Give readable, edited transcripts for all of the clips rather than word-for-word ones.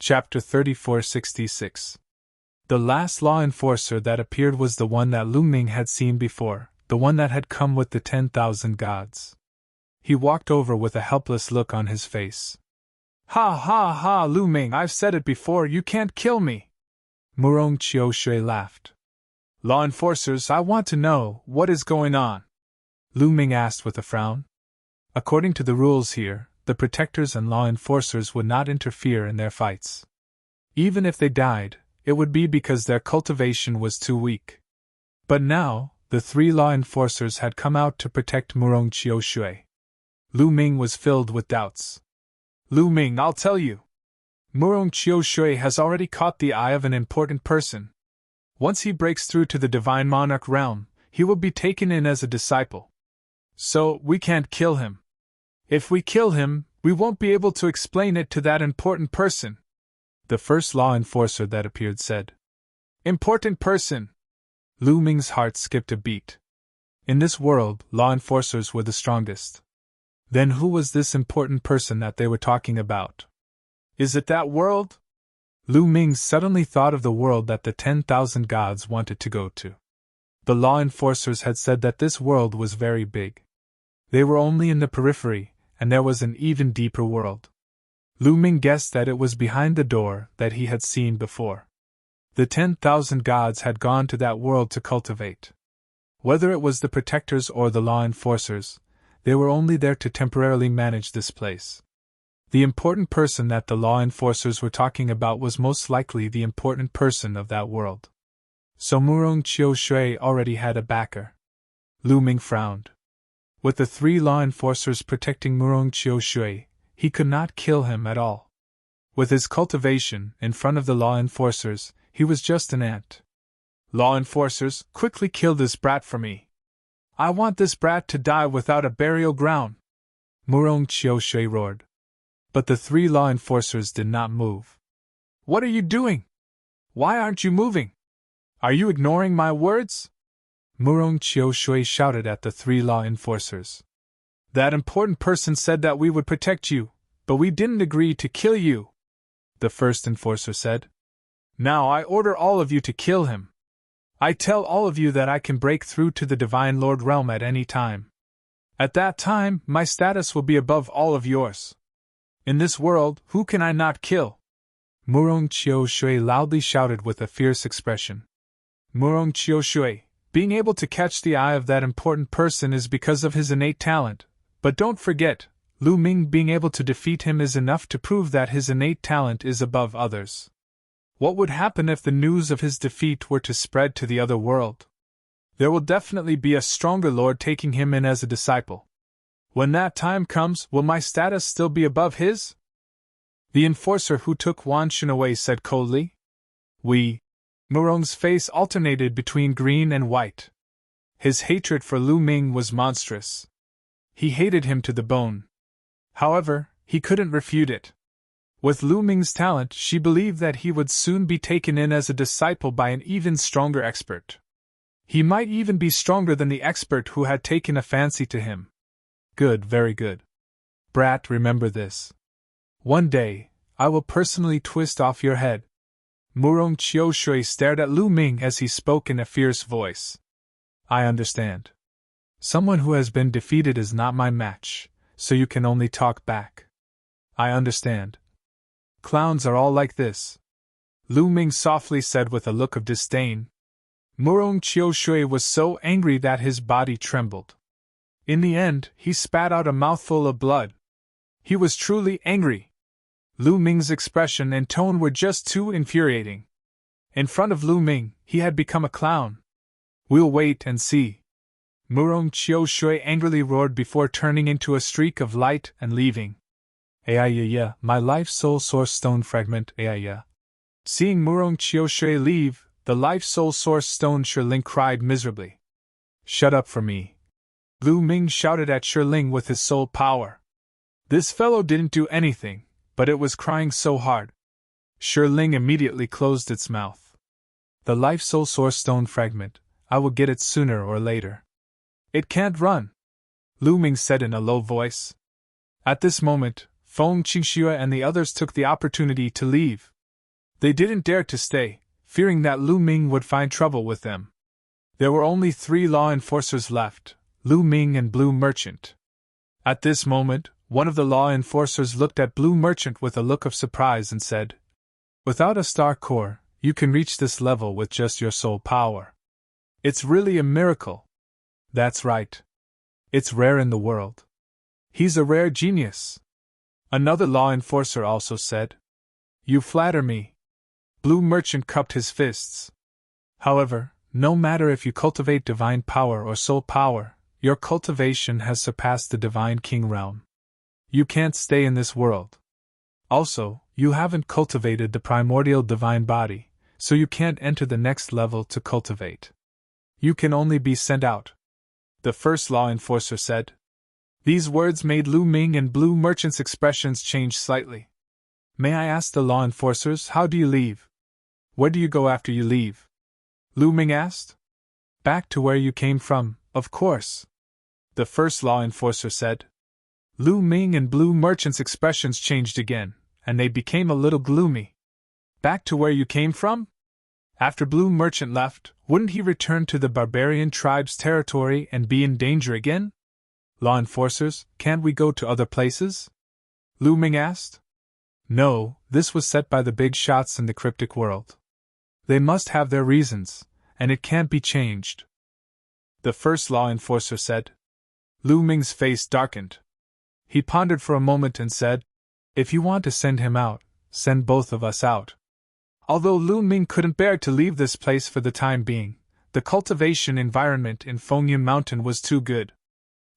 Chapter 3466. The last law enforcer that appeared was the one that Lu Ming had seen before, the one that had come with the 10,000 gods. He walked over with a helpless look on his face. Ha ha ha, Lu Ming, I've said it before, you can't kill me. Murong Qiushui laughed. Law enforcers, I want to know, what is going on? Lu Ming asked with a frown. According to the rules here, the protectors and law enforcers would not interfere in their fights. Even if they died, it would be because their cultivation was too weak. But now, the three law enforcers had come out to protect Murong Qiushui. Lu Ming was filled with doubts. Lu Ming, I'll tell you. Murong Qiushui has already caught the eye of an important person. Once he breaks through to the Divine Monarch realm, he will be taken in as a disciple. So, we can't kill him. If we kill him, we won't be able to explain it to that important person. The first law enforcer that appeared said. Important person! Lu Ming's heart skipped a beat. In this world, law enforcers were the strongest. Then who was this important person that they were talking about? Is it that world? Lu Ming suddenly thought of the world that the 10,000 gods wanted to go to. The law enforcers had said that this world was very big. They were only in the periphery, and there was an even deeper world. Lu Ming guessed that it was behind the door that he had seen before. The 10,000 gods had gone to that world to cultivate. Whether it was the protectors or the law enforcers, they were only there to temporarily manage this place. The important person that the law enforcers were talking about was most likely the important person of that world. So Murong Qiushui already had a backer. Lu Ming frowned. With the three law enforcers protecting Murong Qiushui, he could not kill him at all. With his cultivation in front of the law enforcers, he was just an ant. Law enforcers, quickly kill this brat for me. I want this brat to die without a burial ground. Murong Qiushui roared. But the three law enforcers did not move. What are you doing? Why aren't you moving? Are you ignoring my words? Murong Qiushui shouted at the three law enforcers. That important person said that we would protect you, but we didn't agree to kill you, the first enforcer said. Now I order all of you to kill him. I tell all of you that I can break through to the Divine Lord realm at any time. At that time, my status will be above all of yours. In this world, who can I not kill? Murong Qiushui loudly shouted with a fierce expression. Murong Qiushui, being able to catch the eye of that important person is because of his innate talent, but don't forget, Lu Ming being able to defeat him is enough to prove that his innate talent is above others. What would happen if the news of his defeat were to spread to the other world? There will definitely be a stronger lord taking him in as a disciple. When that time comes, will my status still be above his? The enforcer who took Wan Shun away said coldly. We. Murong's face alternated between green and white. His hatred for Lu Ming was monstrous. He hated him to the bone. However, he couldn't refute it. With Lu Ming's talent, she believed that he would soon be taken in as a disciple by an even stronger expert. He might even be stronger than the expert who had taken a fancy to him. Good, very good. Brat, remember this. One day, I will personally twist off your head. Murong Qiushui stared at Lu Ming as he spoke in a fierce voice. I understand. Someone who has been defeated is not my match, so you can only talk back. I understand. Clowns are all like this. Lu Ming softly said with a look of disdain. Murong Qiushui was so angry that his body trembled. In the end, he spat out a mouthful of blood. He was truly angry. Lu Ming's expression and tone were just too infuriating. In front of Lu Ming, he had become a clown. We'll wait and see. Murong Qiushui angrily roared before turning into a streak of light and leaving. Ayaya, my life soul source stone fragment, ayaya. Seeing Murong Qiushui leave, the life soul source stone Shiling cried miserably. Shut up for me. Lu Ming shouted at Shiling with his soul power. This fellow didn't do anything, but it was crying so hard. Shiling immediately closed its mouth. The life soul source stone fragment, I will get it sooner or later. It can't run, Lu Ming said in a low voice. At this moment, Feng Qingxue and the others took the opportunity to leave. They didn't dare to stay, fearing that Lu Ming would find trouble with them. There were only 3 law enforcers left, Lu Ming and Blue Merchant. At this moment, one of the law enforcers looked at Blue Merchant with a look of surprise and said, "Without a star core, you can reach this level with just your soul power. It's really a miracle." "That's right. It's rare in the world. He's a rare genius." Another law enforcer also said. "You flatter me." Blue Merchant cupped his fists. "However, no matter if you cultivate divine power or soul power, your cultivation has surpassed the divine king realm. You can't stay in this world. Also, you haven't cultivated the primordial divine body, so you can't enter the next level to cultivate. You can only be sent out," the first law enforcer said. These words made Lu Ming and Blue Merchant's expressions change slightly. "May I ask the law enforcers, how do you leave? Where do you go after you leave?" Lu Ming asked. "Back to where you came from, of course," the first law enforcer said. Lu Ming and Blue Merchant's expressions changed again, and they became a little gloomy. "Back to where you came from? After Blue Merchant left, wouldn't he return to the barbarian tribe's territory and be in danger again? Law enforcers, can't we go to other places?" Lu Ming asked. "No, this was set by the big shots in the cryptic world. They must have their reasons, and it can't be changed," the first law enforcer said. Lu Ming's face darkened. He pondered for a moment and said, "If you want to send him out, send both of us out." Although Lu Ming couldn't bear to leave this place for the time being, the cultivation environment in Fengyun Mountain was too good.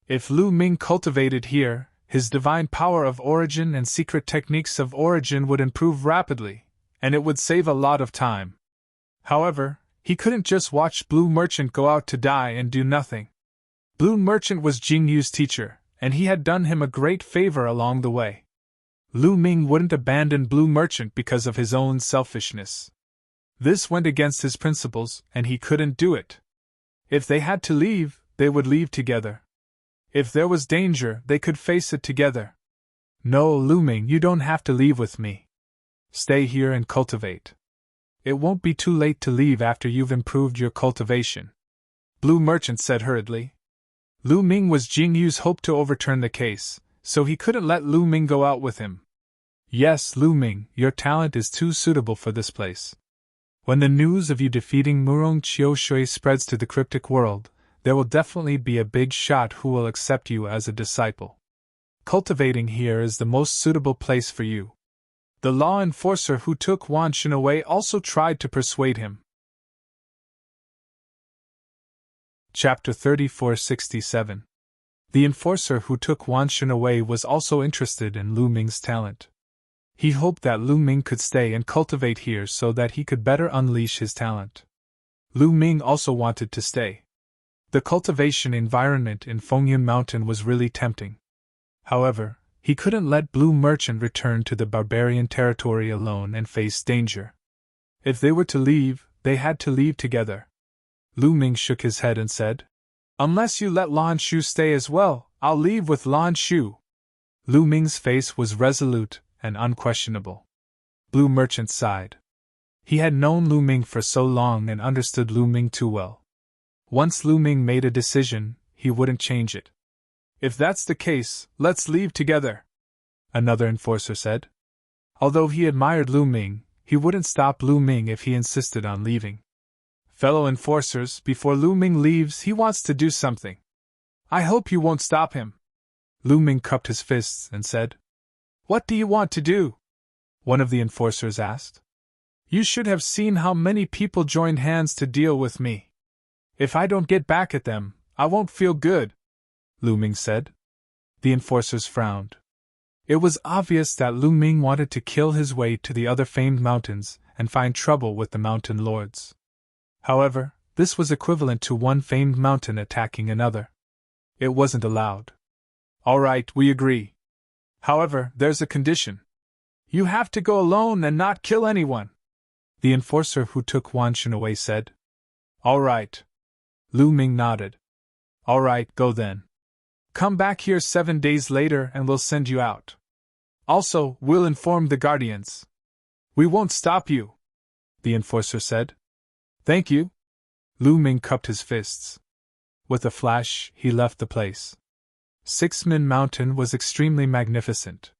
If Lu Ming cultivated here, his divine power of origin and secret techniques of origin would improve rapidly, and it would save a lot of time. However, he couldn't just watch Blue Merchant go out to die and do nothing. Blue Merchant was Jingyu's teacher, and he had done him a great favor along the way. Lu Ming wouldn't abandon Blue Merchant because of his own selfishness. This went against his principles, and he couldn't do it. If they had to leave, they would leave together. If there was danger, they could face it together. "No, Lu Ming, you don't have to leave with me. Stay here and cultivate. It won't be too late to leave after you've improved your cultivation," Blue Merchant said hurriedly. Lu Ming was Jingyu's hope to overturn the case, so he couldn't let Lu Ming go out with him. "Yes, Lu Ming, your talent is too suitable for this place. When the news of you defeating Murong Qiushui spreads to the cryptic world, there will definitely be a big shot who will accept you as a disciple. Cultivating here is the most suitable place for you." The law enforcer who took Wan Shen away also tried to persuade him. Chapter 3467. The enforcer who took Wan Shen away was also interested in Lu Ming's talent. He hoped that Lu Ming could stay and cultivate here so that he could better unleash his talent. Lu Ming also wanted to stay. The cultivation environment in Fengyun Mountain was really tempting. However, he couldn't let Blue Merchant return to the barbarian territory alone and face danger. If they were to leave, they had to leave together. Lu Ming shook his head and said, "Unless you let Lan Shu stay as well, I'll leave with Lan Shu." Lu Ming's face was resolute and unquestionable. Blue Merchant sighed. He had known Lu Ming for so long and understood Lu Ming too well. Once Lu Ming made a decision, he wouldn't change it. "If that's the case, let's leave together," another enforcer said. Although he admired Lu Ming, he wouldn't stop Lu Ming if he insisted on leaving. "Fellow enforcers, before Lu Ming leaves, he wants to do something. I hope you won't stop him." Lu Ming cupped his fists and said, "What do you want to do?" one of the enforcers asked. "You should have seen how many people joined hands to deal with me. If I don't get back at them, I won't feel good," Lu Ming said. The enforcers frowned. It was obvious that Lu Ming wanted to kill his way to the other famed mountains and find trouble with the mountain lords. However, this was equivalent to one famed mountain attacking another. It wasn't allowed. "All right, we agree. However, there's a condition. You have to go alone and not kill anyone," the enforcer who took Wan Shen away said. "All right." Lu Ming nodded. "All right, go then. Come back here 7 days later and we'll send you out." Also, we'll inform the guardians. We won't stop you, the enforcer said. Thank you. Lu Ming cupped his fists. With a flash, he left the place. Six-Man Mountain was extremely magnificent.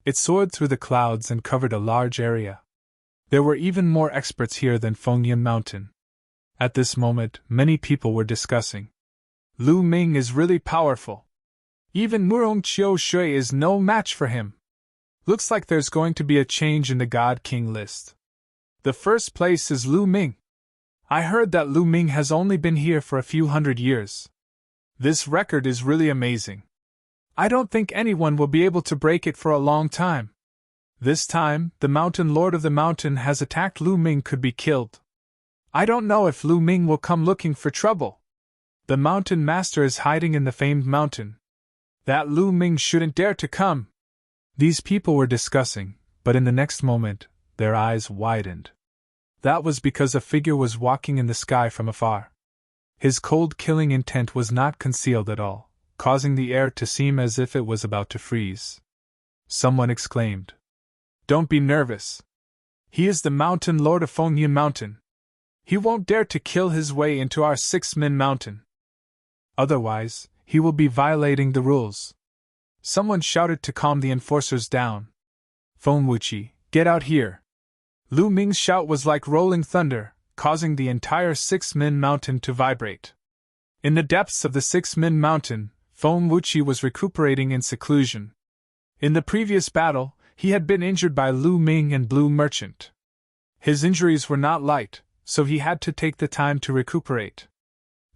It soared through the clouds and covered a large area. There were even more experts here than Fengyan Mountain. At this moment, many people were discussing. Lu Ming is really powerful. Even Murong Qiu Shui is no match for him. Looks like there's going to be a change in the God King list. The first place is Lu Ming. I heard that Lu Ming has only been here for a few hundred years. This record is really amazing. I don't think anyone will be able to break it for a long time. This time, the Mountain Lord of the Mountain has attacked Lu Ming could be killed. I don't know if Lu Ming will come looking for trouble. The Mountain Master is hiding in the famed mountain. That Lu Ming shouldn't dare to come. These people were discussing, but in the next moment, their eyes widened. That was because a figure was walking in the sky from afar. His cold killing intent was not concealed at all, causing the air to seem as if it was about to freeze. Someone exclaimed, "Don't be nervous. He is the Mountain Lord of Fengyan Mountain. He won't dare to kill his way into our Six-Man Mountain. Otherwise, he will be violating the rules." Someone shouted to calm the enforcers down. "Feng Wuqi, get out here." Lu Ming's shout was like rolling thunder, causing the entire Six-Man Mountain to vibrate. In the depths of the Six-Man Mountain, Feng Wuqi was recuperating in seclusion. In the previous battle, he had been injured by Lu Ming and Blue Merchant. His injuries were not light, so he had to take the time to recuperate.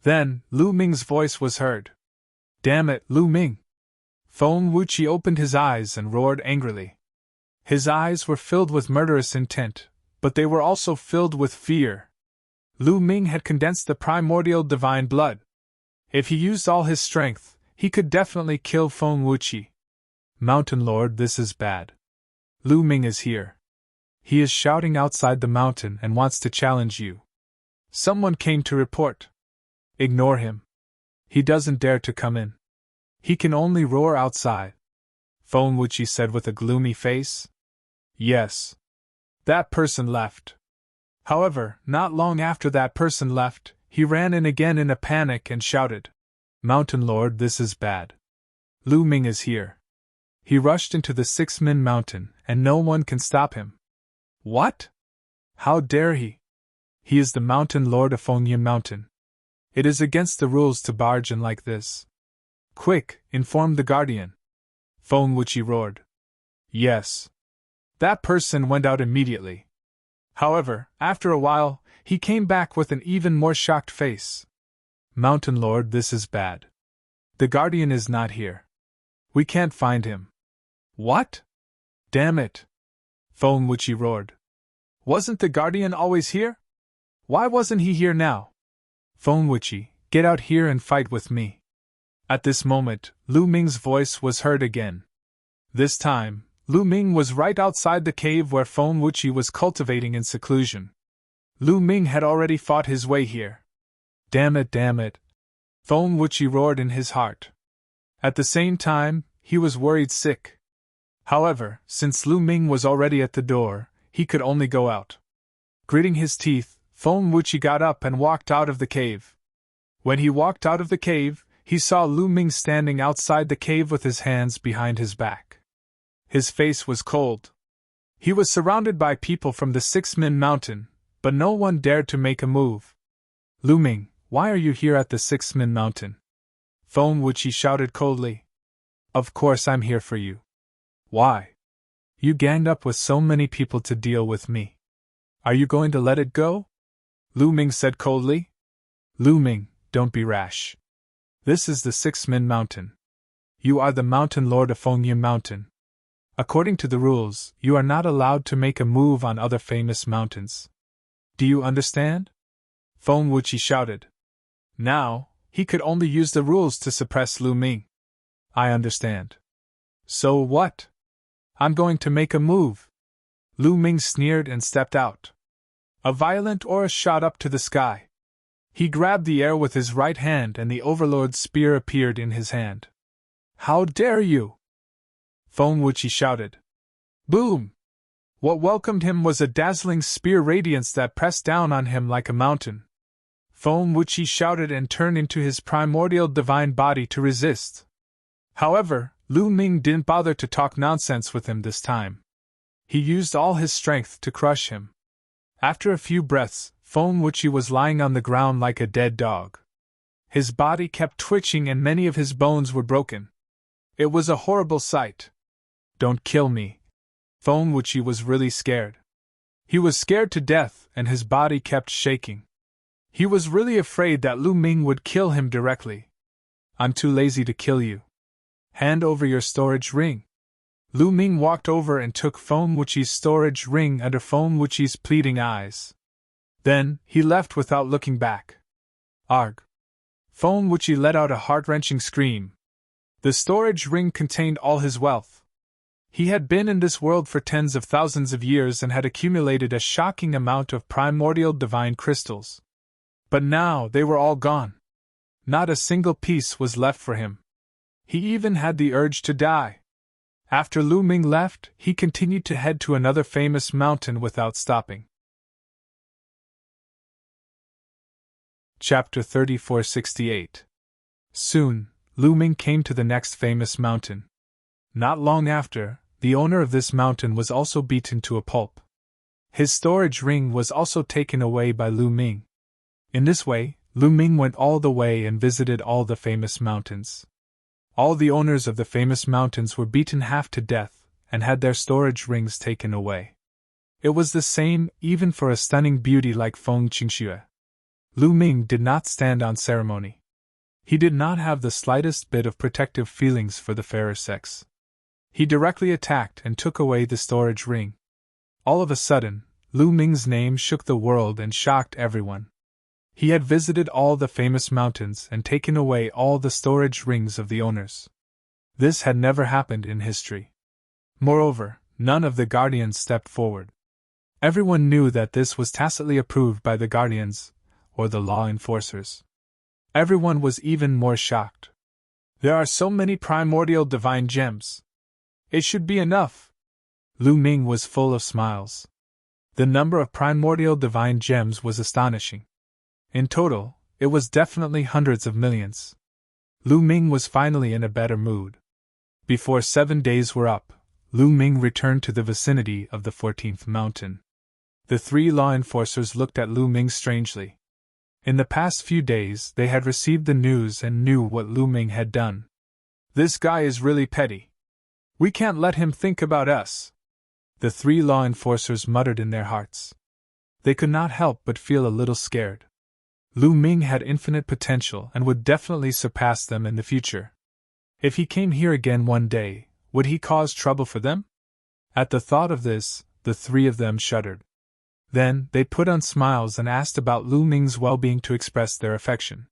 Then, Lu Ming's voice was heard. "Damn it, Lu Ming!" Feng Wuqi opened his eyes and roared angrily. His eyes were filled with murderous intent, but they were also filled with fear. Lu Ming had condensed the primordial divine blood. If he used all his strength, he could definitely kill Feng Wuqi. "Mountain Lord, this is bad. Lu Ming is here. He is shouting outside the mountain and wants to challenge you." Someone came to report. "Ignore him. He doesn't dare to come in. He can only roar outside," Feng Wuqi said with a gloomy face. "Yes." That person left. However, not long after that person left, he ran in again in a panic and shouted, "Mountain Lord, this is bad. Lu Ming is here. He rushed into the Six-Man Mountain, and no one can stop him." "What? How dare he? He is the Mountain Lord of Fengyan Mountain. It is against the rules to barge in like this. Quick, inform the guardian." Feng Wuqi roared. "Yes." That person went out immediately. However, after a while, he came back with an even more shocked face. "Mountain Lord, this is bad. The guardian is not here. We can't find him." "What? Damn it!" Feng Wuqi roared. "Wasn't the guardian always here? Why wasn't he here now? Feng Wuqi, get out here and fight with me." At this moment, Lu Ming's voice was heard again. This time, Lu Ming was right outside the cave where Feng Wuqi was cultivating in seclusion. Lu Ming had already fought his way here. Damn it, Feng Wuqi roared in his heart. At the same time, he was worried sick. However, since Lu Ming was already at the door, he could only go out. Gritting his teeth, Feng Wuqi got up and walked out of the cave. When he walked out of the cave, he saw Lu Ming standing outside the cave with his hands behind his back. His face was cold. He was surrounded by people from the Six-Man Mountain, but no one dared to make a move. "Lu Ming, why are you here at the Six-Man Mountain?" Feng Wuqi shouted coldly. "Of course I'm here for you. Why? You ganged up with so many people to deal with me. Are you going to let it go?" Lu Ming said coldly. "Lu Ming, don't be rash. This is the Six-Man Mountain. You are the Mountain Lord of Fengyan Mountain. According to the rules, you are not allowed to make a move on other famous mountains. Do you understand?" Feng Wuqi shouted. Now, he could only use the rules to suppress Lu Ming. "I understand. So what? I'm going to make a move." Lu Ming sneered and stepped out. A violent aura shot up to the sky. He grabbed the air with his right hand and the Overlord's spear appeared in his hand. "How dare you!" Feng Wuqi shouted. Boom! What welcomed him was a dazzling spear radiance that pressed down on him like a mountain. Feng Wuqi shouted and turned into his primordial divine body to resist. However, Lu Ming didn't bother to talk nonsense with him this time. He used all his strength to crush him. After a few breaths, Feng Wuqi was lying on the ground like a dead dog. His body kept twitching and many of his bones were broken. It was a horrible sight. Don't kill me. Feng Wuqi was really scared. He was scared to death and his body kept shaking. He was really afraid that Lu Ming would kill him directly. I'm too lazy to kill you. Hand over your storage ring. Lu Ming walked over and took Feng Wuqi's storage ring under Feng Wuqi's pleading eyes. Then, he left without looking back. Arg! Feng Wuqi let out a heart-wrenching scream. The storage ring contained all his wealth. He had been in this world for tens of thousands of years and had accumulated a shocking amount of primordial divine crystals. But now they were all gone. Not a single piece was left for him. He even had the urge to die. After Lu Ming left, he continued to head to another famous mountain without stopping. Chapter 3468. Soon, Lu Ming came to the next famous mountain. Not long after, the owner of this mountain was also beaten to a pulp. His storage ring was also taken away by Lu Ming. In this way, Lu Ming went all the way and visited all the famous mountains. All the owners of the famous mountains were beaten half to death and had their storage rings taken away. It was the same even for a stunning beauty like Feng Qingxue. Lu Ming did not stand on ceremony. He did not have the slightest bit of protective feelings for the fairer sex. He directly attacked and took away the storage ring. All of a sudden, Lu Ming's name shook the world and shocked everyone. He had visited all the famous mountains and taken away all the storage rings of the owners. This had never happened in history. Moreover, none of the guardians stepped forward. Everyone knew that this was tacitly approved by the guardians, or the law enforcers. Everyone was even more shocked. There are so many primordial divine gems. It should be enough. Lu Ming was full of smiles. The number of primordial divine gems was astonishing. In total, it was definitely hundreds of millions. Lu Ming was finally in a better mood. Before 7 days were up, Lu Ming returned to the vicinity of the 14th mountain. The 3 law enforcers looked at Lu Ming strangely. In the past few days they had received the news and knew what Lu Ming had done. This guy is really petty. We can't let him think about us. The 3 law enforcers muttered in their hearts. They could not help but feel a little scared. Lu Ming had infinite potential and would definitely surpass them in the future. If he came here again one day, would he cause trouble for them? At the thought of this, the 3 of them shuddered. Then, they put on smiles and asked about Lu Ming's well-being to express their affection.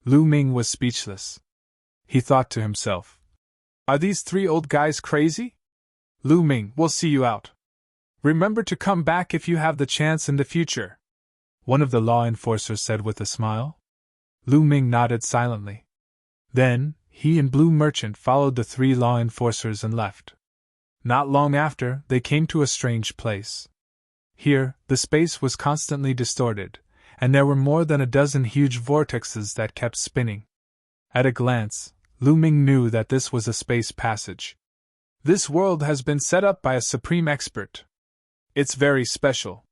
Lu Ming was speechless. He thought to himself, are these 3 old guys crazy? Lu Ming, we'll see you out. Remember to come back if you have the chance in the future. One of the law enforcers said with a smile. Lu Ming nodded silently. Then, he and Blue Merchant followed the 3 law enforcers and left. Not long after, they came to a strange place. Here, the space was constantly distorted, and there were more than a dozen huge vortexes that kept spinning. At a glance, Lu Ming knew that this was a space passage. This world has been set up by a supreme expert. It's very special.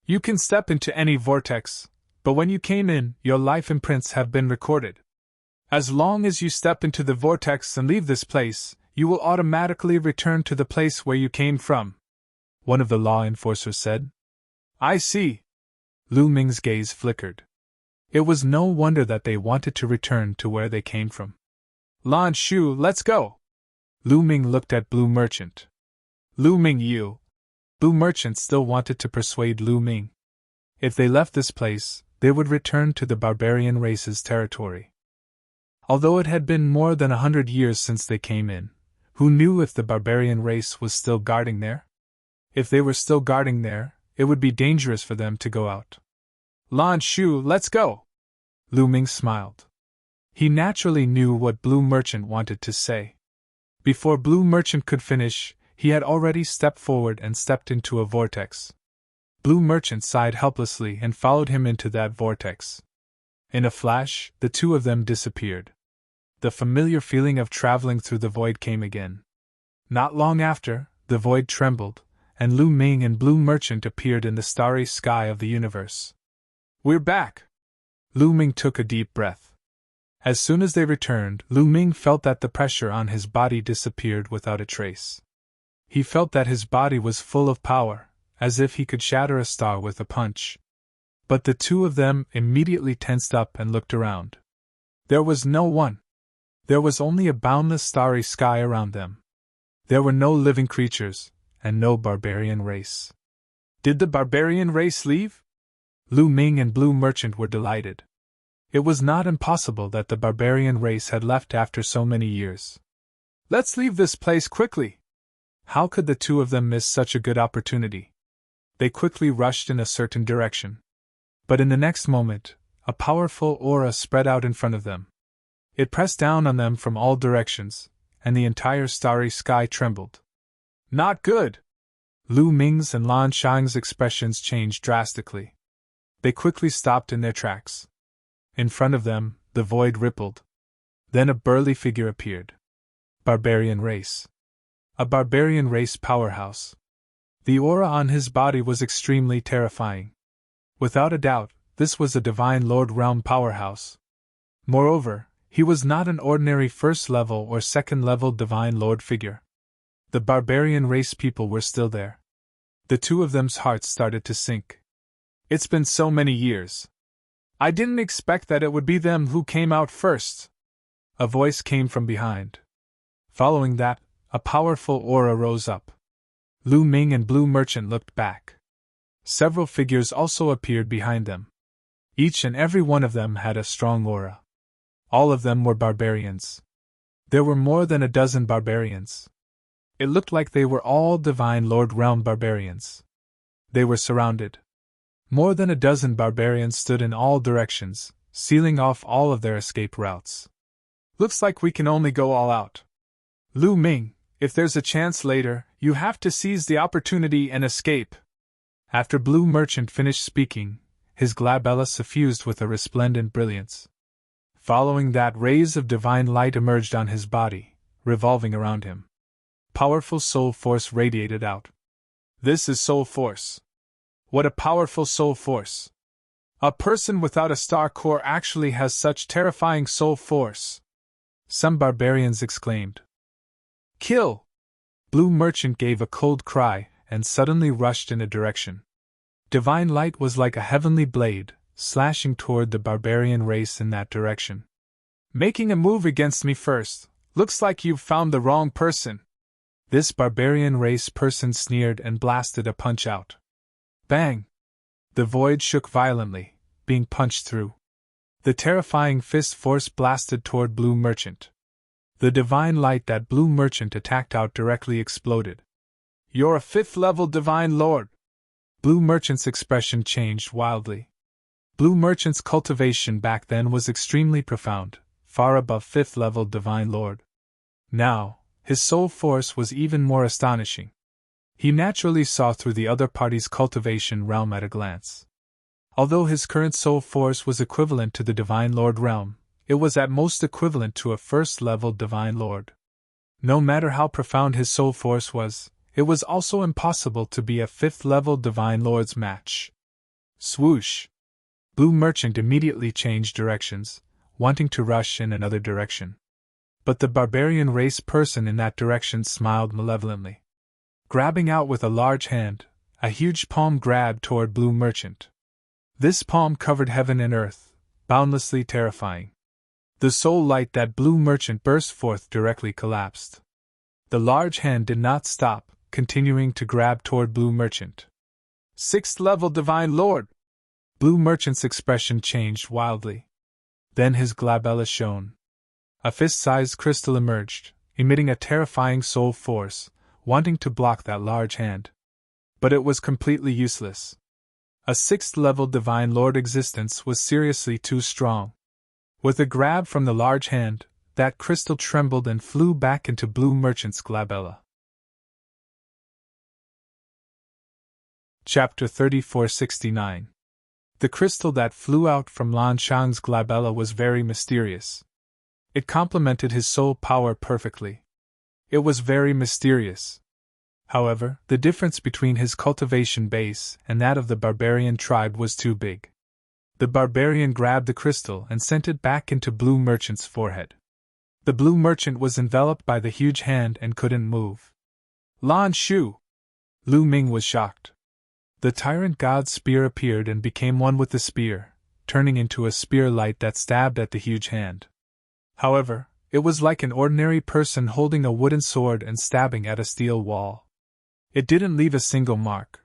You can step into any vortex, but when you came in, your life imprints have been recorded. As long as you step into the vortex and leave this place, you will automatically return to the place where you came from. One of the law enforcers said. I see. Lu Ming's gaze flickered. It was no wonder that they wanted to return to where they came from. Lan Shu, let's go! Lu Ming looked at Blue Merchant. Lu Ming, you! Blue Merchant still wanted to persuade Lu Ming. If they left this place, they would return to the barbarian race's territory. Although it had been more than 100 years since they came in, who knew if the barbarian race was still guarding there? If they were still guarding there, it would be dangerous for them to go out. Lan Shu, let's go! Lu Ming smiled. He naturally knew what Blue Merchant wanted to say. Before Blue Merchant could finish, he had already stepped forward and stepped into a vortex. Blue Merchant sighed helplessly and followed him into that vortex. In a flash, the two of them disappeared. The familiar feeling of traveling through the void came again. Not long after, the void trembled, and Lu Ming and Blue Merchant appeared in the starry sky of the universe. "We're back!" Lu Ming took a deep breath. As soon as they returned, Lu Ming felt that the pressure on his body disappeared without a trace. He felt that his body was full of power, as if he could shatter a star with a punch. But the two of them immediately tensed up and looked around. There was no one. There was only a boundless starry sky around them. There were no living creatures, and no barbarian race. Did the barbarian race leave? Lu Ming and Blue Merchant were delighted. It was not impossible that the barbarian race had left after so many years. "Let's leave this place quickly!" How could the two of them miss such a good opportunity? They quickly rushed in a certain direction. But in the next moment, a powerful aura spread out in front of them. It pressed down on them from all directions, and the entire starry sky trembled. "Not good!" Lu Ming's and Lan Shang's expressions changed drastically. They quickly stopped in their tracks. In front of them, the void rippled. Then a burly figure appeared. Barbarian race. A barbarian race powerhouse. The aura on his body was extremely terrifying. Without a doubt, this was a Divine Lord realm powerhouse. Moreover, he was not an ordinary first-level or second-level Divine Lord figure. The barbarian race people were still there. The two of them's hearts started to sink. "It's been so many years. I didn't expect that it would be them who came out first." A voice came from behind. Following that, a powerful aura rose up. Lu Ming and Blue Merchant looked back. Several figures also appeared behind them. Each and every one of them had a strong aura. All of them were barbarians. There were more than a dozen barbarians. It looked like they were all Divine Lord realm barbarians. They were surrounded. More than a dozen barbarians stood in all directions, sealing off all of their escape routes. "Looks like we can only go all out. Lu Ming, if there's a chance later, you have to seize the opportunity and escape." After Blue Merchant finished speaking, his glabella suffused with a resplendent brilliance. Following that, rays of divine light emerged on his body, revolving around him. Powerful soul force radiated out. "This is soul force. What a powerful soul force! A person without a star core actually has such terrifying soul force!" Some barbarians exclaimed. "Kill!" Blue Merchant gave a cold cry and suddenly rushed in a direction. Divine light was like a heavenly blade, slashing toward the barbarian race in that direction. "Making a move against me first, looks like you've found the wrong person." This barbarian race person sneered and blasted a punch out. Bang! The void shook violently, being punched through. The terrifying fist force blasted toward Blue Merchant. The divine light that Blue Merchant attacked out directly exploded. "You're a 5th-level Divine Lord!" Blue Merchant's expression changed wildly. Blue Merchant's cultivation back then was extremely profound, far above 5th-level Divine Lord. Now, his soul force was even more astonishing. He naturally saw through the other party's cultivation realm at a glance. Although his current soul force was equivalent to the Divine Lord realm, it was at most equivalent to a 1st-level Divine Lord. No matter how profound his soul force was, it was also impossible to be a 5th-level Divine Lord's match. Swoosh! Blue Merchant immediately changed directions, wanting to rush in another direction. But the barbarian race person in that direction smiled malevolently. Grabbing out with a large hand, a huge palm grabbed toward Blue Merchant. This palm covered heaven and earth, boundlessly terrifying. The soul light that Blue Merchant burst forth directly collapsed. The large hand did not stop, continuing to grab toward Blue Merchant. 6th-level Divine Lord! Blue Merchant's expression changed wildly. Then his glabella shone. A fist-sized crystal emerged, emitting a terrifying soul force, wanting to block that large hand. But it was completely useless. A 6th-level Divine Lord existence was seriously too strong. With a grab from the large hand, that crystal trembled and flew back into Blue Merchant's glabella. Chapter 3469. The crystal that flew out from Lan Shang's glabella was very mysterious. It complemented his soul power perfectly. It was very mysterious. However, the difference between his cultivation base and that of the barbarian tribe was too big. The barbarian grabbed the crystal and sent it back into Blue Merchant's forehead. The Blue Merchant was enveloped by the huge hand and couldn't move. Lan Shu! Lu Ming was shocked. The tyrant god's spear appeared and became one with the spear, turning into a spear light that stabbed at the huge hand. However, it was like an ordinary person holding a wooden sword and stabbing at a steel wall. It didn't leave a single mark.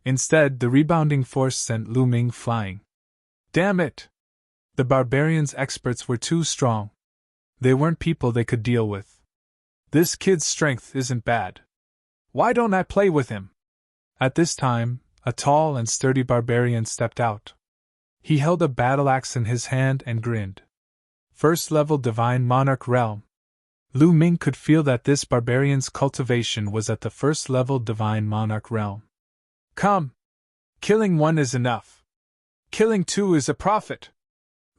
Instead, the rebounding force sent Lu Ming flying. Damn it! The barbarians' experts were too strong. They weren't people they could deal with. This kid's strength isn't bad. Why don't I play with him? At this time, a tall and sturdy barbarian stepped out. He held a battle axe in his hand and grinned. First level Divine Monarch Realm. Lu Ming could feel that this barbarian's cultivation was at the first level Divine Monarch Realm. Come! Killing one is enough. Killing two is a profit,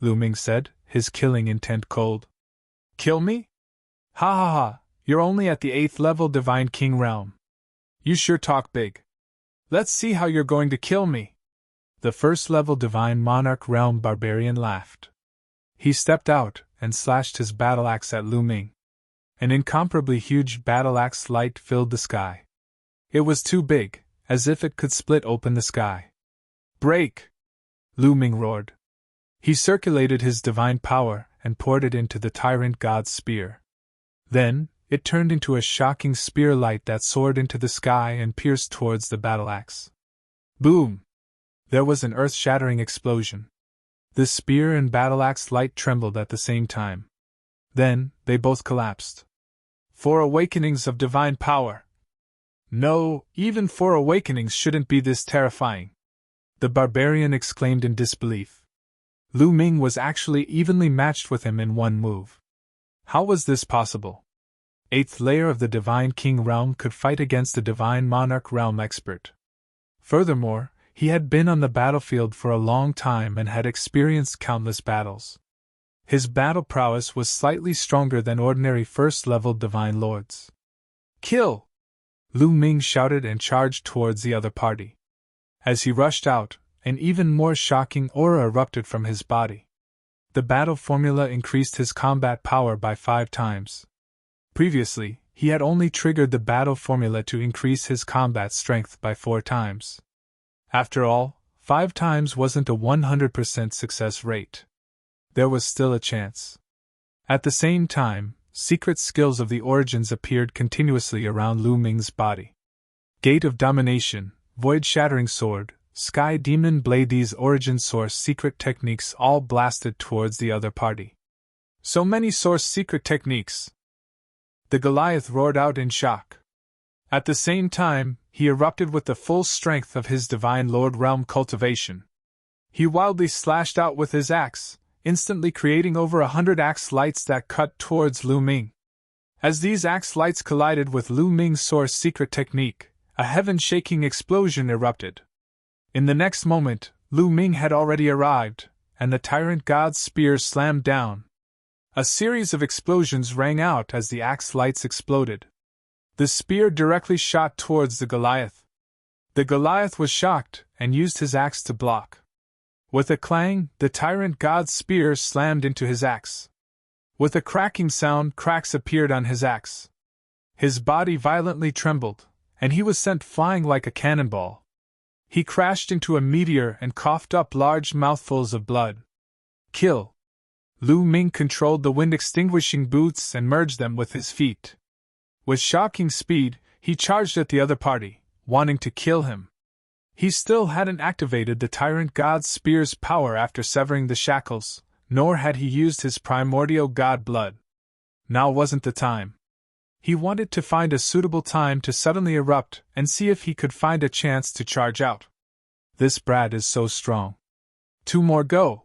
Lu Ming said, his killing intent cold. Kill me? Ha ha ha, you're only at the 8th level Divine King Realm. You sure talk big. Let's see how you're going to kill me. The first level Divine Monarch Realm barbarian laughed. He stepped out and slashed his battle axe at Lu Ming. An incomparably huge battle axe light filled the sky. It was too big, as if it could split open the sky. Break! Lu Ming roared. He circulated his divine power and poured it into the tyrant god's spear. Then, it turned into a shocking spear light that soared into the sky and pierced towards the battle axe. Boom! There was an earth-shattering explosion. The spear and battle axe light trembled at the same time. Then, they both collapsed. 4 awakenings of divine power. No, even 4 awakenings shouldn't be this terrifying. The barbarian exclaimed in disbelief. Lu Ming was actually evenly matched with him in one move. How was this possible? 8th layer of the Divine King Realm could fight against the Divine Monarch Realm expert. Furthermore, he had been on the battlefield for a long time and had experienced countless battles. His battle prowess was slightly stronger than ordinary first-level Divine Lords. Kill! Lu Ming shouted and charged towards the other party. As he rushed out, an even more shocking aura erupted from his body. The battle formula increased his combat power by 5 times. Previously, he had only triggered the battle formula to increase his combat strength by 4 times. After all, 5 times wasn't a 100% success rate. There was still a chance. At the same time, secret skills of the origins appeared continuously around Lu Ming's body. Gate of Domination, Void Shattering Sword, Sky Demon Blade. These origin source secret techniques all blasted towards the other party. So many source secret techniques! The Goliath roared out in shock. At the same time, he erupted with the full strength of his Divine Lord Realm cultivation. He wildly slashed out with his axe, instantly creating over 100 axe lights that cut towards Lu Ming. As these axe lights collided with Lu Ming's source secret technique, a heaven-shaking explosion erupted. In the next moment, Lu Ming had already arrived, and the tyrant god's spear slammed down. A series of explosions rang out as the axe lights exploded. The spear directly shot towards the Goliath. The Goliath was shocked and used his axe to block. With a clang, the tyrant god's spear slammed into his axe. With a cracking sound, cracks appeared on his axe. His body violently trembled, and he was sent flying like a cannonball. He crashed into a meteor and coughed up large mouthfuls of blood. Kill! Lu Ming controlled the wind-extinguishing boots and merged them with his feet. With shocking speed, he charged at the other party, wanting to kill him. He still hadn't activated the tyrant god's spear's power after severing the shackles, nor had he used his primordial god blood. Now wasn't the time. He wanted to find a suitable time to suddenly erupt and see if he could find a chance to charge out. This brat is so strong. 2 more go!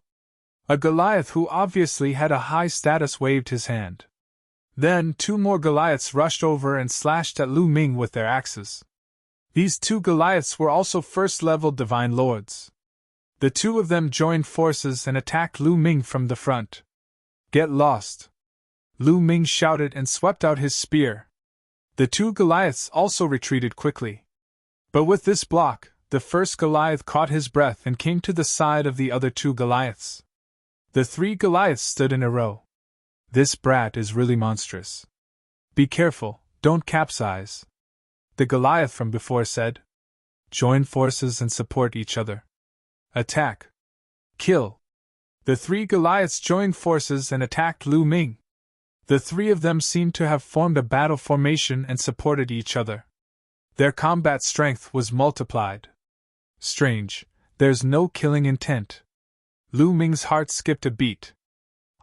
A Goliath who obviously had a high status waved his hand. Then 2 more Goliaths rushed over and slashed at Lu Ming with their axes. These 2 Goliaths were also first-level Divine Lords. The 2 of them joined forces and attacked Lu Ming from the front. "Get lost!" Lu Ming shouted and swept out his spear. The 2 Goliaths also retreated quickly. But with this block, the first Goliath caught his breath and came to the side of the other 2 Goliaths. The 3 Goliaths stood in a row. "This brat is really monstrous. Be careful, don't capsize," the Goliath from before said. "Join forces and support each other. Attack. Kill." The 3 Goliaths joined forces and attacked Lu Ming. The 3 of them seemed to have formed a battle formation and supported each other. Their combat strength was multiplied. Strange, there's no killing intent. Lu Ming's heart skipped a beat.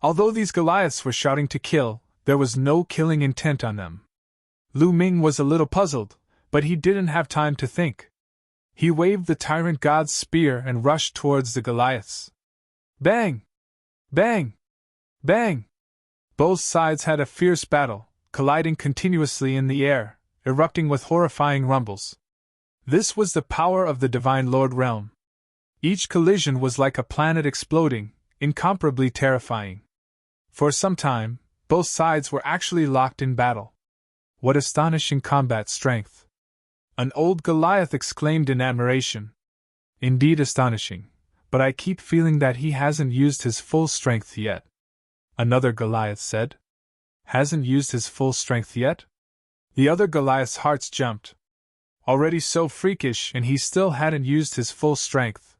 Although these Goliaths were shouting to kill, there was no killing intent on them. Lu Ming was a little puzzled, but he didn't have time to think. He waved the tyrant god's spear and rushed towards the Goliaths. Bang! Bang! Bang! Both sides had a fierce battle, colliding continuously in the air, erupting with horrifying rumbles. This was the power of the Divine Lord realm. Each collision was like a planet exploding, incomparably terrifying. For some time, both sides were actually locked in battle. What astonishing combat strength! An old Goliath exclaimed in admiration. Indeed astonishing, but I keep feeling that he hasn't used his full strength yet. Another Goliath said. Hasn't used his full strength yet? The other Goliath's hearts jumped. Already so freakish, and he still hadn't used his full strength.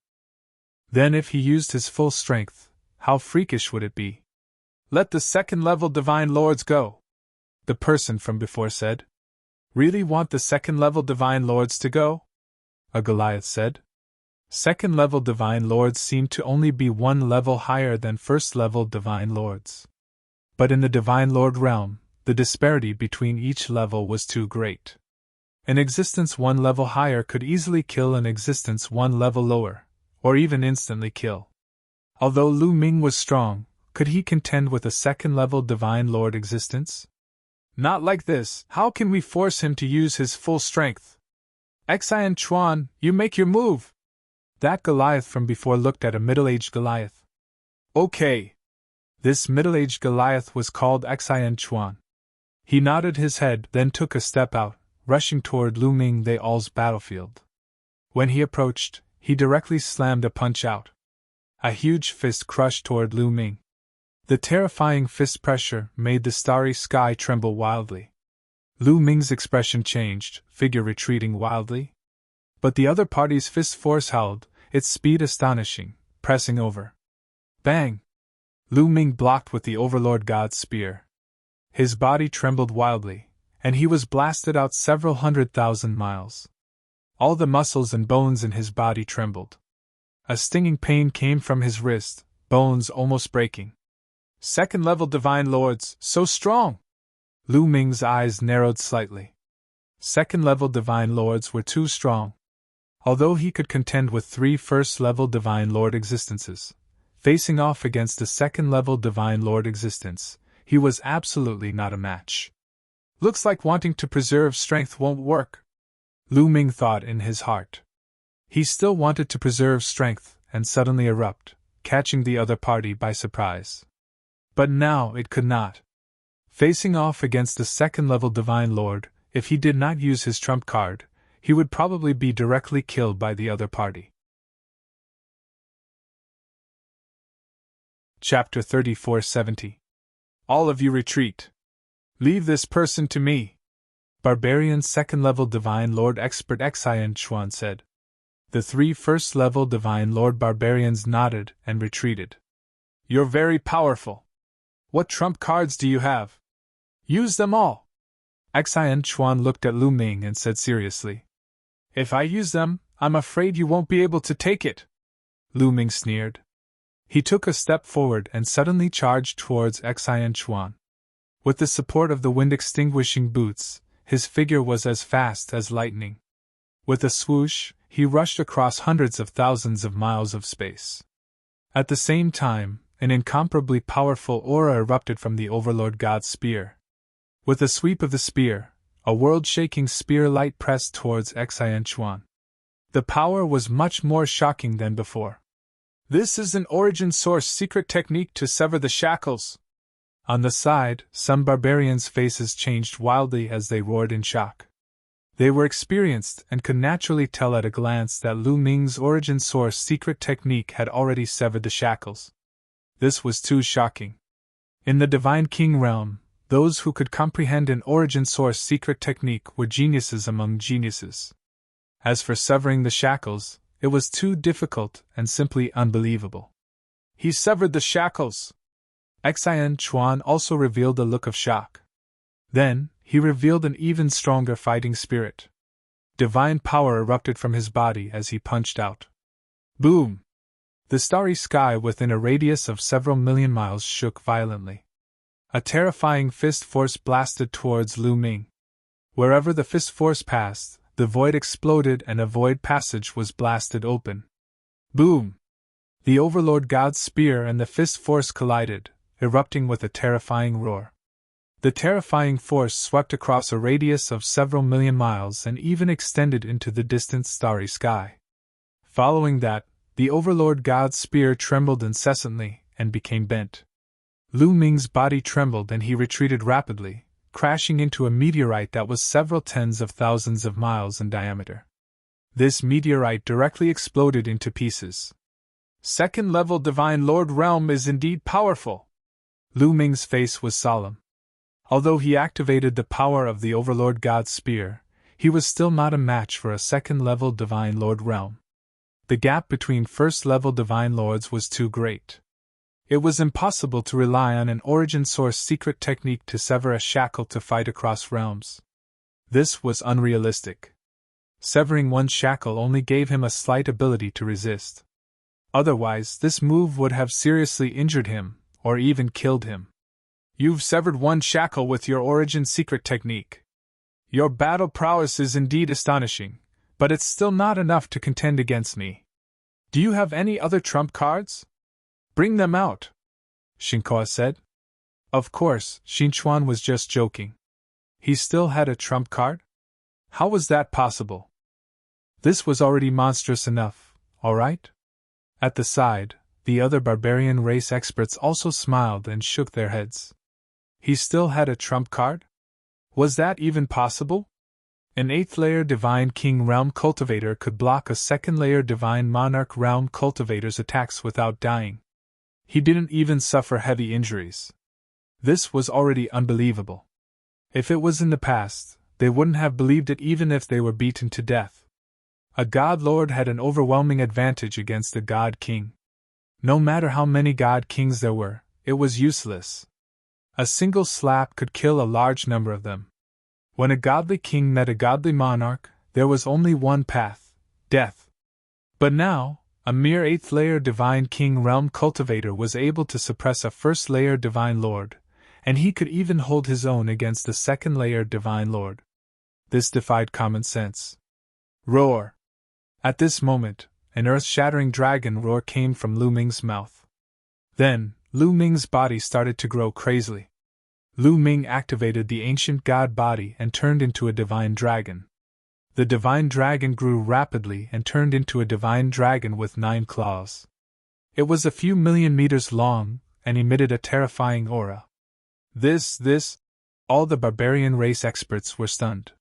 Then if he used his full strength, how freakish would it be? Let the second-level Divine Lords go, the person from before said. Really want the second-level Divine Lords to go? A Goliath said. Second-level Divine Lords seem to only be 1 level higher than first-level Divine Lords. But in the Divine Lord realm, the disparity between each level was too great. An existence 1 level higher could easily kill an existence 1 level lower, or even instantly kill. Although Lu Ming was strong, could he contend with a second-level Divine Lord existence? Not like this. How can we force him to use his full strength? Xian Chuan, you make your move! That Goliath from before looked at a middle-aged Goliath. Okay. This middle-aged Goliath was called Xian Chuan. He nodded his head, then took a step out, rushing toward Lu Ming they all's battlefield. When he approached, he directly slammed a punch out. A huge fist crushed toward Lu Ming. The terrifying fist pressure made the starry sky tremble wildly. Lu Ming's expression changed, figure retreating wildly. But the other party's fist force held, its speed astonishing, pressing over. Bang! Lu Ming blocked with the Overlord God's spear. His body trembled wildly, and he was blasted out several 100,000 miles. All the muscles and bones in his body trembled. A stinging pain came from his wrist, bones almost breaking. Second-level Divine Lords, so strong! Lu Ming's eyes narrowed slightly. Second-level Divine Lords were too strong. Although he could contend with 3 first-level Divine Lord existences, facing off against a second-level Divine Lord existence, he was absolutely not a match. Looks like wanting to preserve strength won't work, Lu Ming thought in his heart. He still wanted to preserve strength and suddenly erupt, catching the other party by surprise. But now it could not. Facing off against a second-level Divine Lord, if he did not use his trump card, he would probably be directly killed by the other party. Chapter 3470. All of you retreat. Leave this person to me. Barbarian second-level Divine Lord Expert Xian Chuan said. The 3 first-level Divine Lord Barbarians nodded and retreated. You're very powerful. What trump cards do you have? Use them all. Xian Chuan looked at Lu Ming and said seriously. If I use them, I'm afraid you won't be able to take it. Lu Ming sneered. He took a step forward and suddenly charged towards Xian Chuan. With the support of the wind-extinguishing boots, his figure was as fast as lightning. With a swoosh, he rushed across hundreds of thousands of miles of space. At the same time, an incomparably powerful aura erupted from the Overlord God's spear. With a sweep of the spear, a world-shaking spear light pressed towards Exhilarating. The power was much more shocking than before. This is an origin source secret technique to sever the shackles. On the side, some barbarians' faces changed wildly as they roared in shock. They were experienced and could naturally tell at a glance that Lu Ming's origin source secret technique had already severed the shackles. This was too shocking. In the Divine King realm, those who could comprehend an origin source secret technique were geniuses among geniuses. As for severing the shackles, it was too difficult and simply unbelievable. He severed the shackles! Exhilarating also revealed a look of shock. Then, he revealed an even stronger fighting spirit. Divine power erupted from his body as he punched out. Boom! The starry sky within a radius of several million miles shook violently. A terrifying fist force blasted towards Lu Ming. Wherever the fist force passed, the void exploded and a void passage was blasted open. Boom! The Overlord God's spear and the fist force collided, erupting with a terrifying roar. The terrifying force swept across a radius of several million miles and even extended into the distant starry sky. Following that, the Overlord God's spear trembled incessantly and became bent. Lu Ming's body trembled and he retreated rapidly, crashing into a meteorite that was several tens of thousands of miles in diameter. This meteorite directly exploded into pieces. Second-level Divine Lord realm is indeed powerful. Lu Ming's face was solemn. Although he activated the power of the Overlord God's spear, he was still not a match for a second-level Divine Lord realm. The gap between first-level Divine Lords was too great. It was impossible to rely on an origin source secret technique to sever a shackle to fight across realms. This was unrealistic. Severing one shackle only gave him a slight ability to resist. Otherwise, this move would have seriously injured him, or even killed him. You've severed one shackle with your origin secret technique. Your battle prowess is indeed astonishing, but it's still not enough to contend against me. Do you have any other trump cards? Bring them out, Xinhua said. Of course, Xinchuan was just joking. He still had a trump card? How was that possible? This was already monstrous enough, all right? At the side, the other barbarian race experts also smiled and shook their heads. He still had a trump card? Was that even possible? An 8th-layer Divine King Realm Cultivator could block a 2nd-layer Divine Monarch Realm Cultivator's attacks without dying. He didn't even suffer heavy injuries. This was already unbelievable. If it was in the past, they wouldn't have believed it even if they were beaten to death. A God Lord had an overwhelming advantage against the God King. No matter how many God Kings there were, it was useless. A single slap could kill a large number of them. When a godly king met a godly monarch, there was only one path: death. But now, a mere 8th-layer Divine King Realm Cultivator was able to suppress a 1st-layer Divine Lord, and he could even hold his own against the 2nd-layer Divine Lord. This defied common sense. Roar! At this moment, an earth-shattering dragon roar came from Lu Ming's mouth. Then, Lu Ming's body started to grow crazily. Lu Ming activated the ancient god body and turned into a divine dragon. The divine dragon grew rapidly and turned into a divine dragon with 9 claws. It was a few million meters long and emitted a terrifying aura. All the barbarian race experts were stunned.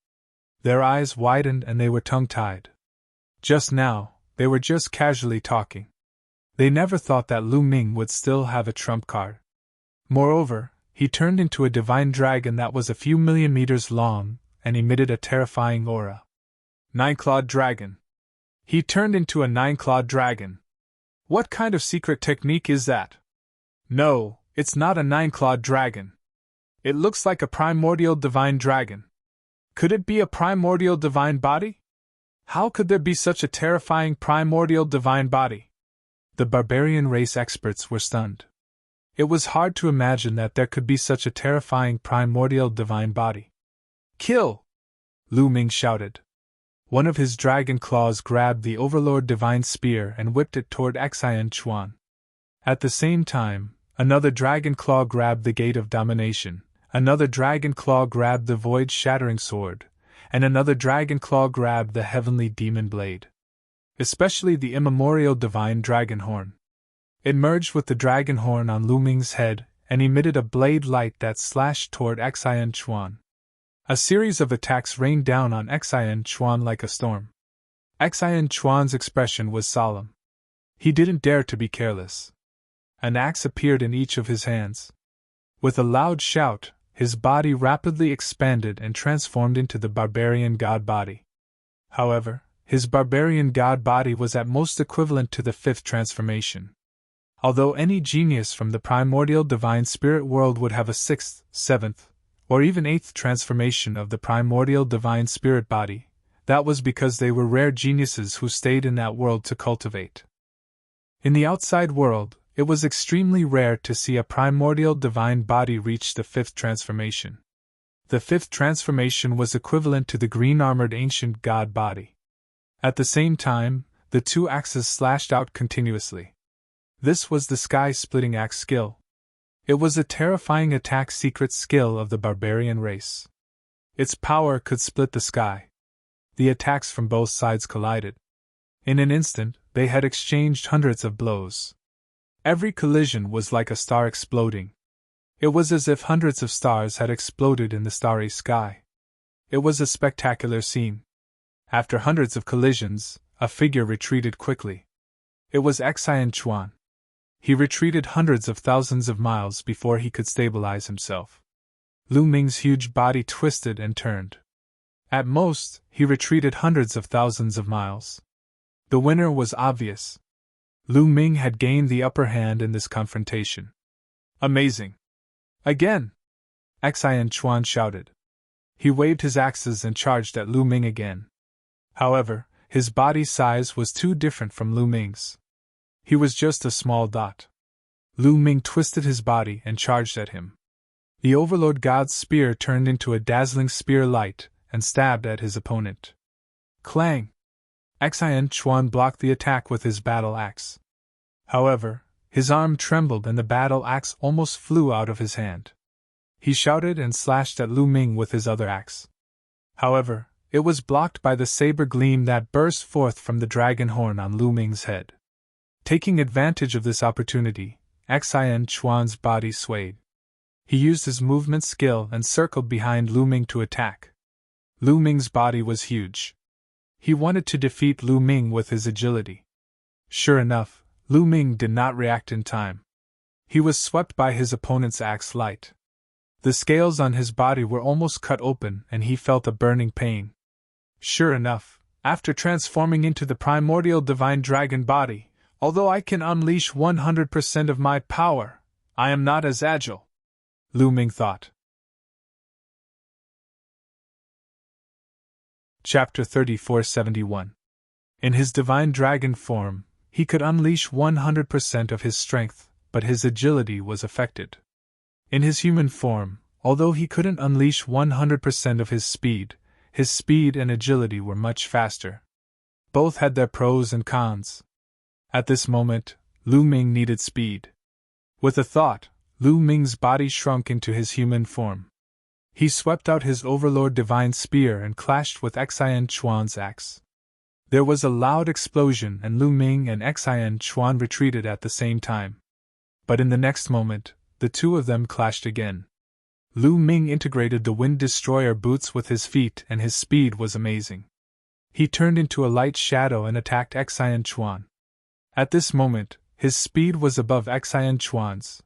Their eyes widened and they were tongue-tied. Just now, they were just casually talking. They never thought that Lu Ming would still have a trump card. Moreover, he turned into a divine dragon that was a few million meters long and emitted a terrifying aura. 9-clawed dragon. He turned into a 9-clawed dragon. What kind of secret technique is that? No, it's not a 9-clawed dragon. It looks like a primordial divine dragon. Could it be a primordial divine body? How could there be such a terrifying primordial divine body? The barbarian race experts were stunned. It was hard to imagine that there could be such a terrifying primordial divine body. Kill! Lu Ming shouted. One of his dragon claws grabbed the Overlord Divine Spear and whipped it toward Exhilarating. At the same time, another dragon claw grabbed the gate of domination, another dragon claw grabbed the void-shattering sword, and another dragon claw grabbed the heavenly demon blade. Especially the immemorial divine dragon horn. It merged with the dragon horn on Lu Ming's head and emitted a blade light that slashed toward Xian Chuan. A series of attacks rained down on Xian Chuan like a storm. Xian Chuan's expression was solemn. He didn't dare to be careless. An axe appeared in each of his hands. With a loud shout, his body rapidly expanded and transformed into the barbarian god body. However, his barbarian god body was at most equivalent to the fifth transformation. Although any genius from the primordial divine spirit world would have a sixth, seventh, or even eighth transformation of the primordial divine spirit body, that was because they were rare geniuses who stayed in that world to cultivate. In the outside world, it was extremely rare to see a primordial divine body reach the fifth transformation. The fifth transformation was equivalent to the green-armored ancient god body. At the same time, the two axes slashed out continuously. This was the sky-splitting axe skill. It was a terrifying attack secret skill of the barbarian race. Its power could split the sky. The attacks from both sides collided. In an instant, they had exchanged hundreds of blows. Every collision was like a star exploding. It was as if hundreds of stars had exploded in the starry sky. It was a spectacular scene. After hundreds of collisions, a figure retreated quickly. It was Xian Chuan. He retreated hundreds of thousands of miles before he could stabilize himself. Lu Ming's huge body twisted and turned. At most, he retreated hundreds of thousands of miles. The winner was obvious. Lu Ming had gained the upper hand in this confrontation. Amazing! Again! Xian Chuan shouted. He waved his axes and charged at Lu Ming again. However, his body size was too different from Lu Ming's. He was just a small dot. Lu Ming twisted his body and charged at him. The Overlord God's spear turned into a dazzling spear light and stabbed at his opponent. Clang! Xian Chuan blocked the attack with his battle axe. However, his arm trembled and the battle axe almost flew out of his hand. He shouted and slashed at Lu Ming with his other axe. However, it was blocked by the saber gleam that burst forth from the dragon horn on Lu Ming's head. Taking advantage of this opportunity, Xian Chuan's body swayed. He used his movement skill and circled behind Lu Ming to attack. Lu Ming's body was huge. He wanted to defeat Lu Ming with his agility. Sure enough, Lu Ming did not react in time. He was swept by his opponent's axe light. The scales on his body were almost cut open and he felt a burning pain. Sure enough, after transforming into the primordial divine dragon body, although I can unleash 100% of my power, I am not as agile, Lu Ming thought. Chapter 3471. In his divine dragon form, he could unleash 100% of his strength, but his agility was affected. In his human form, although he couldn't unleash 100% of his speed and agility were much faster. Both had their pros and cons. At this moment, Lu Ming needed speed. With a thought, Lu Ming's body shrunk into his human form. He swept out his Overlord Divine Spear and clashed with Xian Chuan's axe. There was a loud explosion and Lu Ming and Xian Chuan retreated at the same time. But in the next moment, the two of them clashed again. Lu Ming integrated the Wind Destroyer boots with his feet and his speed was amazing. He turned into a light shadow and attacked Xian Chuan. At this moment, his speed was above Xian Chuan's.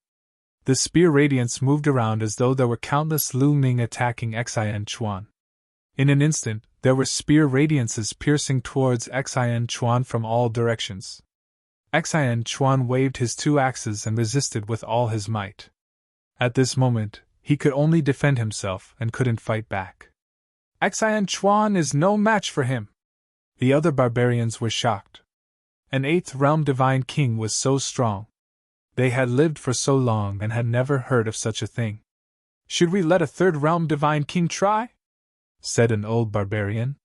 The spear radiance moved around as though there were countless Lu Ming attacking Xian Chuan. In an instant, there were spear radiances piercing towards Xian Chuan from all directions. Xian Chuan waved his two axes and resisted with all his might. At this moment, he could only defend himself and couldn't fight back. Xian Chuan is no match for him. The other barbarians were shocked. An 8th realm divine king was so strong. They had lived for so long and had never heard of such a thing. Should we let a 3rd realm divine king try? Said an old barbarian.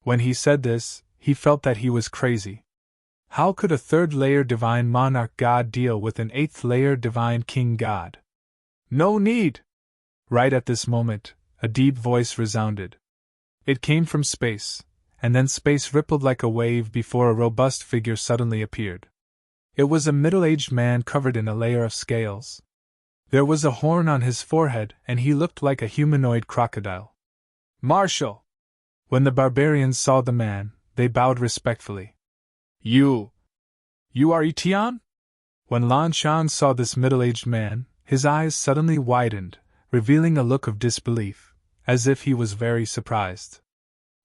When he said this, he felt that he was crazy. How could a third-layer divine monarch god deal with an eighth-layer divine king god? No need! Right at this moment, a deep voice resounded. It came from space, and then space rippled like a wave before a robust figure suddenly appeared. It was a middle-aged man covered in a layer of scales. There was a horn on his forehead, and he looked like a humanoid crocodile. Marshal! When the barbarians saw the man, they bowed respectfully. You are Etienne? When Lan Shan saw this middle-aged man, his eyes suddenly widened, revealing a look of disbelief, as if he was very surprised.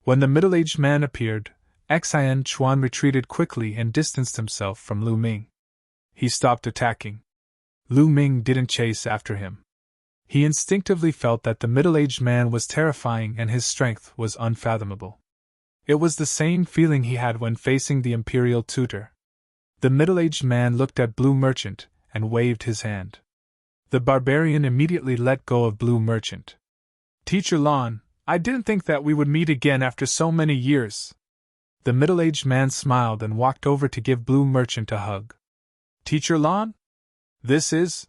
When the middle-aged man appeared, Xian Chuan retreated quickly and distanced himself from Lu Ming. He stopped attacking. Lu Ming didn't chase after him. He instinctively felt that the middle-aged man was terrifying and his strength was unfathomable. It was the same feeling he had when facing the imperial tutor. The middle-aged man looked at Blue Merchant and waved his hand. The barbarian immediately let go of Blue Merchant. Teacher Lan, I didn't think that we would meet again after so many years. The middle-aged man smiled and walked over to give Blue Merchant a hug. Teacher Lan? This is?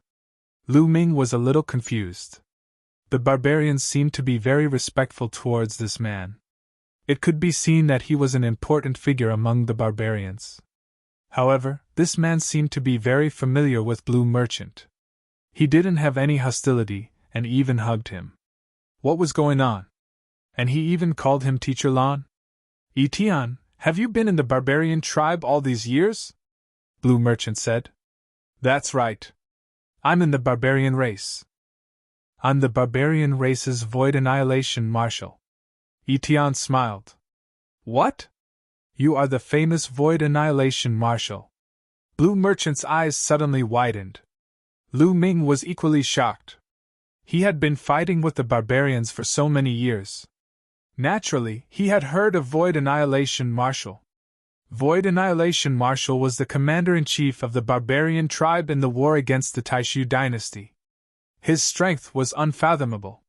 Lu Ming was a little confused. The barbarians seemed to be very respectful towards this man. It could be seen that he was an important figure among the barbarians. However, this man seemed to be very familiar with Blue Merchant. He didn't have any hostility, and even hugged him. What was going on? And he even called him Teacher Lan? Etienne, have you been in the barbarian tribe all these years? Blue Merchant said. That's right. I'm in the barbarian race. I'm the barbarian race's Void Annihilation Marshal. Etienne smiled. What? You are the famous Void Annihilation Marshal. Blue Merchant's eyes suddenly widened. Lu Ming was equally shocked. He had been fighting with the barbarians for so many years. Naturally, he had heard of Void Annihilation Marshal. Void Annihilation Marshal was the commander-in-chief of the barbarian tribe in the war against the Taishu dynasty. His strength was unfathomable.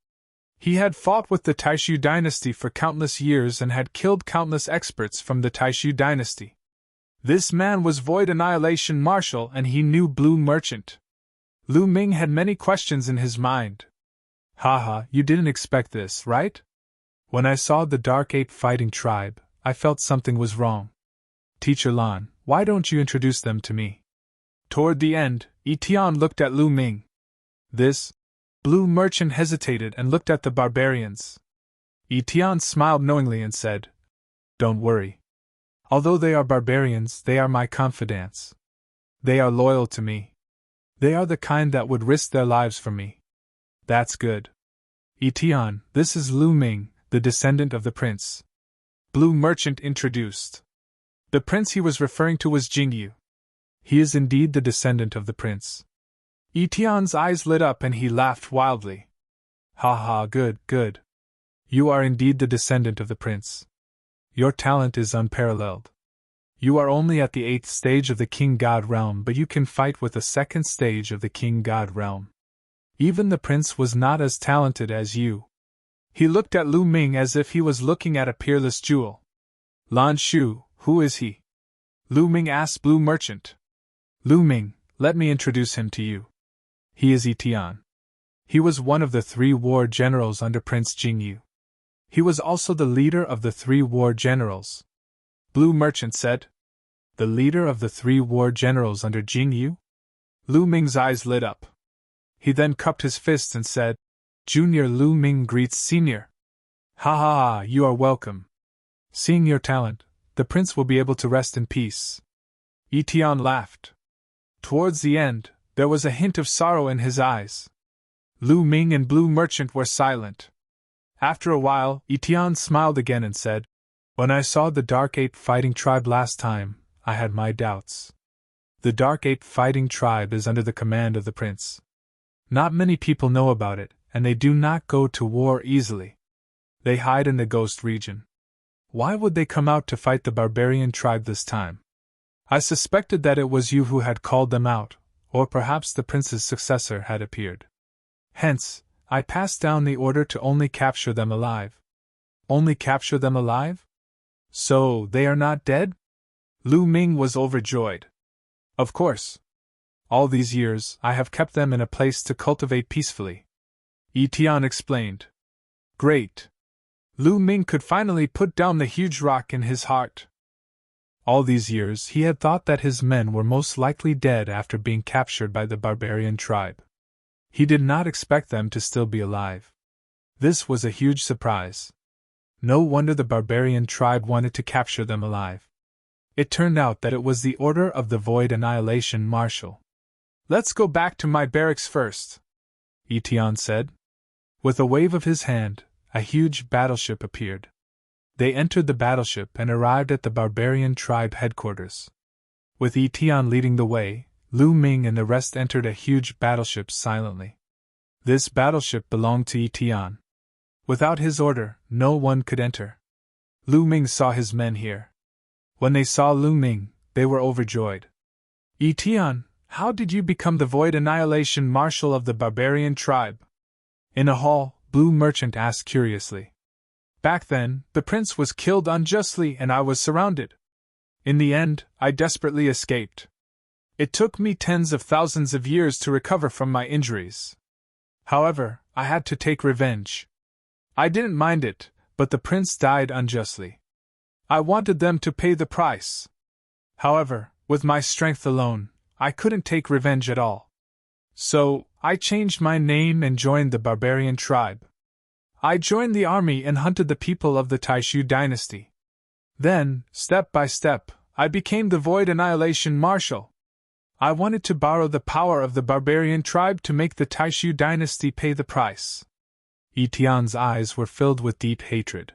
He had fought with the Taishu dynasty for countless years and had killed countless experts from the Taishu dynasty. This man was Void Annihilation Marshal and he knew Blue Merchant. Lu Ming had many questions in his mind. Haha, you didn't expect this, right? When I saw the Dark Ape fighting tribe, I felt something was wrong. Teacher Lan, why don't you introduce them to me? Toward the end, Etienne looked at Lu Ming. This? Blue Merchant hesitated and looked at the barbarians. Etienne smiled knowingly and said, Don't worry. Although they are barbarians, they are my confidants. They are loyal to me. They are the kind that would risk their lives for me. That's good. Etienne, this is Lu Ming, the descendant of the prince. Blue Merchant introduced. The prince he was referring to was Jingyu. He is indeed the descendant of the prince. Etienne's eyes lit up and he laughed wildly. Ha ha, good, good. You are indeed the descendant of the prince. Your talent is unparalleled. You are only at the 8th stage of the King God realm, but you can fight with the 2nd stage of the King God realm. Even the prince was not as talented as you. He looked at Lu Ming as if he was looking at a peerless jewel. Lan Shu, who is he? Lu Ming asked Blue Merchant. Lu Ming, let me introduce him to you. He is Etienne. He was one of the 3 war generals under Prince Jingyu. He was also the leader of the 3 war generals. Blue Merchant said. The leader of the 3 war generals under Jingyu? Lu Ming's eyes lit up. He then cupped his fists and said, Junior Lu Ming greets Senior. Ha ha ha, you are welcome. Seeing your talent, the prince will be able to rest in peace. Etienne laughed. Towards the end, there was a hint of sorrow in his eyes. Lu Ming and Blue Merchant were silent. After a while, Etienne smiled again and said, When I saw the Dark Ape fighting tribe last time, I had my doubts. The Dark Ape fighting tribe is under the command of the prince. Not many people know about it, and they do not go to war easily. They hide in the Ghost region. Why would they come out to fight the barbarian tribe this time? I suspected that it was you who had called them out, or perhaps the prince's successor had appeared. Hence, I passed down the order to only capture them alive. Only capture them alive? So, they are not dead? Lu Ming was overjoyed. Of course. All these years, I have kept them in a place to cultivate peacefully. Yi Tian explained. Great. Lu Ming could finally put down the huge rock in his heart. All these years he had thought that his men were most likely dead after being captured by the barbarian tribe. He did not expect them to still be alive. This was a huge surprise. No wonder the barbarian tribe wanted to capture them alive. It turned out that it was the order of the Void Annihilation Marshal. Let's go back to my barracks first, Yi Tian said. With a wave of his hand, a huge battleship appeared. They entered the battleship and arrived at the barbarian tribe headquarters. With Yi Tian leading the way, Lu Ming and the rest entered a huge battleship silently. This battleship belonged to Yi Tian. Without his order, no one could enter. Lu Ming saw his men here. When they saw Lu Ming, they were overjoyed. Yi Tian, how did you become the Void Annihilation Marshal of the barbarian tribe? In a hall, Blue Merchant asked curiously. Back then, the prince was killed unjustly and I was surrounded. In the end, I desperately escaped. It took me tens of thousands of years to recover from my injuries. However, I had to take revenge. I didn't mind it, but the prince died unjustly. I wanted them to pay the price. However, with my strength alone, I couldn't take revenge at all. So, I changed my name and joined the barbarian tribe. I joined the army and hunted the people of the Taishu dynasty. Then, step by step, I became the Void Annihilation Marshal. I wanted to borrow the power of the barbarian tribe to make the Taishu dynasty pay the price. Yi Tian's eyes were filled with deep hatred.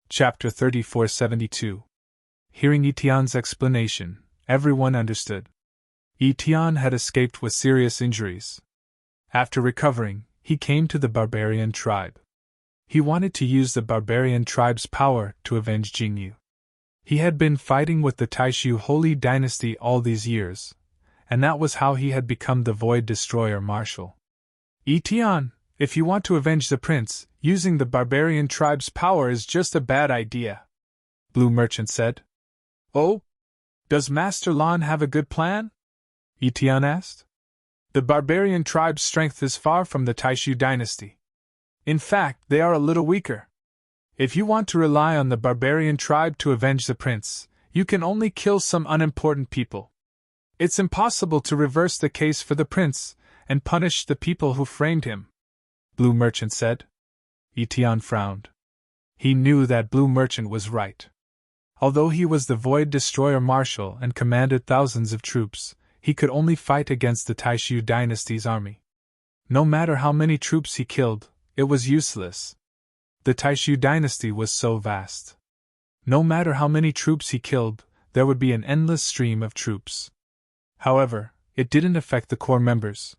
Chapter 3472. Hearing Yi Tian's explanation, everyone understood. Yi Tian had escaped with serious injuries. After recovering, he came to the barbarian tribe. He wanted to use the barbarian tribe's power to avenge Jingyu. He had been fighting with the Taishu Holy Dynasty all these years, and that was how he had become the Void Destroyer Marshal. Yi Tian, if you want to avenge the prince, using the barbarian tribe's power is just a bad idea, Blue Merchant said. Oh? Does Master Lan have a good plan? Yi Tian asked. The barbarian tribe's strength is far from the Taishu dynasty. In fact, they are a little weaker. If you want to rely on the barbarian tribe to avenge the prince, you can only kill some unimportant people. It's impossible to reverse the case for the prince and punish the people who framed him, Blue Merchant said. Yi Tian frowned. He knew that Blue Merchant was right. Although he was the Void Destroyer Marshal and commanded thousands of troops, he could only fight against the Taishu dynasty's army. No matter how many troops he killed, it was useless. The Taishu dynasty was so vast. No matter how many troops he killed, there would be an endless stream of troops. However, it didn't affect the core members.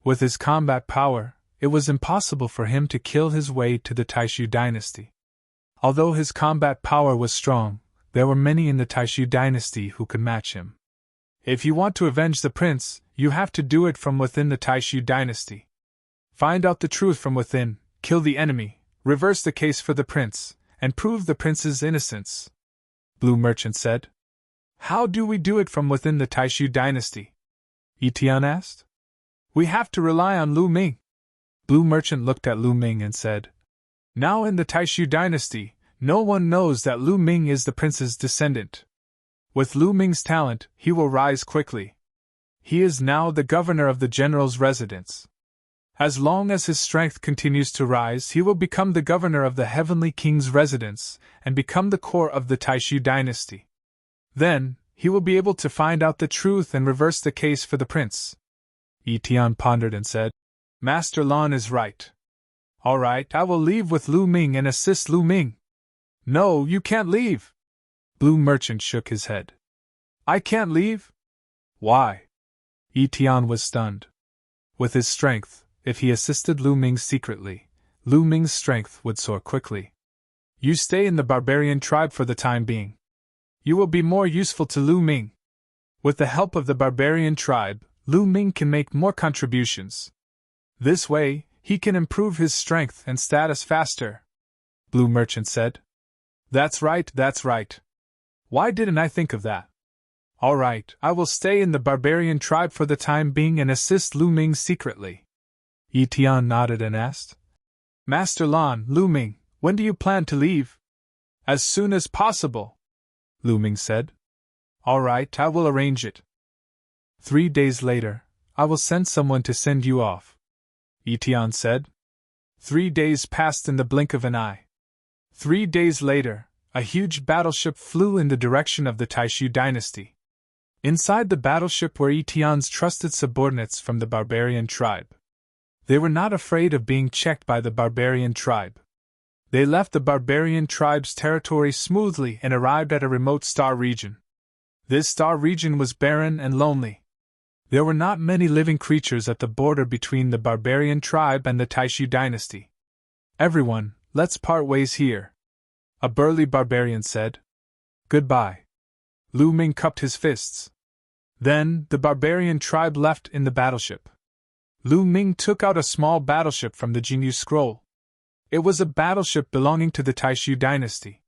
With his combat power, it was impossible for him to kill his way to the Taishu dynasty. Although his combat power was strong, there were many in the Taishu dynasty who could match him. If you want to avenge the prince, you have to do it from within the Taishu dynasty. Find out the truth from within, kill the enemy, reverse the case for the prince, and prove the prince's innocence, Blue Merchant said. How do we do it from within the Taishu dynasty? Yi Tian asked. We have to rely on Lu Ming. Blue Merchant looked at Lu Ming and said, Now in the Taishu dynasty, no one knows that Lu Ming is the prince's descendant. With Lu Ming's talent, he will rise quickly. He is now the governor of the general's residence. As long as his strength continues to rise, he will become the governor of the Heavenly King's residence and become the core of the Taishu dynasty. Then, he will be able to find out the truth and reverse the case for the prince. Yi Tian pondered and said, Master Lan is right. All right, I will leave with Lu Ming and assist Lu Ming. No, you can't leave. Blue Merchant shook his head. I can't leave? Why? Yi Tian was stunned. With his strength, if he assisted Lu Ming secretly, Lu Ming's strength would soar quickly. You stay in the barbarian tribe for the time being. You will be more useful to Lu Ming. With the help of the barbarian tribe, Lu Ming can make more contributions. This way, he can improve his strength and status faster, Blue Merchant said. That's right, that's right. Why didn't I think of that? All right, I will stay in the barbarian tribe for the time being and assist Lu Ming secretly. Yi Tian nodded and asked, Master Lan, Lu Ming, when do you plan to leave? As soon as possible, Lu Ming said. All right, I will arrange it. 3 days later, I will send someone to send you off, Yi Tian said. 3 days passed in the blink of an eye. 3 days later, a huge battleship flew in the direction of the Taishu dynasty. Inside the battleship were Yi Tian's trusted subordinates from the barbarian tribe. They were not afraid of being checked by the barbarian tribe. They left the barbarian tribe's territory smoothly and arrived at a remote star region. This star region was barren and lonely. There were not many living creatures at the border between the barbarian tribe and the Taishu dynasty. Everyone, let's part ways here, a burly barbarian said. Goodbye. Lu Ming cupped his fists. Then, the barbarian tribe left in the battleship. Lu Ming took out a small battleship from the Jingyu scroll. It was a battleship belonging to the Taishu dynasty.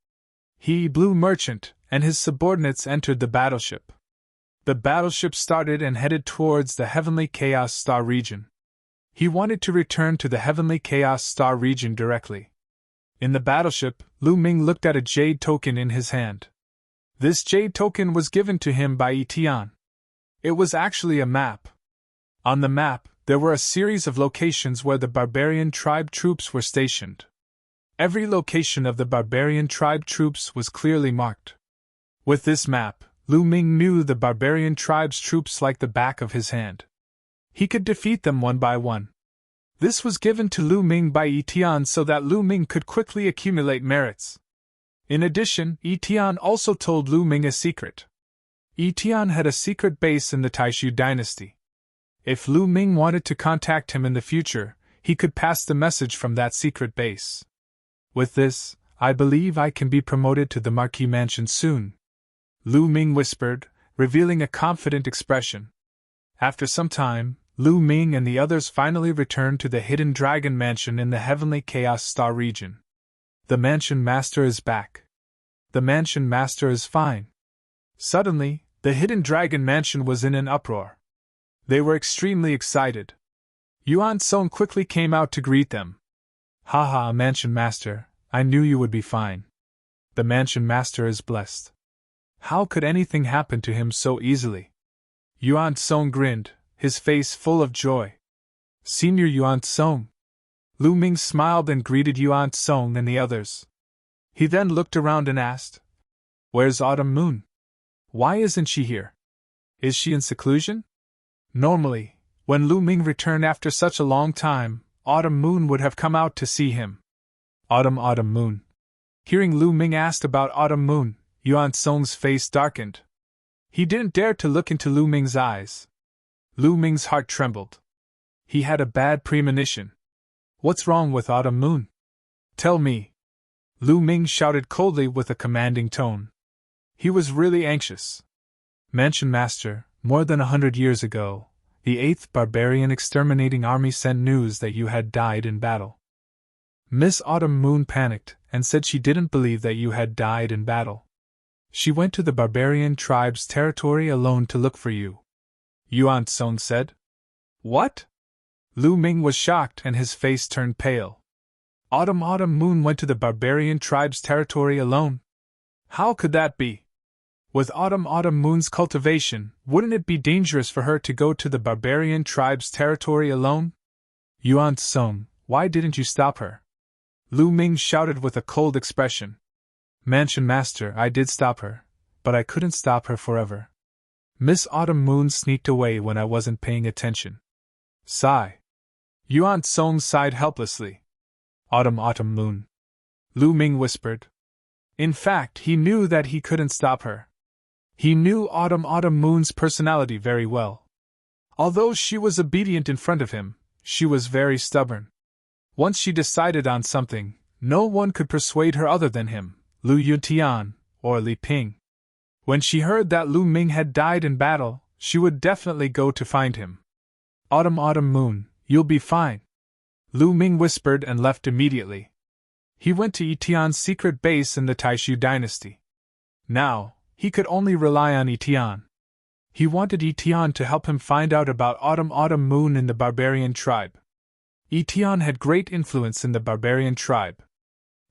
He, Blue Merchant, and his subordinates entered the battleship. The battleship started and headed towards the Heavenly Chaos Star region. He wanted to return to the Heavenly Chaos Star region directly. In the battleship, Lu Ming looked at a jade token in his hand. This jade token was given to him by Yi Tian. It was actually a map. On the map, there were a series of locations where the barbarian tribe troops were stationed. Every location of the barbarian tribe troops was clearly marked. With this map, Lu Ming knew the barbarian tribe's troops like the back of his hand. He could defeat them one by one. This was given to Lu Ming by Yi Tian so that Lu Ming could quickly accumulate merits. In addition, Yi Tian also told Lu Ming a secret. Yi Tian had a secret base in the Taishu dynasty. If Lu Ming wanted to contact him in the future, he could pass the message from that secret base. With this, I believe I can be promoted to the Marquis Mansion soon, Lu Ming whispered, revealing a confident expression. After some time, Lu Ming and the others finally returned to the Hidden Dragon Mansion in the Heavenly Chaos Star region. The Mansion Master is back. The Mansion Master is fine. Suddenly, the Hidden Dragon Mansion was in an uproar. They were extremely excited. Yuan Song quickly came out to greet them. Haha, Mansion Master, I knew you would be fine. The Mansion Master is blessed. How could anything happen to him so easily? Yuan Song grinned, his face full of joy. Senior Yuan Song. Lu Ming smiled and greeted Yuan Song and the others. He then looked around and asked, Where's Autumn Moon? Why isn't she here? Is she in seclusion? Normally, when Lu Ming returned after such a long time, Autumn Moon would have come out to see him. Autumn Moon. Hearing Lu Ming asked about Autumn Moon, Yuan Song's face darkened. He didn't dare to look into Lu Ming's eyes. Lu Ming's heart trembled. He had a bad premonition. What's wrong with Autumn Moon? Tell me. Lu Ming shouted coldly with a commanding tone. He was really anxious. Mansion Master, more than 100 years ago, the 8th Barbarian Exterminating Army sent news that you had died in battle. Miss Autumn Moon panicked and said she didn't believe that you had died in battle. She went to the barbarian tribe's territory alone to look for you. Yuan Song said. What? Lu Ming was shocked and his face turned pale. Autumn Moon went to the barbarian tribe's territory alone? How could that be? With Autumn Moon's cultivation, wouldn't it be dangerous for her to go to the barbarian tribe's territory alone? Yuan Song, why didn't you stop her? Lu Ming shouted with a cold expression. Mansion Master, I did stop her, but I couldn't stop her forever. Miss Autumn Moon sneaked away when I wasn't paying attention. Sigh. Yuan Song sighed helplessly. Autumn Moon. Lu Ming whispered. In fact, he knew that he couldn't stop her. He knew Autumn Moon's personality very well. Although she was obedient in front of him, she was very stubborn. Once she decided on something, no one could persuade her other than him, Lu Yuntian, or Li Ping. When she heard that Lu Ming had died in battle, she would definitely go to find him. Autumn Moon, you'll be fine. Lu Ming whispered and left immediately. He went to Etion's secret base in the Taishu dynasty. Now, he could only rely on Etion. He wanted Etion to help him find out about Autumn Moon in the barbarian tribe. Etion had great influence in the barbarian tribe.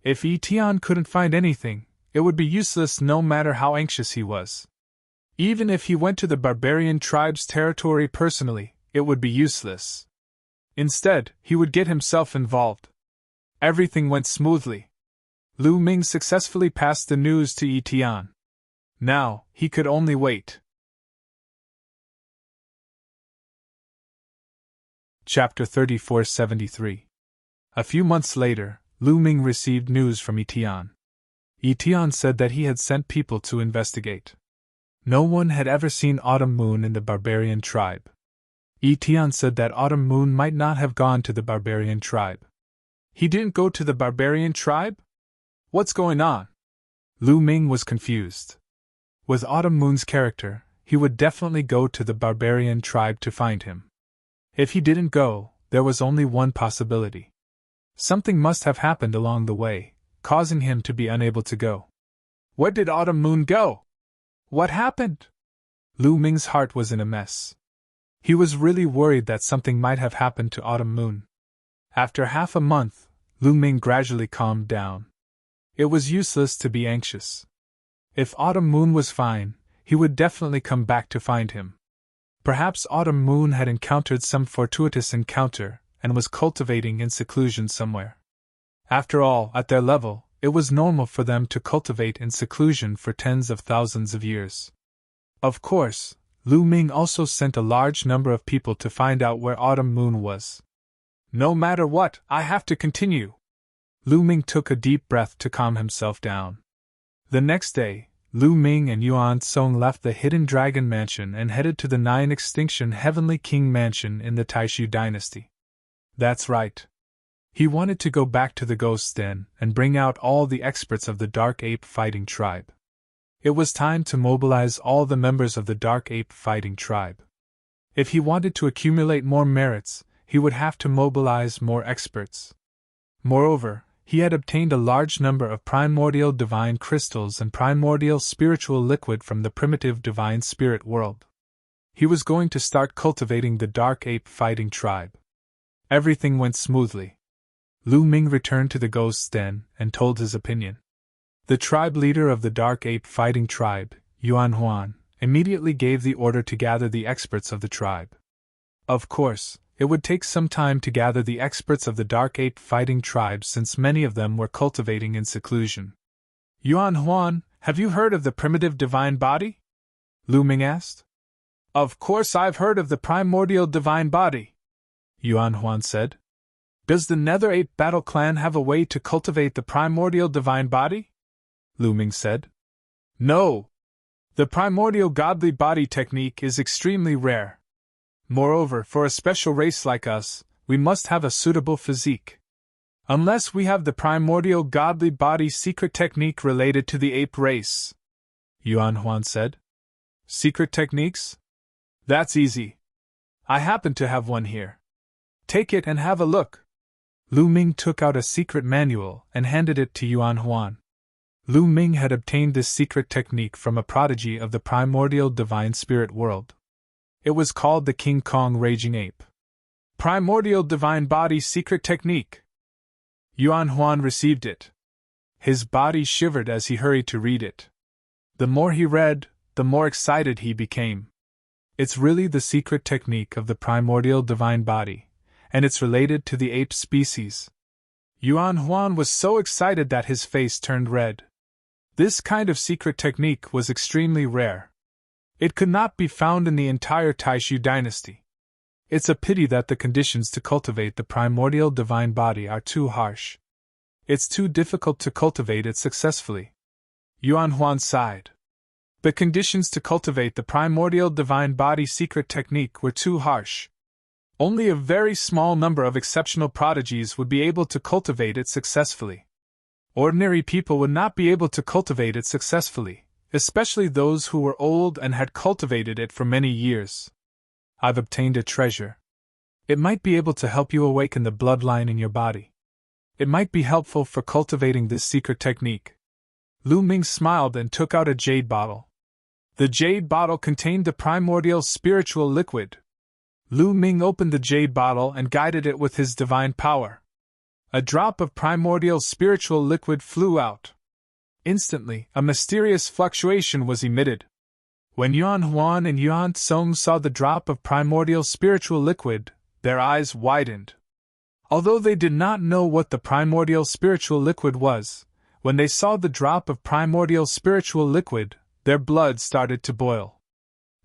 If Etion couldn't find anything, it would be useless no matter how anxious he was. Even if he went to the barbarian tribe's territory personally, it would be useless. Instead, he would get himself involved. Everything went smoothly. Lu Ming successfully passed the news to Etion. Now, he could only wait. Chapter 3473. A few months later, Lu Ming received news from Etion. Etion said that he had sent people to investigate. No one had ever seen Autumn Moon in the barbarian tribe. Etion said that Autumn Moon might not have gone to the barbarian tribe. He didn't go to the barbarian tribe? What's going on? Lu Ming was confused. With Autumn Moon's character, he would definitely go to the barbarian tribe to find him. If he didn't go, there was only one possibility. Something must have happened along the way, causing him to be unable to go. Where did Autumn Moon go? What happened? Lu Ming's heart was in a mess. He was really worried that something might have happened to Autumn Moon. After half a month, Lu Ming gradually calmed down. It was useless to be anxious. If Autumn Moon was fine, he would definitely come back to find him. Perhaps Autumn Moon had encountered some fortuitous encounter and was cultivating in seclusion somewhere. After all, at their level, it was normal for them to cultivate in seclusion for tens of thousands of years. Of course, Lu Ming also sent a large number of people to find out where Autumn Moon was. No matter what, I have to continue. Lu Ming took a deep breath to calm himself down. The next day, Lu Ming and Yuan Song left the Hidden Dragon Mansion and headed to the Nine-Extinction Heavenly King Mansion in the Taishu dynasty. That's right. He wanted to go back to the Ghost Den and bring out all the experts of the Dark Ape Fighting Tribe. It was time to mobilize all the members of the Dark Ape Fighting Tribe. If he wanted to accumulate more merits, he would have to mobilize more experts. Moreover, he had obtained a large number of primordial divine crystals and primordial spiritual liquid from the primitive divine spirit world. He was going to start cultivating the Dark Ape Fighting Tribe. Everything went smoothly. Lu Ming returned to the Ghost's Den and told his opinion. The tribe leader of the Dark Ape Fighting Tribe, Yuan Huan, immediately gave the order to gather the experts of the tribe. Of course, it would take some time to gather the experts of the Dark Ape Fighting Tribe since many of them were cultivating in seclusion. Yuan Huan, have you heard of the primitive divine body? Lu Ming asked. Of course I've heard of the primordial divine body, Yuan Huan said. Does the Nether Ape Battle Clan have a way to cultivate the primordial divine body? Lu Ming said. No. The primordial godly body technique is extremely rare. Moreover, for a special race like us, we must have a suitable physique. Unless we have the primordial godly body secret technique related to the ape race, Yuan Huan said. Secret techniques? That's easy. I happen to have one here. Take it and have a look. Lu Ming took out a secret manual and handed it to Yuan Huan. Lu Ming had obtained this secret technique from a prodigy of the primordial divine spirit world. It was called the King Kong Raging Ape. Primordial Divine Body Secret Technique. Yuan Huan received it. His body shivered as he hurried to read it. The more he read, the more excited he became. It's really the secret technique of the primordial divine body, and it's related to the ape species. Yuan Huan was so excited that his face turned red. This kind of secret technique was extremely rare. It could not be found in the entire Taishu dynasty. It's a pity that the conditions to cultivate the primordial divine body are too harsh. It's too difficult to cultivate it successfully. Yuan Huan sighed. The conditions to cultivate the primordial divine body secret technique were too harsh. Only a very small number of exceptional prodigies would be able to cultivate it successfully. Ordinary people would not be able to cultivate it successfully, especially those who were old and had cultivated it for many years. I've obtained a treasure. It might be able to help you awaken the bloodline in your body. It might be helpful for cultivating this secret technique. Lu Ming smiled and took out a jade bottle. The jade bottle contained the primordial spiritual liquid. Lu Ming opened the jade bottle and guided it with his divine power. A drop of primordial spiritual liquid flew out. Instantly, a mysterious fluctuation was emitted. When Yuan Huan and Yuan Tsong saw the drop of primordial spiritual liquid, their eyes widened. Although they did not know what the primordial spiritual liquid was, when they saw the drop of primordial spiritual liquid, their blood started to boil.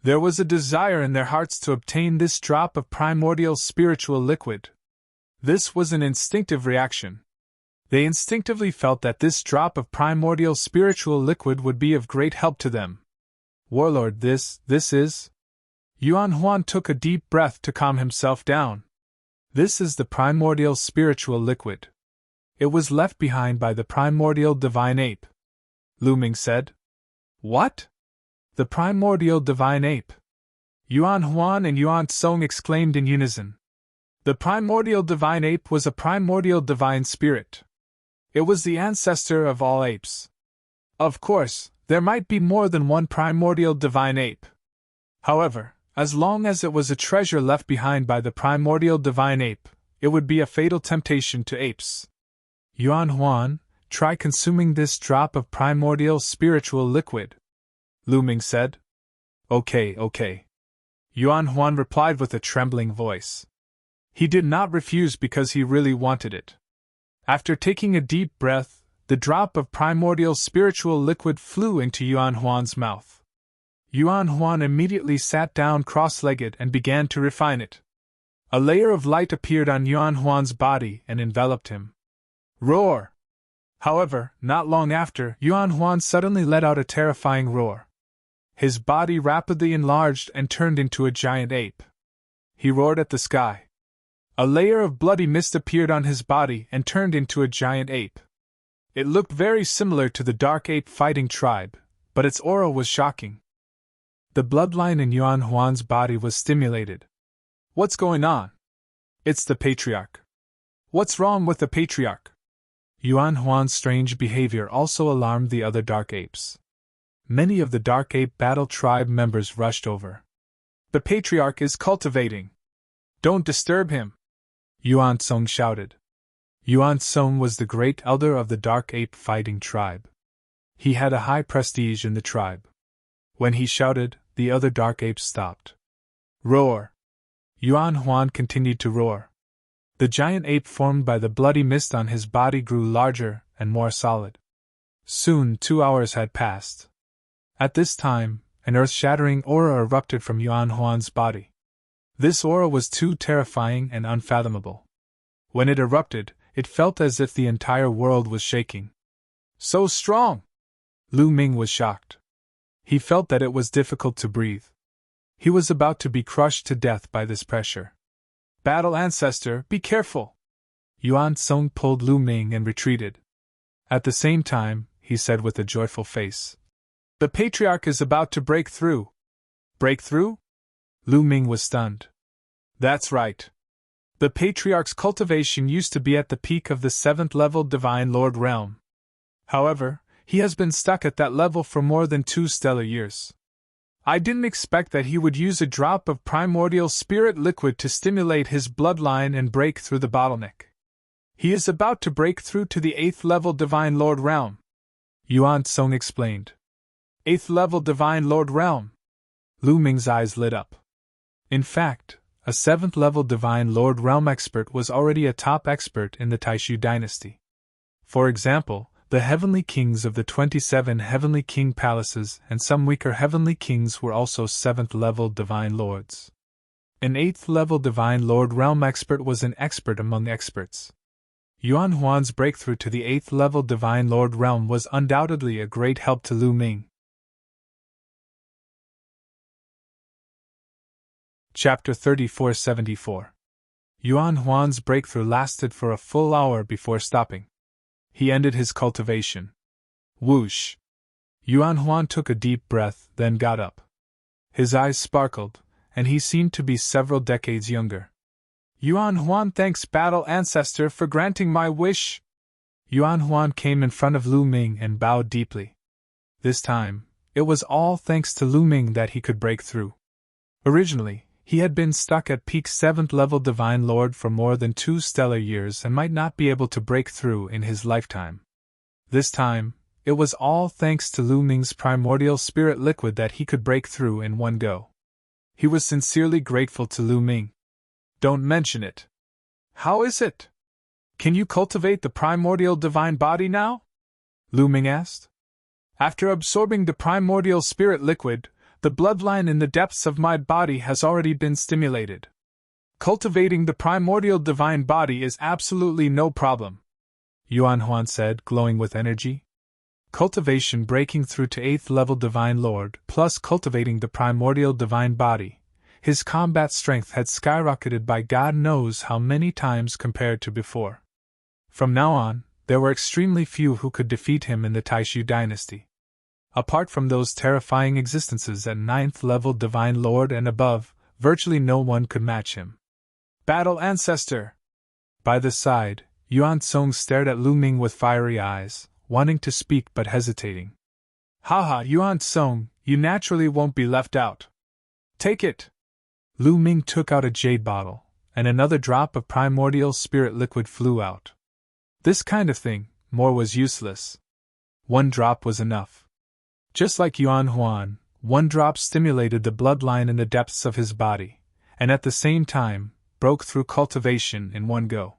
There was a desire in their hearts to obtain this drop of primordial spiritual liquid. This was an instinctive reaction. They instinctively felt that this drop of primordial spiritual liquid would be of great help to them. Warlord, this is? Yuan Huan took a deep breath to calm himself down. This is the primordial spiritual liquid. It was left behind by the primordial divine ape. Lu Ming said. What? The primordial divine ape? Yuan Huan and Yuan Tsong exclaimed in unison. The primordial divine ape was a primordial divine spirit. It was the ancestor of all apes. Of course, there might be more than one primordial divine ape. However, as long as it was a treasure left behind by the primordial divine ape, it would be a fatal temptation to apes. Yuan Huan, try consuming this drop of primordial spiritual liquid, Lu Ming said. Okay. Yuan Huan replied with a trembling voice. He did not refuse because he really wanted it. After taking a deep breath, the drop of primordial spiritual liquid flew into Yuan Huan's mouth. Yuan Huan immediately sat down cross-legged and began to refine it. A layer of light appeared on Yuan Huan's body and enveloped him. Roar! However, not long after, Yuan Huan suddenly let out a terrifying roar. His body rapidly enlarged and turned into a giant ape. He roared at the sky. A layer of bloody mist appeared on his body and turned into a giant ape. It looked very similar to the dark ape fighting tribe, but its aura was shocking. The bloodline in Yuan Huan's body was stimulated. What's going on? It's the patriarch. What's wrong with the patriarch? Yuan Huan's strange behavior also alarmed the other dark apes. Many of the dark ape battle tribe members rushed over. The patriarch is cultivating. Don't disturb him, Yuan Tsong shouted. Yuan Tsong was the great elder of the dark ape fighting tribe. He had a high prestige in the tribe. When he shouted, the other dark apes stopped. Roar! Yuan Huan continued to roar. The giant ape formed by the bloody mist on his body grew larger and more solid. Soon 2 hours had passed. At this time, an earth-shattering aura erupted from Yuan Huan's body. This aura was too terrifying and unfathomable. When it erupted, it felt as if the entire world was shaking. So strong! Lu Ming was shocked. He felt that it was difficult to breathe. He was about to be crushed to death by this pressure. Battle Ancestor, be careful! Yuan Tsong pulled Lu Ming and retreated. At the same time, he said with a joyful face, the patriarch is about to break through. Break through? Lu Ming was stunned. That's right. The patriarch's cultivation used to be at the peak of the 7th level Divine Lord realm. However, he has been stuck at that level for more than 2 stellar years. I didn't expect that he would use a drop of primordial spirit liquid to stimulate his bloodline and break through the bottleneck. He is about to break through to the 8th level Divine Lord realm, Yuan Tsong explained. 8th level Divine Lord realm. Lu Ming's eyes lit up. In fact, a 7th level Divine Lord realm expert was already a top expert in the Taishu dynasty. For example, the heavenly kings of the 27 heavenly king palaces and some weaker heavenly kings were also 7th level Divine Lords. An 8th level Divine Lord realm expert was an expert among experts. Yuan Huan's breakthrough to the 8th level Divine Lord realm was undoubtedly a great help to Lu Ming. Chapter 3474. Yuan Huan's breakthrough lasted for a full hour before stopping. He ended his cultivation. Whoosh! Yuan Huan took a deep breath, then got up. His eyes sparkled, and he seemed to be several decades younger. Yuan Huan thanks Battle Ancestor for granting my wish. Yuan Huan came in front of Lu Ming and bowed deeply. This time, it was all thanks to Lu Ming that he could break through. Originally, he had been stuck at peak 7th level Divine Lord for more than 2 stellar years and might not be able to break through in his lifetime. This time, it was all thanks to Lu Ming's primordial spirit liquid that he could break through in one go. He was sincerely grateful to Lu Ming. Don't mention it. How is it? Can you cultivate the primordial divine body now? Lu Ming asked. After absorbing the primordial spirit liquid, the bloodline in the depths of my body has already been stimulated. Cultivating the primordial divine body is absolutely no problem, Yuan Huan said, glowing with energy. Cultivation breaking through to 8th level Divine Lord, plus cultivating the primordial divine body. His combat strength had skyrocketed by God knows how many times compared to before. From now on, there were extremely few who could defeat him in the Taishu dynasty. Apart from those terrifying existences at 9th level Divine Lord and above, virtually no one could match him. Battle Ancestor! By the side, Yuan Song stared at Lu Ming with fiery eyes, wanting to speak but hesitating. Haha, Yuan Song, you naturally won't be left out. Take it! Lu Ming took out a jade bottle, and another drop of primordial spirit liquid flew out. This kind of thing, more was useless. One drop was enough. Just like Yuan Huan, one drop stimulated the bloodline in the depths of his body, and at the same time, broke through cultivation in one go.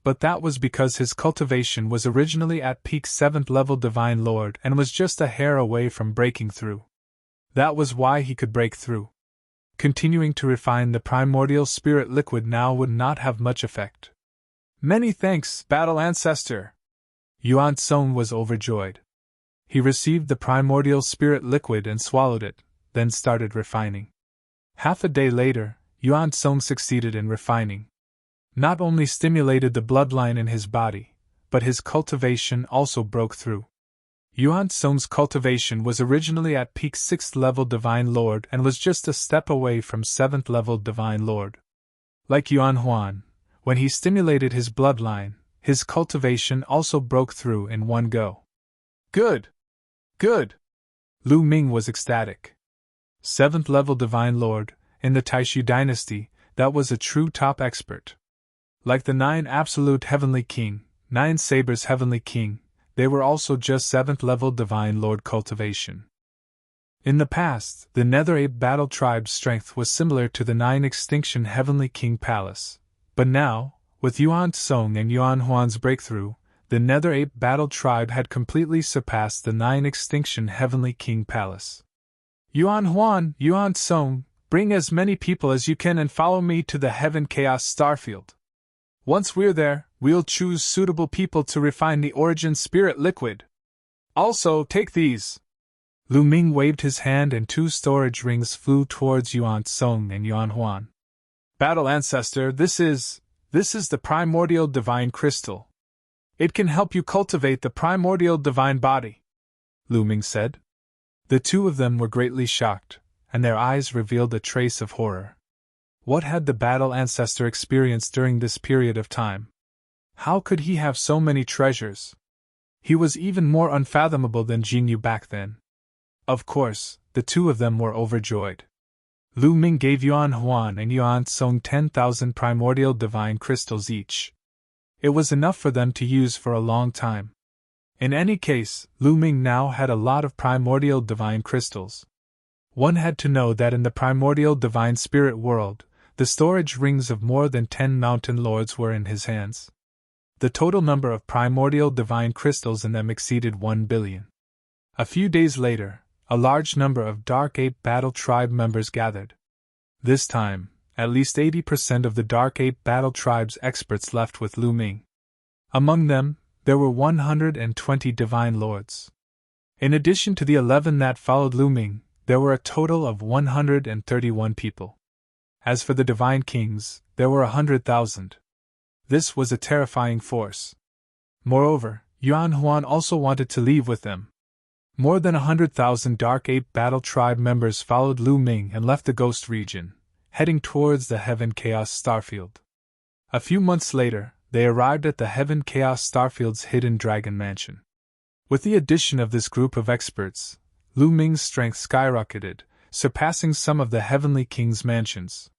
But that was because his cultivation was originally at peak 7th level Divine Lord and was just a hair away from breaking through. That was why he could break through. Continuing to refine the primordial spirit liquid now would not have much effect. Many thanks, Battle Ancestor! Yuan Song was overjoyed. He received the primordial spirit liquid and swallowed it, then started refining. Half a day later, Yuan Song succeeded in refining. Not only stimulated the bloodline in his body, but his cultivation also broke through. Yuan Song's cultivation was originally at peak 6th level Divine Lord and was just a step away from 7th level Divine Lord. Like Yuan Huan, when he stimulated his bloodline, his cultivation also broke through in one go. Good! Good! Lu Ming was ecstatic. 7th level Divine Lord, in the Taishu dynasty, that was a true top expert. Like the 9 Absolute Heavenly King, 9 Sabers Heavenly King, they were also just 7th level Divine Lord cultivation. In the past, the Nether Ape Battle Tribe's strength was similar to the 9 Extinction Heavenly King Palace, but now, with Yuan Song and Yuan Huan's breakthrough, the Nether Ape Battle Tribe had completely surpassed the 9 Extinction Heavenly King Palace. Yuan Huan, Yuan Song, bring as many people as you can and follow me to the Heaven Chaos Starfield. Once we're there, we'll choose suitable people to refine the Origin Spirit Liquid. Also, take these. Lu Ming waved his hand and 2 storage rings flew towards Yuan Song and Yuan Huan. Battle Ancestor, this is the primordial divine crystal. It can help you cultivate the primordial divine body, Lu Ming said. The two of them were greatly shocked, and their eyes revealed a trace of horror. What had the Battle Ancestor experienced during this period of time? How could he have so many treasures? He was even more unfathomable than Jinyu back then. Of course, the two of them were overjoyed. Lu Ming gave Yuan Huan and Yuan Song 10,000 primordial divine crystals each. It was enough for them to use for a long time. In any case, Lu Ming now had a lot of primordial divine crystals. One had to know that in the primordial divine spirit world, the storage rings of more than 10 mountain lords were in his hands. The total number of primordial divine crystals in them exceeded 1 billion. A few days later, a large number of Dark Ape Battle Tribe members gathered. This time, at least 80% of the Dark Ape Battle Tribe's experts left with Lu Ming. Among them, there were 120 Divine Lords. In addition to the 11 that followed Lu Ming, there were a total of 131 people. As for the Divine Kings, there were 100,000. This was a terrifying force. Moreover, Yuan Huan also wanted to leave with them. More than 100,000 Dark Ape Battle Tribe members followed Lu Ming and left the Ghost region, heading towards the Heaven Chaos Starfield. A few months later, they arrived at the Heaven Chaos Starfield's hidden dragon mansion. With the addition of this group of experts, Lu Ming's strength skyrocketed, surpassing some of the Heavenly King's mansions.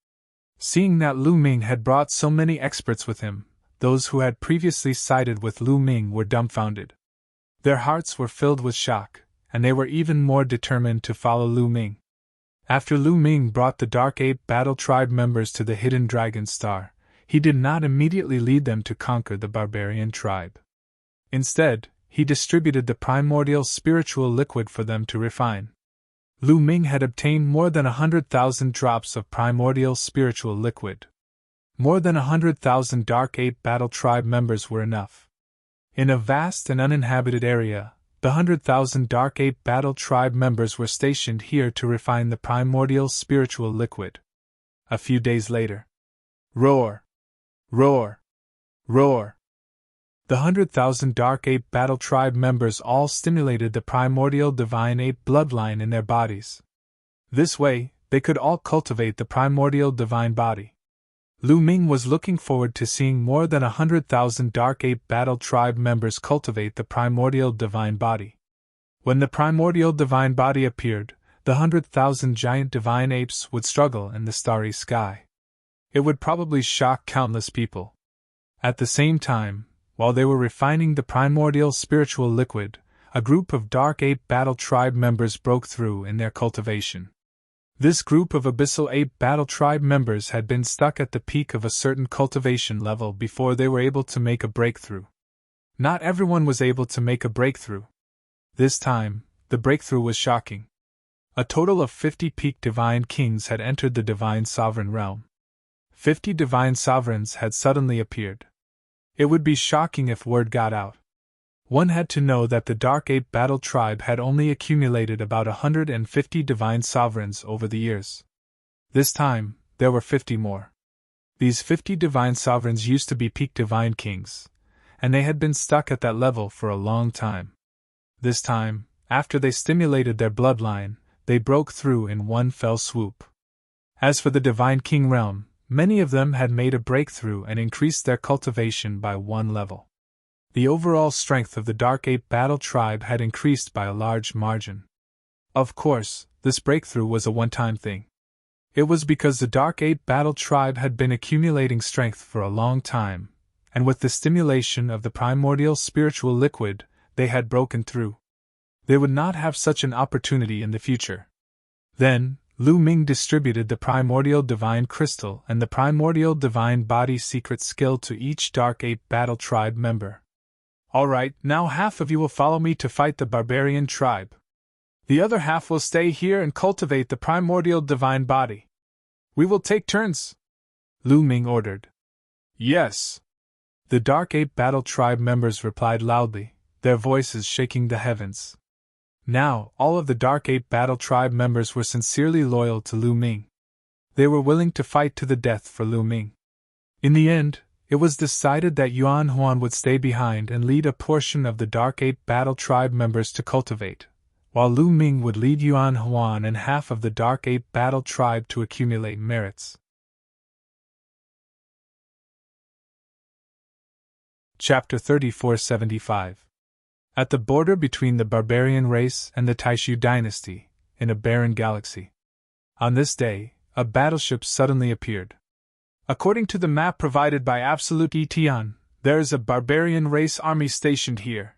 Seeing that Lu Ming had brought so many experts with him, those who had previously sided with Lu Ming were dumbfounded. Their hearts were filled with shock, and they were even more determined to follow Lu Ming. After Lu Ming brought the Dark Ape Battle Tribe members to the Hidden Dragon Star, he did not immediately lead them to conquer the barbarian tribe. Instead, he distributed the primordial spiritual liquid for them to refine. Lu Ming had obtained more than 100,000 drops of primordial spiritual liquid. More than 100,000 Dark Ape Battle Tribe members were enough. In a vast and uninhabited area, the 100,000 Dark Ape Battle Tribe members were stationed here to refine the primordial spiritual liquid. A few days later. Roar! Roar! Roar! The 100,000 Dark Ape Battle Tribe members all stimulated the primordial divine ape bloodline in their bodies. This way, they could all cultivate the primordial divine body. Lu Ming was looking forward to seeing more than 100,000 Dark Ape Battle Tribe members cultivate the primordial divine body. When the primordial divine body appeared, the 100,000 giant divine apes would struggle in the starry sky. It would probably shock countless people. At the same time, while they were refining the primordial spiritual liquid, a group of Dark Ape Battle Tribe members broke through in their cultivation. This group of Abyssal Ape Battle Tribe members had been stuck at the peak of a certain cultivation level before they were able to make a breakthrough. Not everyone was able to make a breakthrough. This time, the breakthrough was shocking. A total of 50 peak Divine Kings had entered the Divine Sovereign realm. 50 Divine Sovereigns had suddenly appeared. It would be shocking if word got out. One had to know that the Dark Ape Battle Tribe had only accumulated about 150 Divine Sovereigns over the years. This time, there were 50 more. These 50 Divine Sovereigns used to be peak Divine Kings, and they had been stuck at that level for a long time. This time, after they stimulated their bloodline, they broke through in one fell swoop. As for the Divine King realm, many of them had made a breakthrough and increased their cultivation by one level. The overall strength of the Dark Ape Battle Tribe had increased by a large margin. Of course, this breakthrough was a one-time thing. It was because the Dark Ape Battle Tribe had been accumulating strength for a long time, and with the stimulation of the primordial spiritual liquid, they had broken through. They would not have such an opportunity in the future. Then, Lu Ming distributed the primordial divine crystal and the primordial divine body secret skill to each Dark Ape Battle Tribe member. Alright, now half of you will follow me to fight the barbarian tribe. The other half will stay here and cultivate the primordial divine body. We will take turns, Lu Ming ordered. Yes. The Dark Ape Battle Tribe members replied loudly, their voices shaking the heavens. Now, all of the Dark Ape Battle Tribe members were sincerely loyal to Lu Ming. They were willing to fight to the death for Lu Ming. In the end, it was decided that Yuan Huan would stay behind and lead a portion of the Dark Ape Battle Tribe members to cultivate, while Lu Ming would lead Yuan Huan and half of the Dark Ape Battle Tribe to accumulate merits. Chapter 3475. At the border between the barbarian race and the Taishu dynasty, in a barren galaxy. On this day, a battleship suddenly appeared. According to the map provided by Absolute Etian, there is a barbarian race army stationed here.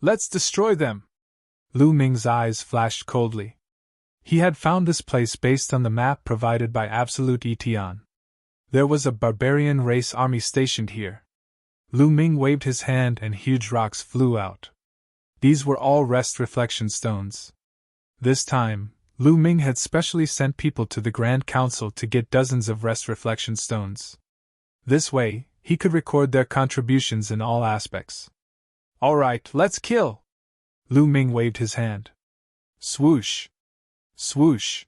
Let's destroy them! Lu Ming's eyes flashed coldly. He had found this place based on the map provided by Absolute Etian. There was a barbarian race army stationed here. Lu Ming waved his hand and huge rocks flew out. These were all rest reflection stones. This time, Lu Ming had specially sent people to the Grand Council to get dozens of rest reflection stones. This way, he could record their contributions in all aspects. Alright, let's kill! Lu Ming waved his hand. Swoosh! Swoosh!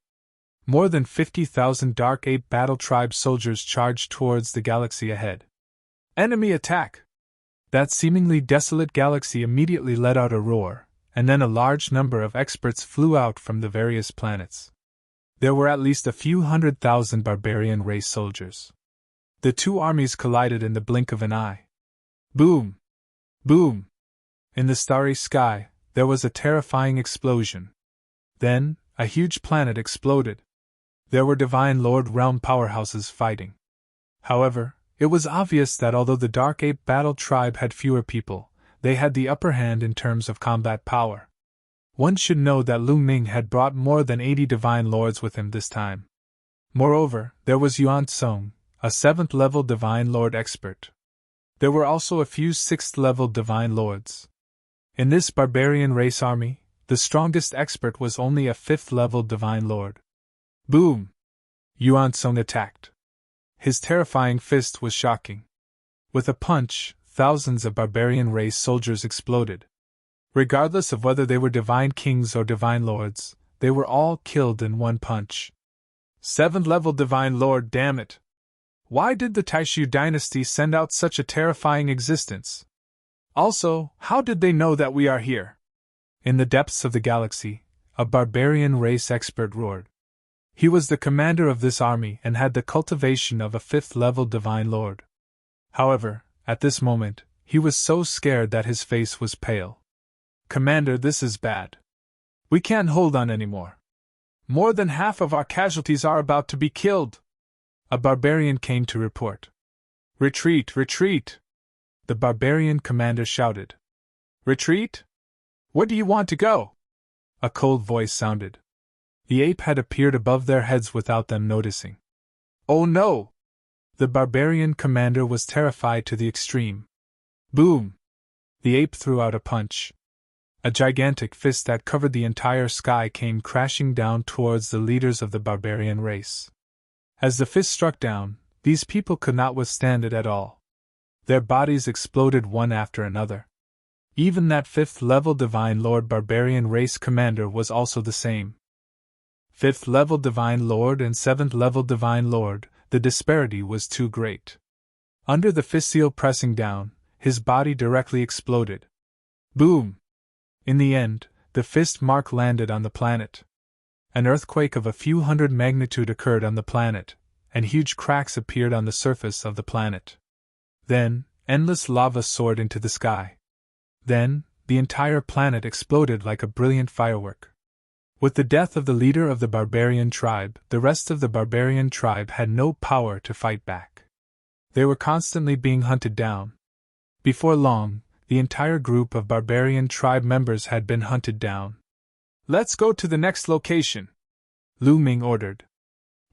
More than 50,000 Dark Ape Battle Tribe soldiers charged towards the galaxy ahead. Enemy attack! That seemingly desolate galaxy immediately let out a roar, and then a large number of experts flew out from the various planets. There were at least a few 100,000 barbarian race soldiers. The two armies collided in the blink of an eye. Boom! Boom! In the starry sky, there was a terrifying explosion. Then, a huge planet exploded. There were Divine Lord realm powerhouses fighting. However, it was obvious that although the Dark Ape Battle Tribe had fewer people, they had the upper hand in terms of combat power. One should know that Lu Ming had brought more than 80 Divine Lords with him this time. Moreover, there was Yuan Tsong, a 7th-level Divine Lord expert. There were also a few 6th-level Divine Lords. In this barbarian race army, the strongest expert was only a 5th-level Divine Lord. Boom! Yuan Tsong attacked. His terrifying fist was shocking. With a punch, thousands of barbarian race soldiers exploded. Regardless of whether they were divine kings or divine lords, they were all killed in one punch. 7th-level Divine Lord, damn it! Why did the Taishu dynasty send out such a terrifying existence? Also, how did they know that we are here? In the depths of the galaxy, a barbarian race expert roared. He was the commander of this army and had the cultivation of a 5th-level Divine Lord. However, at this moment, he was so scared that his face was pale. Commander, this is bad. We can't hold on anymore. More than half of our casualties are about to be killed. A barbarian came to report. Retreat, retreat! The barbarian commander shouted. Retreat? Where do you want to go? A cold voice sounded. The ape had appeared above their heads without them noticing. Oh no! The barbarian commander was terrified to the extreme. Boom! The ape threw out a punch. A gigantic fist that covered the entire sky came crashing down towards the leaders of the barbarian race. As the fist struck down, these people could not withstand it at all. Their bodies exploded one after another. Even that 5th-level Divine Lord barbarian race commander was also the same. 5th-level Divine Lord and 7th-level Divine Lord, the disparity was too great. Under the fist seal pressing down, his body directly exploded. Boom! In the end, the fist mark landed on the planet. An earthquake of a few hundred magnitude occurred on the planet, and huge cracks appeared on the surface of the planet. Then, endless lava soared into the sky. Then, the entire planet exploded like a brilliant firework. With the death of the leader of the barbarian tribe, the rest of the barbarian tribe had no power to fight back. They were constantly being hunted down. Before long, the entire group of barbarian tribe members had been hunted down. Let's go to the next location, Lu Ming ordered.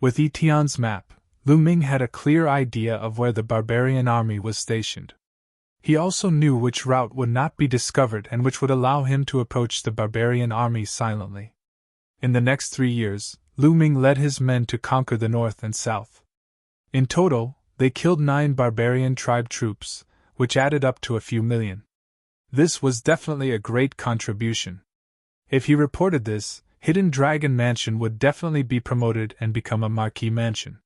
With Etienne's map, Lu Ming had a clear idea of where the barbarian army was stationed. He also knew which route would not be discovered and which would allow him to approach the barbarian army silently. In the next 3 years, Lu Ming led his men to conquer the north and south. In total, they killed 9 barbarian tribe troops, which added up to a few million. This was definitely a great contribution. If he reported this, Hidden Dragon Mansion would definitely be promoted and become a marquee mansion.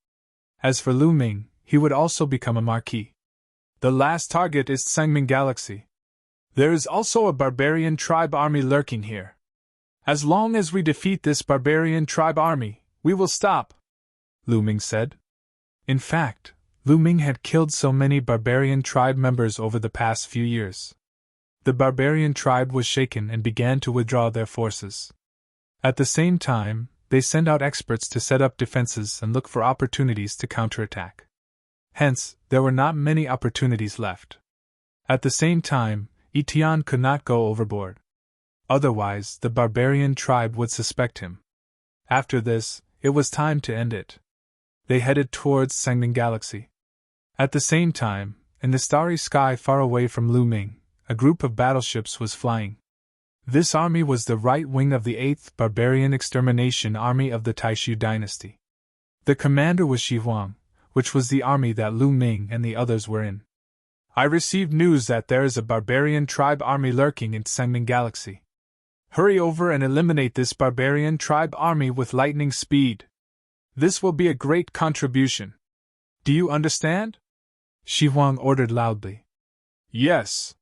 As for Lu Ming, he would also become a marquee. The last target is Sangming Galaxy. There is also a barbarian tribe army lurking here. As long as we defeat this barbarian tribe army, we will stop, Lu Ming said. In fact, Lu Ming had killed so many barbarian tribe members over the past few years. The barbarian tribe was shaken and began to withdraw their forces. At the same time, they sent out experts to set up defenses and look for opportunities to counterattack. Hence, there were not many opportunities left. At the same time, Etienne could not go overboard. Otherwise, the barbarian tribe would suspect him. After this, it was time to end it. They headed towards Sangming Galaxy. At the same time, in the starry sky far away from Lu Ming, a group of battleships was flying. This army was the right wing of the 8th Barbarian Extermination Army of the Taishu dynasty. The commander was Shi Huang, which was the army that Lu Ming and the others were in. I received news that there is a barbarian tribe army lurking in Sangming Galaxy. Hurry over and eliminate this barbarian tribe army with lightning speed. This will be a great contribution. Do you understand? Shi Huang ordered loudly. Yes.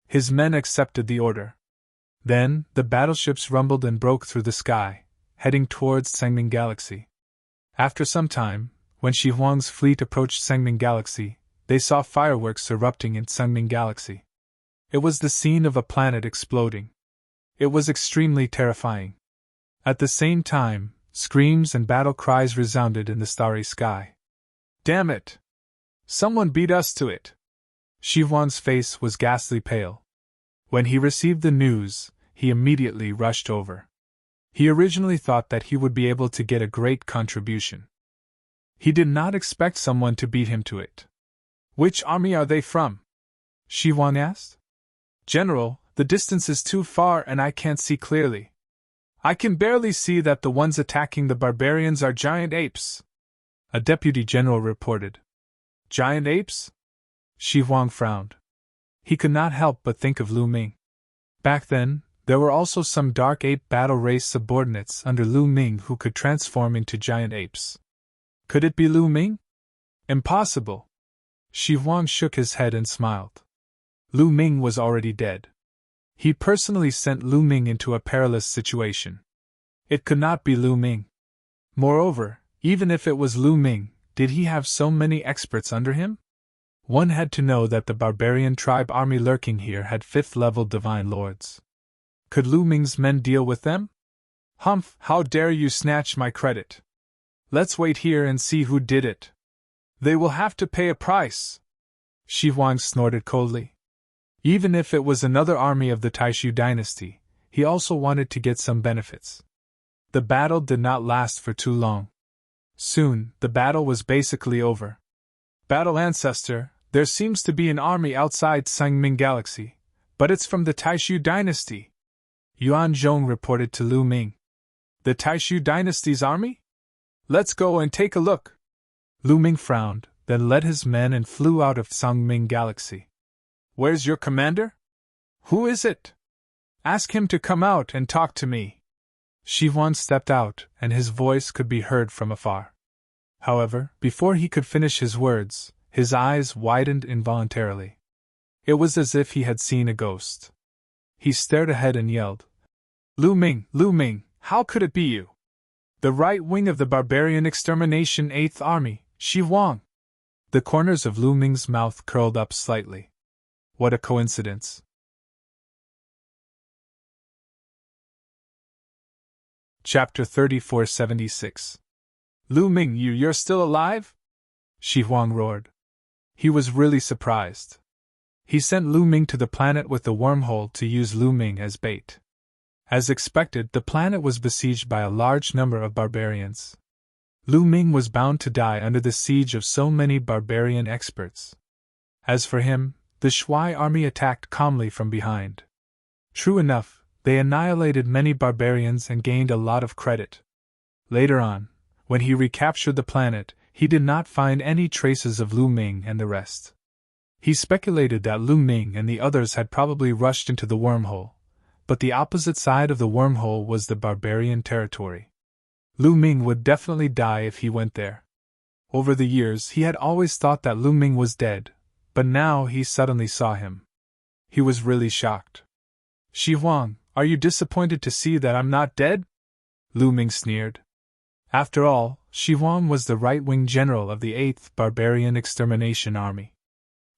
His men accepted the order. Then, the battleships rumbled and broke through the sky, heading towards Sangming Galaxy. After some time, when Shi Huang's fleet approached Sangming Galaxy, they saw fireworks erupting in Sungming Galaxy. It was the scene of a planet exploding. It was extremely terrifying. At the same time, screams and battle cries resounded in the starry sky. Damn it! Someone beat us to it! Shi Huang's face was ghastly pale. When he received the news, he immediately rushed over. He originally thought that he would be able to get a great contribution. He did not expect someone to beat him to it. Which army are they from? Shi Huang asked. General, the distance is too far and I can't see clearly. I can barely see that the ones attacking the barbarians are giant apes, a deputy general reported. Giant apes? Shi Huang frowned. He could not help but think of Lu Ming. Back then, there were also some dark ape battle race subordinates under Lu Ming who could transform into giant apes. Could it be Lu Ming? Impossible. Shi Huang shook his head and smiled. Lu Ming was already dead. He personally sent Lu Ming into a perilous situation. It could not be Lu Ming. Moreover, even if it was Lu Ming, did he have so many experts under him? One had to know that the barbarian tribe army lurking here had 5th-level divine lords. Could Lu Ming's men deal with them? Humph, how dare you snatch my credit? Let's wait here and see who did it. They will have to pay a price. Shi Huang snorted coldly. Even if it was another army of the Taishu dynasty, he also wanted to get some benefits. The battle did not last for too long. Soon, the battle was basically over. Battle Ancestor, there seems to be an army outside Sungming Galaxy, but it's from the Taishu dynasty. Yuan Zhong reported to Lu Ming. The Taishu dynasty's army? Let's go and take a look. Lu Ming frowned, then led his men and flew out of Sungming Galaxy. Where's your commander? Who is it? Ask him to come out and talk to me. Shi Huang stepped out, and his voice could be heard from afar. However, before he could finish his words, his eyes widened involuntarily. It was as if he had seen a ghost. He stared ahead and yelled, Lu Ming, how could it be you? The right wing of the barbarian extermination 8th Army, Shi Huang. The corners of Lu Ming's mouth curled up slightly. What a coincidence. Chapter 3476. Lu Ming, you're still alive? Shi Huang roared. He was really surprised. He sent Lu Ming to the planet with the wormhole to use Lu Ming as bait. As expected, the planet was besieged by a large number of barbarians. Lu Ming was bound to die under the siege of so many barbarian experts. As for him, the Shuai army attacked calmly from behind. True enough, they annihilated many barbarians and gained a lot of credit. Later on, when he recaptured the planet, he did not find any traces of Lu Ming and the rest. He speculated that Lu Ming and the others had probably rushed into the wormhole, but the opposite side of the wormhole was the barbarian territory. Lu Ming would definitely die if he went there. Over the years, he had always thought that Lu Ming was dead, but now he suddenly saw him. He was really shocked. Shi Huang, are you disappointed to see that I'm not dead? Lu Ming sneered. After all, Shi Huang was the right-wing general of the 8th Barbarian Extermination Army.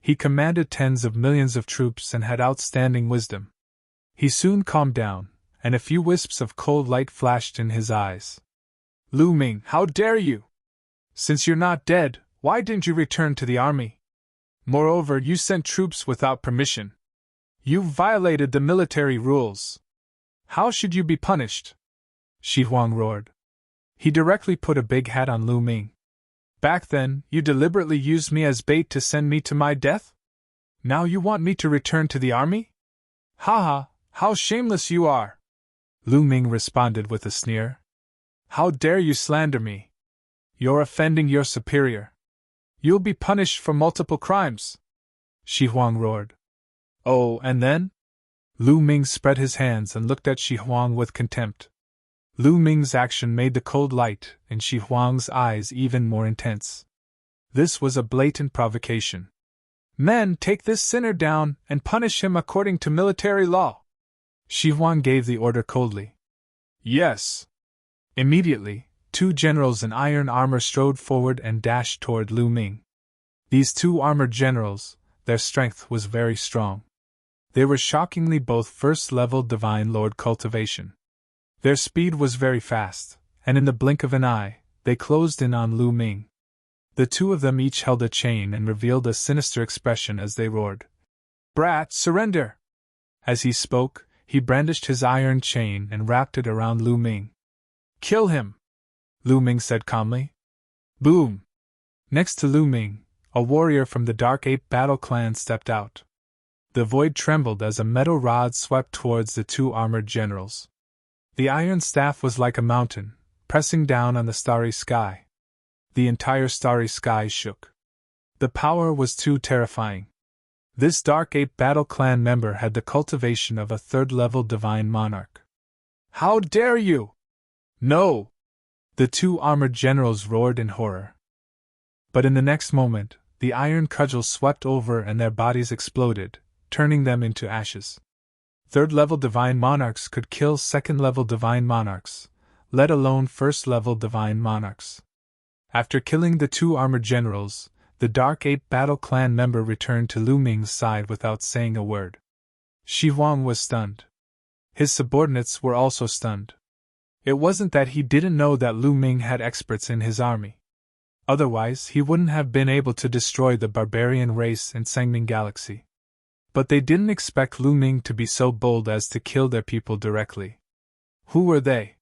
He commanded tens of millions of troops and had outstanding wisdom. He soon calmed down, and a few wisps of cold light flashed in his eyes. Lu Ming, how dare you? Since you're not dead, why didn't you return to the army? Moreover, you sent troops without permission. You violated the military rules. How should you be punished? Shi Huang roared. He directly put a big hat on Lu Ming. Back then, you deliberately used me as bait to send me to my death? Now you want me to return to the army? Ha ha, how shameless you are! Lu Ming responded with a sneer. How dare you slander me? You're offending your superior. You'll be punished for multiple crimes. Shi Huang roared. Oh, and then? Lu Ming spread his hands and looked at Shi Huang with contempt. Lu Ming's action made the cold light in Shi Huang's eyes even more intense. This was a blatant provocation. Men, take this sinner down and punish him according to military law. Shi Huang gave the order coldly. Yes. Immediately, 2 generals in iron armor strode forward and dashed toward Lu Ming. These two armored generals, their strength was very strong. They were shockingly both first-level Divine Lord cultivation. Their speed was very fast, and in the blink of an eye, they closed in on Lu Ming. The two of them each held a chain and revealed a sinister expression as they roared, "Brat, surrender!" As he spoke, he brandished his iron chain and wrapped it around Lu Ming. "Kill him!" Lu Ming said calmly. Boom! Next to Lu Ming, a warrior from the Dark Ape Battle Clan stepped out. The void trembled as a metal rod swept towards the two armored generals. The iron staff was like a mountain, pressing down on the starry sky. The entire starry sky shook. The power was too terrifying. This Dark Ape Battle Clan member had the cultivation of a third-level Divine Monarch. "How dare you!" "No!" the two armored generals roared in horror. But in the next moment, the iron cudgel swept over and their bodies exploded, turning them into ashes. Third-level Divine Monarchs could kill second-level Divine Monarchs, let alone first-level Divine Monarchs. After killing the two armored generals, the Dark Ape Battle Clan member returned to Lu Ming's side without saying a word. Shi Huang was stunned. His subordinates were also stunned. It wasn't that he didn't know that Lu Ming had experts in his army. Otherwise, he wouldn't have been able to destroy the barbarian race in Sangming Galaxy. But they didn't expect Lu Ming to be so bold as to kill their people directly. Who were they?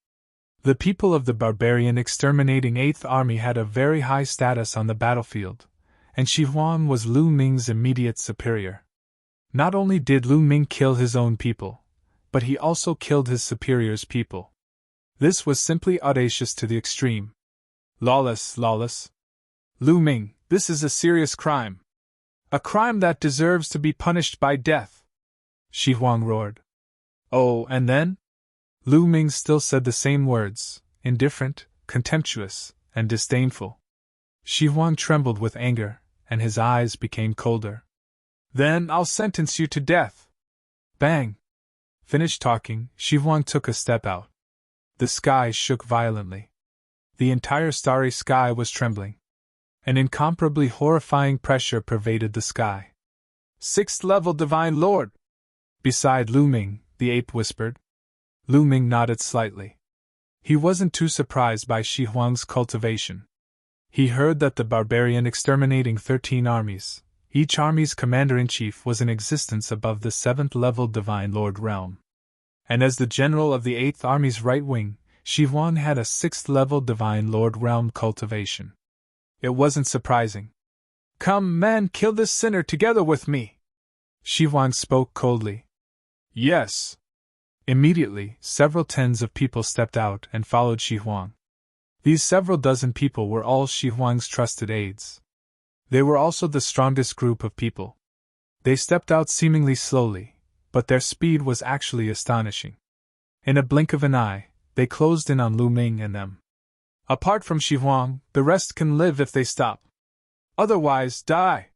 The people of the barbarian exterminating 8th Army had a very high status on the battlefield, and Shi Huang was Lu Ming's immediate superior. Not only did Lu Ming kill his own people, but he also killed his superior's people. This was simply audacious to the extreme. Lawless. Lu Ming, this is a serious crime. A crime that deserves to be punished by death. Shi Huang roared. Oh, and then? Lu Ming still said the same words, indifferent, contemptuous, and disdainful. Shi Huang trembled with anger, and his eyes became colder. Then I'll sentence you to death. Bang! Finished talking, Shi Huang took a step out. The sky shook violently. The entire starry sky was trembling. An incomparably horrifying pressure pervaded the sky. 6th-level Divine Lord! Beside Lu Ming, the ape whispered. Lu Ming nodded slightly. He wasn't too surprised by Shi Huang's cultivation. He heard that the barbarian exterminating 13 armies, each army's commander-in-chief was in existence above the 7th-level Divine Lord realm. And as the general of the 8th Army's right wing, Shi Huang had a 6th-level Divine Lord realm cultivation. It wasn't surprising. "Come, man, kill this sinner together with me!" Shi Huang spoke coldly. "Yes." Immediately, several tens of people stepped out and followed Shi Huang. These several dozen people were all Shi Huang's trusted aides. They were also the strongest group of people. They stepped out seemingly slowly, but their speed was actually astonishing. In a blink of an eye, they closed in on Lu Ming and them. Apart from Shi Huang, the rest can live if they stop. Otherwise, die!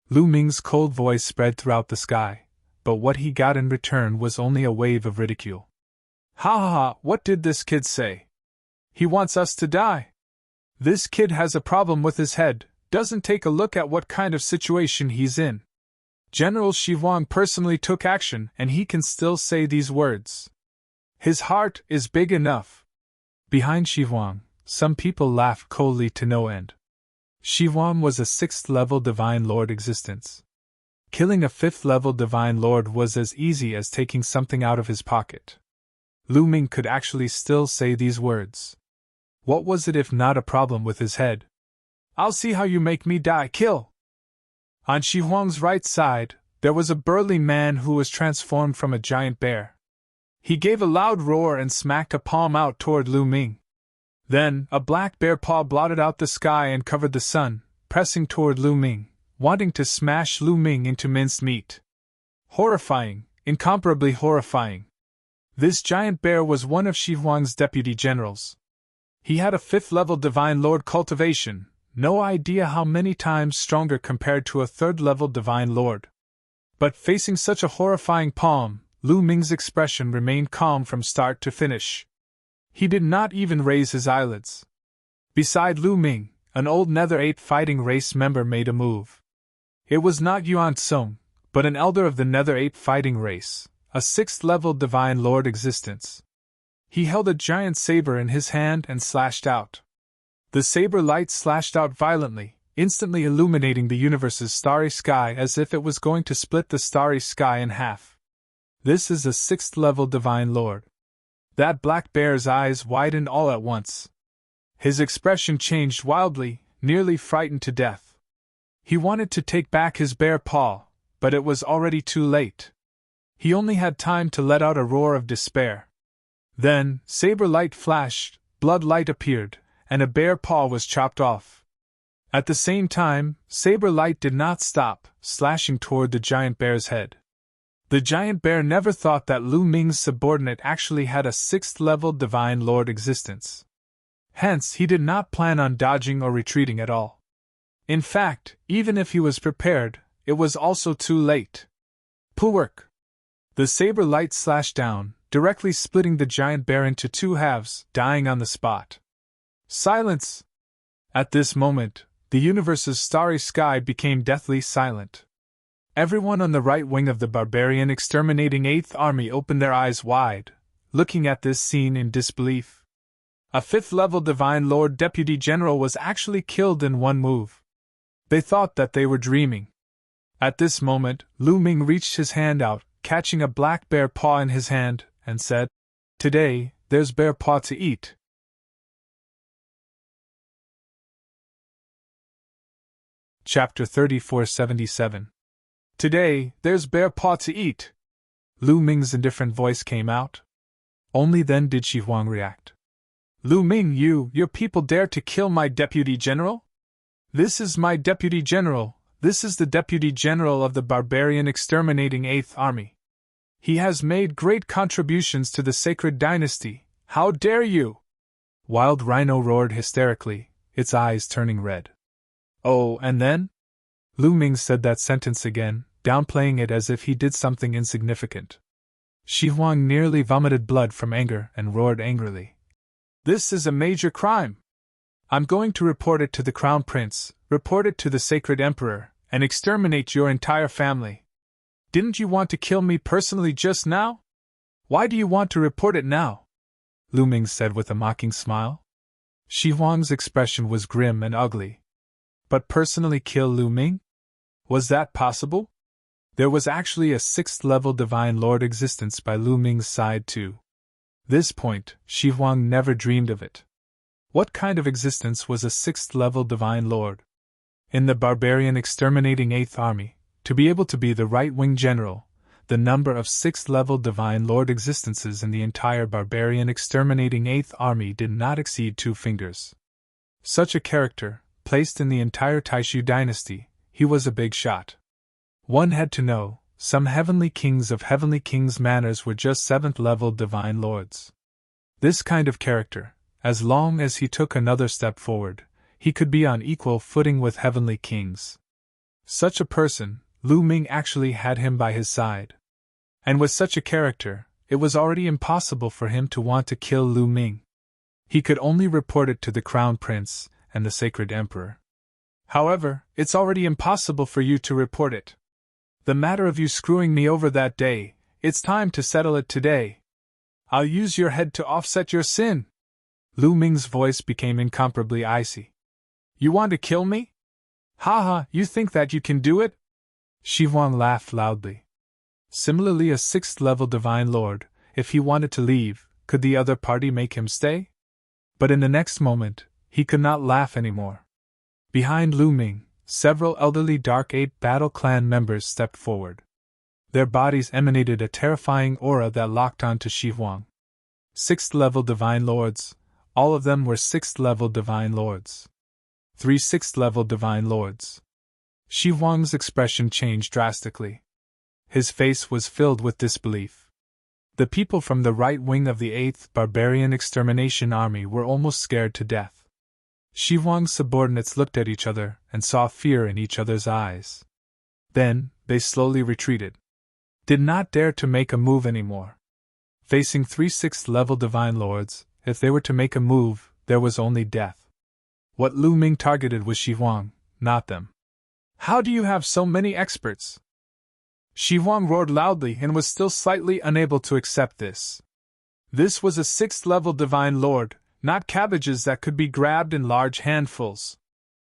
Lu Ming's cold voice spread throughout the sky, but what he got in return was only a wave of ridicule. Ha ha ha, what did this kid say? He wants us to die. This kid has a problem with his head, doesn't take a look at what kind of situation he's in. General Shi Huang personally took action and he can still say these words. His heart is big enough. Behind Shi Huang, some people laughed coldly to no end. Shi Huang was a 6th-level Divine Lord existence. Killing a 5th-level Divine Lord was as easy as taking something out of his pocket. Lu Ming could actually still say these words. What was it if not a problem with his head? I'll see how you make me die, kill! On Shi Huang's right side, there was a burly man who was transformed from a giant bear. He gave a loud roar and smacked a palm out toward Lu Ming. Then, a black bear paw blotted out the sky and covered the sun, pressing toward Lu Ming, wanting to smash Lu Ming into minced meat. Horrifying, incomparably horrifying. This giant bear was one of Shi Huang's deputy generals. He had a 5th-level Divine Lord cultivation, no idea how many times stronger compared to a 3rd-level Divine Lord. But facing such a horrifying palm, Lu Ming's expression remained calm from start to finish. He did not even raise his eyelids. Beside Lu Ming, an old Nether 8 fighting race member made a move. It was not Yuan Tsung, but an elder of the Nether 8 fighting race, a 6th-level Divine Lord existence. He held a giant saber in his hand and slashed out. The saber light slashed out violently, instantly illuminating the universe's starry sky as if it was going to split the starry sky in half. This is a 6th-level Divine Lord. That black bear's eyes widened all at once. His expression changed wildly, nearly frightened to death. He wanted to take back his bare paw, but it was already too late. He only had time to let out a roar of despair. Then, saber light flashed, blood light appeared, and a bare paw was chopped off. At the same time, saber light did not stop, slashing toward the giant bear's head. The giant bear never thought that Lu Ming's subordinate actually had a 6th-level Divine Lord existence. Hence, he did not plan on dodging or retreating at all. In fact, even if he was prepared, it was also too late. Puwerk! The saber light slashed down, directly splitting the giant bear into 2 halves, dying on the spot. Silence! At this moment, the universe's starry sky became deathly silent. Everyone on the right wing of the barbarian exterminating 8th Army opened their eyes wide, looking at this scene in disbelief. A 5th-level Divine Lord Deputy General was actually killed in one move. They thought that they were dreaming. At this moment, Lu Ming reached his hand out, catching a black bear paw in his hand, and said, "Today, there's bear paw to eat." Chapter 3477. Today, there's bear paw to eat. Lu Ming's indifferent voice came out. Only then did Shi Huang react. Lu Ming, your people dare to kill my deputy general? This is my deputy general. This is the deputy general of the barbarian exterminating 8th Army. He has made great contributions to the sacred dynasty. How dare you? Wild Rhino roared hysterically, its eyes turning red. Oh, and then? Lu Ming said that sentence again, downplaying it as if he did something insignificant. Shi Huang nearly vomited blood from anger and roared angrily. This is a major crime. I'm going to report it to the Crown Prince, report it to the Sacred Emperor, and exterminate your entire family. Didn't you want to kill me personally just now? Why do you want to report it now? Lu Ming said with a mocking smile. Shi Huang's expression was grim and ugly. But personally kill Lu Ming? Was that possible? There was actually a 6th-level Divine Lord existence by Lu Ming's side too. This point, Shi Huang never dreamed of it. What kind of existence was a 6th-level Divine Lord? In the barbarian exterminating 8th Army, to be able to be the right-wing general, the number of 6th-level Divine Lord existences in the entire barbarian exterminating 8th Army did not exceed 2 fingers. Such a character, placed in the entire Taishu dynasty, he was a big shot. One had to know, some heavenly kings of heavenly kings' manners were just 7th-level Divine Lords. This kind of character, as long as he took another step forward, he could be on equal footing with heavenly kings. Such a person, Lu Ming actually had him by his side. And with such a character, it was already impossible for him to want to kill Lu Ming. He could only report it to the Crown Prince and the Sacred Emperor. However, it's already impossible for you to report it. The matter of you screwing me over that day, it's time to settle it today. I'll use your head to offset your sin. Lu Ming's voice became incomparably icy. You want to kill me? Ha, you think that you can do it? Shi Huang laughed loudly. Similarly, a 6th-level Divine Lord, if he wanted to leave, could the other party make him stay? But in the next moment, he could not laugh anymore. Behind Lu Ming, several elderly Dark 8 Battle Clan members stepped forward. Their bodies emanated a terrifying aura that locked onto Shi Huang. 6th-level Divine Lords, all of them were 6th-level Divine Lords. 3 6th-level Divine Lords. Shi Huang's expression changed drastically. His face was filled with disbelief. The people from the right wing of the 8th Barbarian Extermination Army were almost scared to death. Shi Huang's subordinates looked at each other and saw fear in each other's eyes. Then, they slowly retreated. Did not dare to make a move anymore. Facing 3 6th-level Divine Lords, if they were to make a move, there was only death. What Lu Ming targeted was Shi Huang, not them. How do you have so many experts? Shi Huang roared loudly and was still slightly unable to accept this. This was a 6th-level divine lord, not cabbages that could be grabbed in large handfuls.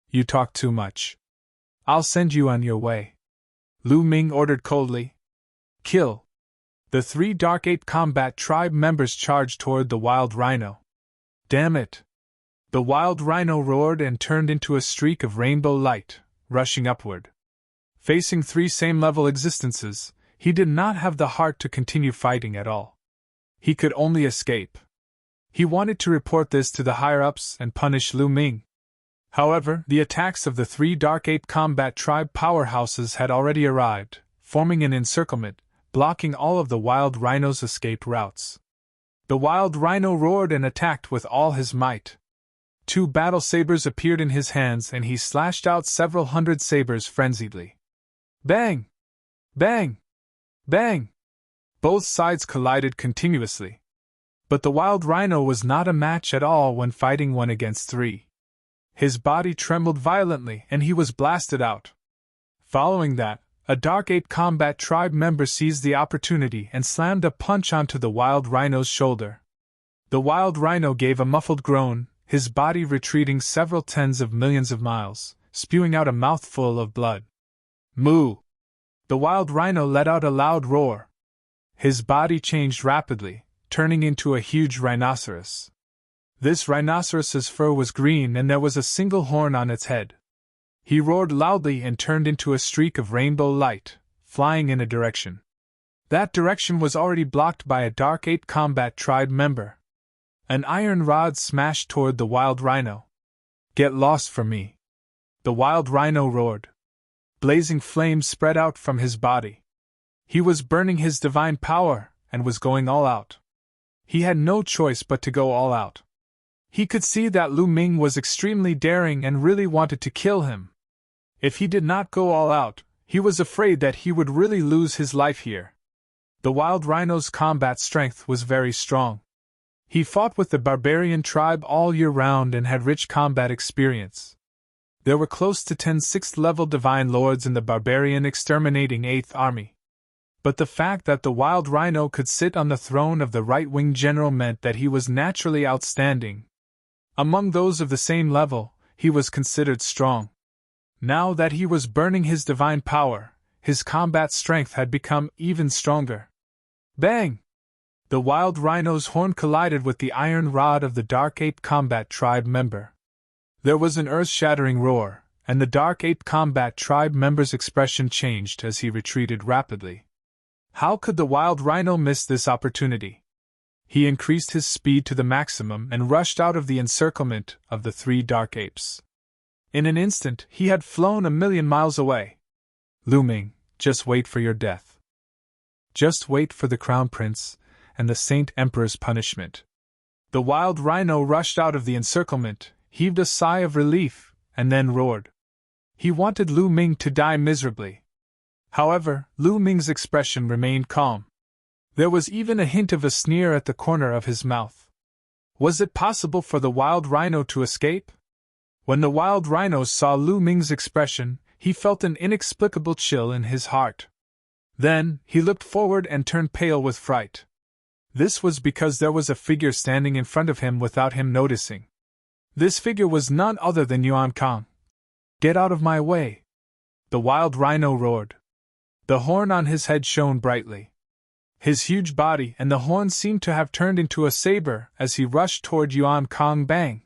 You talk too much. I'll send you on your way. Lu Ming ordered coldly. Kill. The 3 Dark Ape Combat Tribe members charged toward the wild rhino. Damn it! The wild rhino roared and turned into a streak of rainbow light, rushing upward. Facing 3 same-level existences, he did not have the heart to continue fighting at all. He could only escape. He wanted to report this to the higher-ups and punish Lu Ming. However, the attacks of the 3 Dark Ape Combat Tribe powerhouses had already arrived, forming an encirclement, blocking all of the wild rhino's escape routes. The wild rhino roared and attacked with all his might. 2 battle sabers appeared in his hands and he slashed out several hundred sabers frenziedly. Bang! Bang! Bang! Both sides collided continuously. But the wild rhino was not a match at all when fighting 1 against 3. His body trembled violently and he was blasted out. Following that, a Dark Ape Combat Tribe member seized the opportunity and slammed a punch onto the wild rhino's shoulder. The wild rhino gave a muffled groan, his body retreating several tens of millions of miles, spewing out a mouthful of blood. Moo! The wild rhino let out a loud roar. His body changed rapidly, turning into a huge rhinoceros. This rhinoceros's fur was green and there was a single horn on its head. He roared loudly and turned into a streak of rainbow light, flying in a direction. That direction was already blocked by a Dark Ape Combat Tribe member. An iron rod smashed toward the wild rhino. Get lost from me! The wild rhino roared. Blazing flames spread out from his body. He was burning his divine power and was going all out. He had no choice but to go all out. He could see that Lu Ming was extremely daring and really wanted to kill him. If he did not go all out, he was afraid that he would really lose his life here. The wild rhino's combat strength was very strong. He fought with the barbarian tribe all year round and had rich combat experience. There were close to 10 6th-level divine lords in the barbarian exterminating 8th army. But the fact that the wild rhino could sit on the throne of the right-wing general meant that he was naturally outstanding. Among those of the same level, he was considered strong. Now that he was burning his divine power, his combat strength had become even stronger. Bang! The wild rhino's horn collided with the iron rod of the Dark Ape Combat Tribe member. There was an earth-shattering roar, and the Dark Ape Combat Tribe member's expression changed as he retreated rapidly. How could the wild rhino miss this opportunity? He increased his speed to the maximum and rushed out of the encirclement of the 3 dark apes. In an instant, he had flown 1,000,000 miles away. Lu Ming, just wait for your death. Just wait for the Crown Prince and the Saint Emperor's punishment. The wild rhino rushed out of the encirclement, heaved a sigh of relief, and then roared. He wanted Lu Ming to die miserably. However, Lu Ming's expression remained calm. There was even a hint of a sneer at the corner of his mouth. Was it possible for the wild rhino to escape? When the wild rhino saw Lu Ming's expression, he felt an inexplicable chill in his heart. Then, he looked forward and turned pale with fright. This was because there was a figure standing in front of him without him noticing. This figure was none other than Yuan Kang. Get out of my way! The wild rhino roared. The horn on his head shone brightly. His huge body and the horn seemed to have turned into a saber as he rushed toward Yuan Kang. Bang!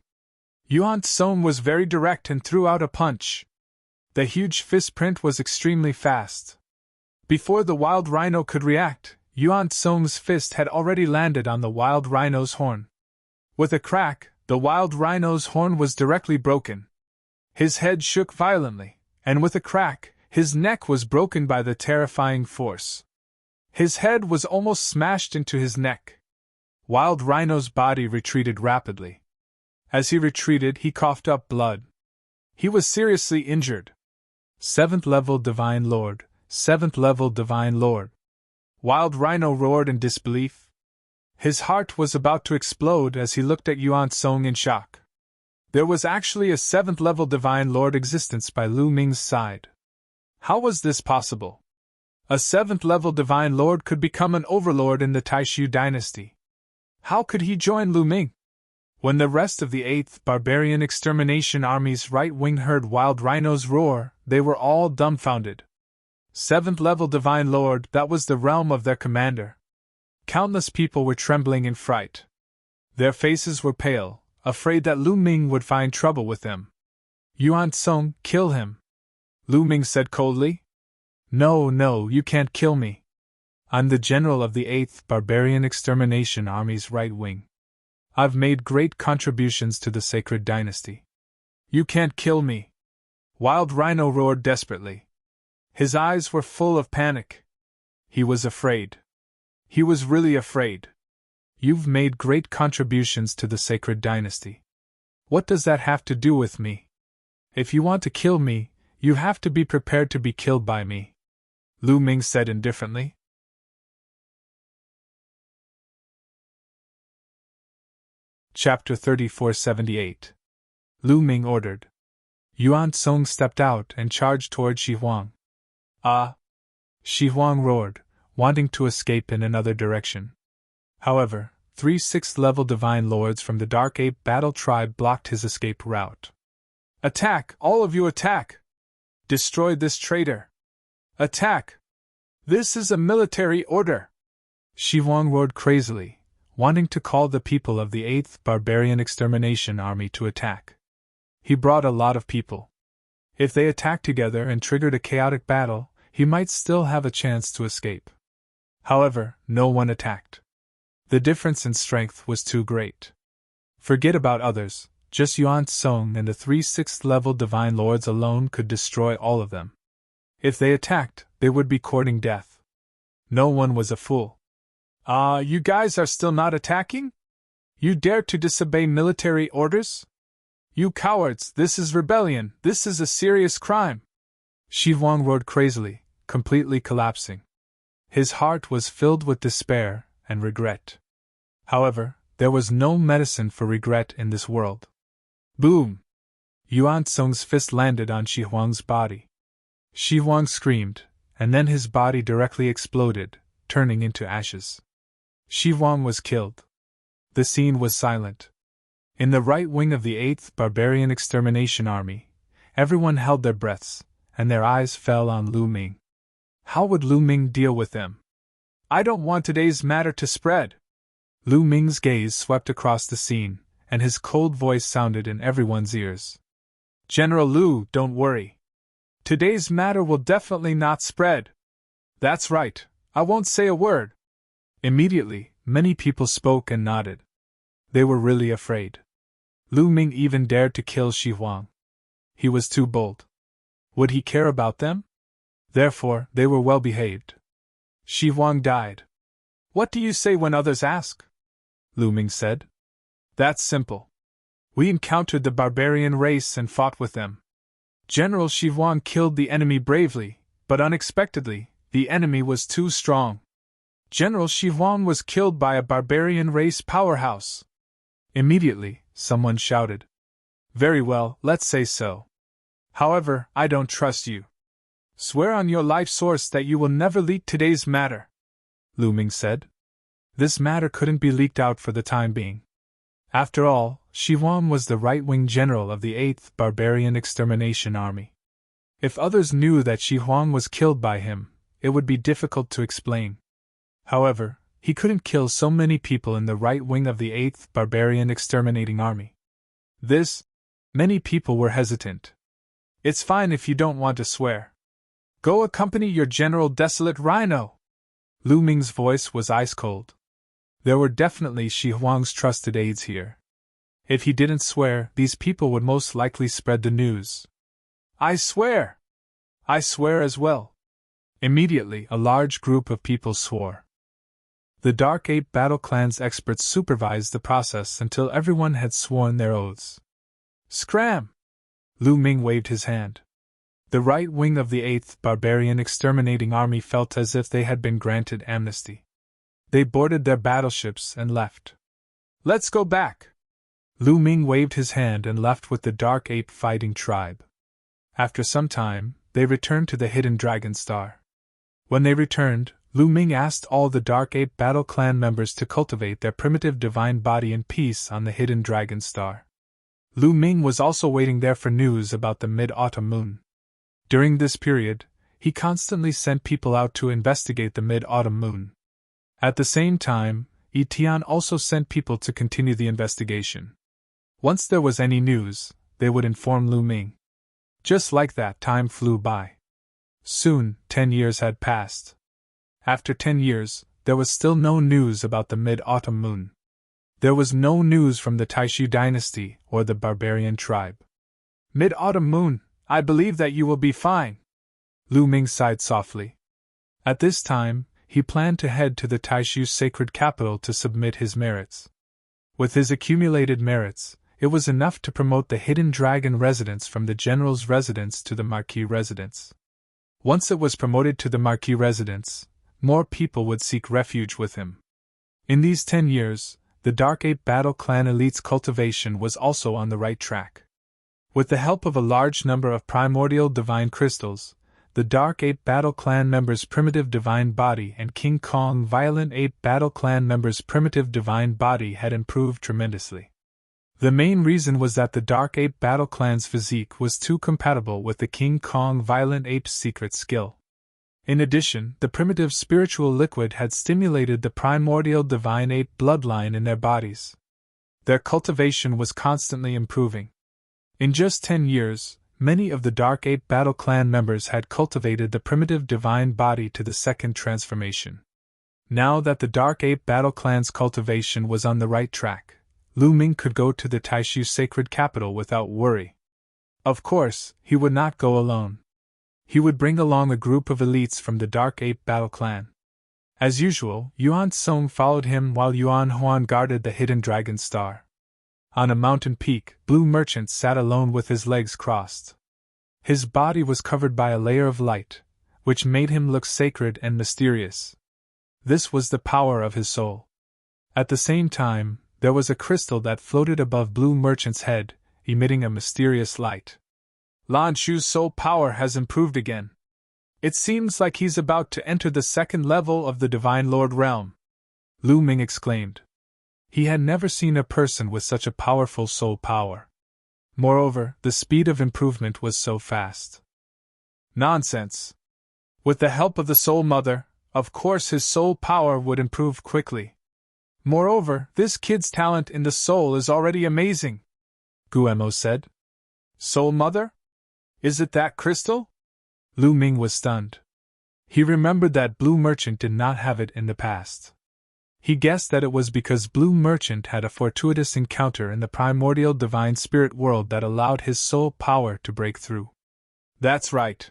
Yuan Song was very direct and threw out a punch. The huge fist print was extremely fast. Before the wild rhino could react, Yuan Song's fist had already landed on the wild rhino's horn. With a crack, the wild rhino's horn was directly broken. His head shook violently, and with a crack, his neck was broken by the terrifying force. His head was almost smashed into his neck. Wild Rhino's body retreated rapidly. As he retreated, he coughed up blood. He was seriously injured. 7th level Divine Lord, 7th level Divine Lord. Wild Rhino roared in disbelief. His heart was about to explode as he looked at Yuan Song in shock. There was actually a 7th-level Divine Lord existence by Lu Ming's side. How was this possible? A 7th-level Divine Lord could become an overlord in the Taishu dynasty. How could he join Lu Ming? When the rest of the 8th Barbarian Extermination Army's right wing heard wild rhinos roar, they were all dumbfounded. 7th-level Divine Lord, that was the realm of their commander. Countless people were trembling in fright. Their faces were pale, afraid that Lu Ming would find trouble with them. Yuan Song, kill him. Lu Ming said coldly. No, you can't kill me. I'm the general of the 8th Barbarian Extermination Army's right wing. I've made great contributions to the sacred dynasty. You can't kill me. Wild Rhino roared desperately. His eyes were full of panic. He was afraid. He was really afraid. You've made great contributions to the sacred dynasty. What does that have to do with me? If you want to kill me, you have to be prepared to be killed by me, Lu Ming said indifferently. Chapter 3478. Lu Ming ordered. Yuan Song stepped out and charged toward Shi Huang. Ah! Shi Huang roared, wanting to escape in another direction. However, 3 6th-level Divine Lords from the Dark Ape Battle Tribe blocked his escape route. Attack! All of you attack! Destroy this traitor! Attack! This is a military order! Shi Huang roared crazily, wanting to call the people of the 8th Barbarian Extermination Army to attack. He brought a lot of people. If they attacked together and triggered a chaotic battle, he might still have a chance to escape. However, no one attacked. The difference in strength was too great. Forget about others, just Yuan Song and the 3 6th-level Divine Lords alone could destroy all of them. If they attacked, they would be courting death. No one was a fool. You guys are still not attacking? You dare to disobey military orders? You cowards, this is rebellion, this is a serious crime! Shi Huang roared crazily, completely collapsing. His heart was filled with despair and regret. However, there was no medicine for regret in this world. Boom! Yuan Song's fist landed on Shi Huang's body. Shi Huang screamed, and then his body directly exploded, turning into ashes. Shi Huang was killed. The scene was silent. In the right wing of the 8th Barbarian Extermination Army, everyone held their breaths, and their eyes fell on Lu Ming. How would Lu Ming deal with them? I don't want today's matter to spread. Lu Ming's gaze swept across the scene, and his cold voice sounded in everyone's ears. General Lu, don't worry. Today's matter will definitely not spread. That's right, I won't say a word. Immediately, many people spoke and nodded. They were really afraid. Lu Ming even dared to kill Shi Huang. He was too bold. Would he care about them? Therefore, they were well behaved. Shi Huang died. What do you say when others ask? Lu Ming said. That's simple. We encountered the barbarian race and fought with them. General Shi Huang killed the enemy bravely, but unexpectedly, the enemy was too strong. General Shi Huang was killed by a barbarian race powerhouse. Immediately, someone shouted. Very well, let's say so. However, I don't trust you. Swear on your life source that you will never leak today's matter, Lu Ming said. This matter couldn't be leaked out for the time being. After all, Shi Huang was the right-wing general of the 8th Barbarian Extermination Army. If others knew that Shi Huang was killed by him, it would be difficult to explain. However, he couldn't kill so many people in the right wing of the 8th Barbarian Exterminating Army. Many people were hesitant. It's fine if you don't want to swear. Go accompany your General Desolate Rhino. Lu Ming's voice was ice-cold. There were definitely Shi Huang's trusted aides here. If he didn't swear, these people would most likely spread the news. I swear! I swear as well. Immediately, a large group of people swore. The Dark Ape Battle Clan's experts supervised the process until everyone had sworn their oaths. Scram! Lu Ming waved his hand. The right wing of the 8th Barbarian Exterminating Army felt as if they had been granted amnesty. They boarded their battleships and left. Let's go back! Lu Ming waved his hand and left with the Dark Ape fighting tribe. After some time, they returned to the hidden dragon star. When they returned, Lu Ming asked all the Dark Ape Battle Clan members to cultivate their primitive divine body in peace on the hidden dragon star. Lu Ming was also waiting there for news about the mid-autumn moon. During this period, he constantly sent people out to investigate the mid-autumn moon. At the same time, Yi Tian also sent people to continue the investigation. Once there was any news, they would inform Lu Ming. Just like that, time flew by. Soon, 10 years had passed. After 10 years, there was still no news about the mid-autumn moon. There was no news from the Taishu dynasty or the barbarian tribe. Mid-autumn moon, I believe that you will be fine. Lu Ming sighed softly. At this time, he planned to head to the Taishu sacred capital to submit his merits. With his accumulated merits, it was enough to promote the hidden dragon residence from the general's residence to the marquis residence. Once it was promoted to the marquis residence, more people would seek refuge with him. In these 10 years, the Dark Ape Battle Clan elite's cultivation was also on the right track. With the help of a large number of primordial divine crystals, the Dark Ape Battle Clan members' primitive divine body and King Kong Violent Ape Battle Clan members' primitive divine body had improved tremendously. The main reason was that the Dark Ape Battle Clan's physique was too compatible with the King Kong Violent Ape's secret skill. In addition, the primitive spiritual liquid had stimulated the primordial divine ape bloodline in their bodies. Their cultivation was constantly improving. In just 10 years, many of the Dark Ape Battle Clan members had cultivated the primitive divine body to the second transformation. Now that the Dark Ape Battle Clan's cultivation was on the right track, Lu Ming could go to the Taishu sacred capital without worry. Of course, he would not go alone. He would bring along a group of elites from the Dark Ape Battle Clan. As usual, Yuan Song followed him while Yuan Huan guarded the hidden dragon star. On a mountain peak, Blue Merchant sat alone with his legs crossed. His body was covered by a layer of light, which made him look sacred and mysterious. This was the power of his soul. At the same time, there was a crystal that floated above Blue Merchant's head, emitting a mysterious light. Lan Shu's soul power has improved again. It seems like he's about to enter the second level of the Divine Lord realm, Lu Ming exclaimed. He had never seen a person with such a powerful soul power. Moreover, the speed of improvement was so fast. Nonsense! With the help of the Soul Mother, of course his soul power would improve quickly. Moreover, this kid's talent in the soul is already amazing, Guemo said. Soul Mother? Is it that crystal? Lu Ming was stunned. He remembered that Blue Merchant did not have it in the past. He guessed that it was because Blue Merchant had a fortuitous encounter in the primordial divine spirit world that allowed his soul power to break through. That's right.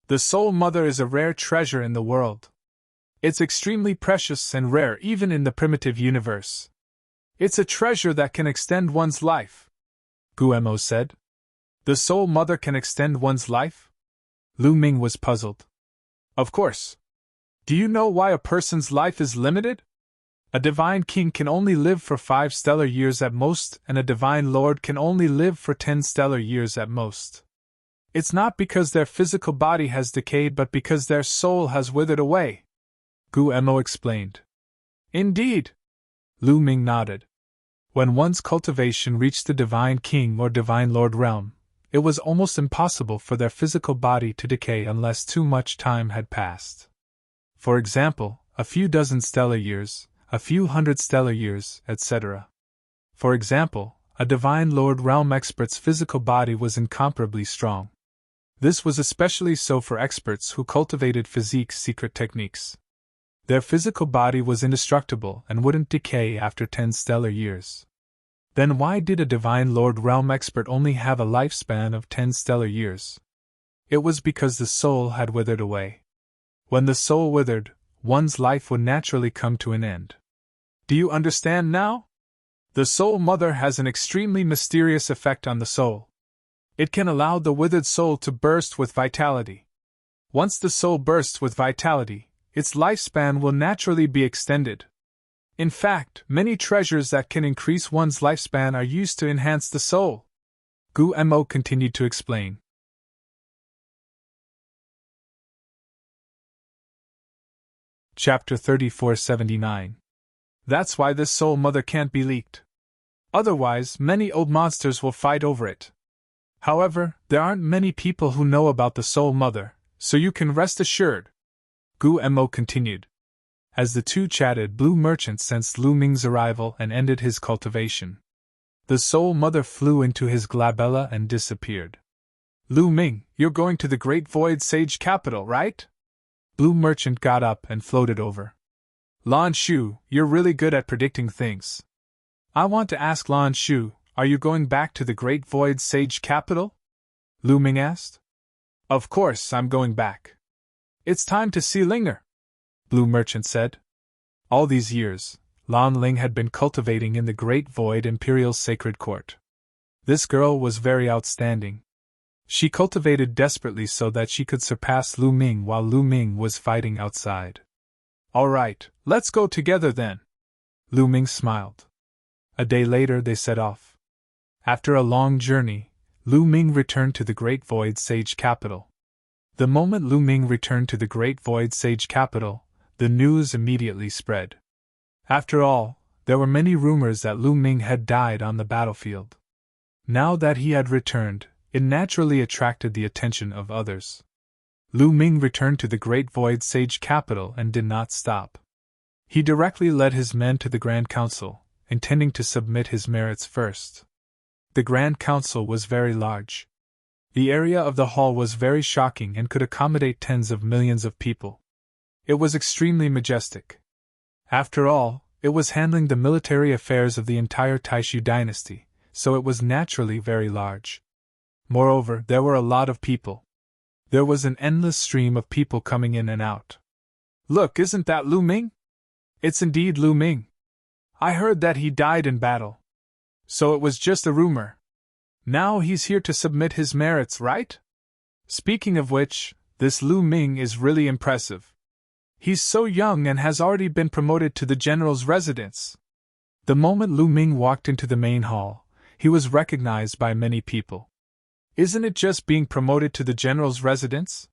The Soul Mother is a rare treasure in the world. It's extremely precious and rare even in the primitive universe. It's a treasure that can extend one's life, Guemo said. The Soul Mother can extend one's life? Lu Ming was puzzled. Of course. Do you know why a person's life is limited? A divine king can only live for 5 stellar years at most, and a divine lord can only live for 10 stellar years at most. It's not because their physical body has decayed but because their soul has withered away, Guemo explained. Indeed. Lu Ming nodded. When one's cultivation reached the divine king or divine lord realm, it was almost impossible for their physical body to decay unless too much time had passed. For example, a few dozen stellar years, a few hundred stellar years, etc. For example, a divine lord realm expert's physical body was incomparably strong. This was especially so for experts who cultivated physique's secret techniques. Their physical body was indestructible and wouldn't decay after 10 stellar years. Then why did a Divine Lord Realm expert only have a lifespan of 10 stellar years? It was because the soul had withered away. When the soul withered, one's life would naturally come to an end. Do you understand now? The Soul Mother has an extremely mysterious effect on the soul. It can allow the withered soul to burst with vitality. Once the soul bursts with vitality, its lifespan will naturally be extended. In fact, many treasures that can increase one's lifespan are used to enhance the soul. Guo continued to explain. Chapter 3479. That's why this soul mother can't be leaked. Otherwise, many old monsters will fight over it. However, there aren't many people who know about the soul mother, so you can rest assured. Guo continued. As the two chatted, Blue Merchant sensed Lu Ming's arrival and ended his cultivation. The soul mother flew into his glabella and disappeared. Lu Ming, you're going to the Great Void Sage capital, right? Blue Merchant got up and floated over. Lan Shu, you're really good at predicting things. I want to ask Lan Shu, are you going back to the Great Void Sage capital? Lu Ming asked. Of course I'm going back. It's time to see Linger, Blue Merchant said. All these years, Lan Ling had been cultivating in the Great Void Imperial Sacred Court. This girl was very outstanding. She cultivated desperately so that she could surpass Lu Ming while Lu Ming was fighting outside. All right, let's go together then. Lu Ming smiled. A day later they set off. After a long journey, Lu Ming returned to the Great Void Sage capital. The moment Lu Ming returned to the Great Void Sage capital, the news immediately spread. After all, there were many rumors that Lu Ming had died on the battlefield. Now that he had returned, it naturally attracted the attention of others. Lu Ming returned to the Great Void Sage capital and did not stop. He directly led his men to the Grand Council, intending to submit his merits first. The Grand Council was very large. The area of the hall was very shocking and could accommodate tens of millions of people. It was extremely majestic. After all, it was handling the military affairs of the entire Taishu dynasty, so it was naturally very large. Moreover, there were a lot of people. There was an endless stream of people coming in and out. Look, isn't that Lu Ming? It's indeed Lu Ming. I heard that he died in battle. So it was just a rumor. Now he's here to submit his merits, right? Speaking of which, this Lu Ming is really impressive. He's so young and has already been promoted to the general's residence. The moment Lu Ming walked into the main hall, he was recognized by many people. Isn't it just being promoted to the general's residence?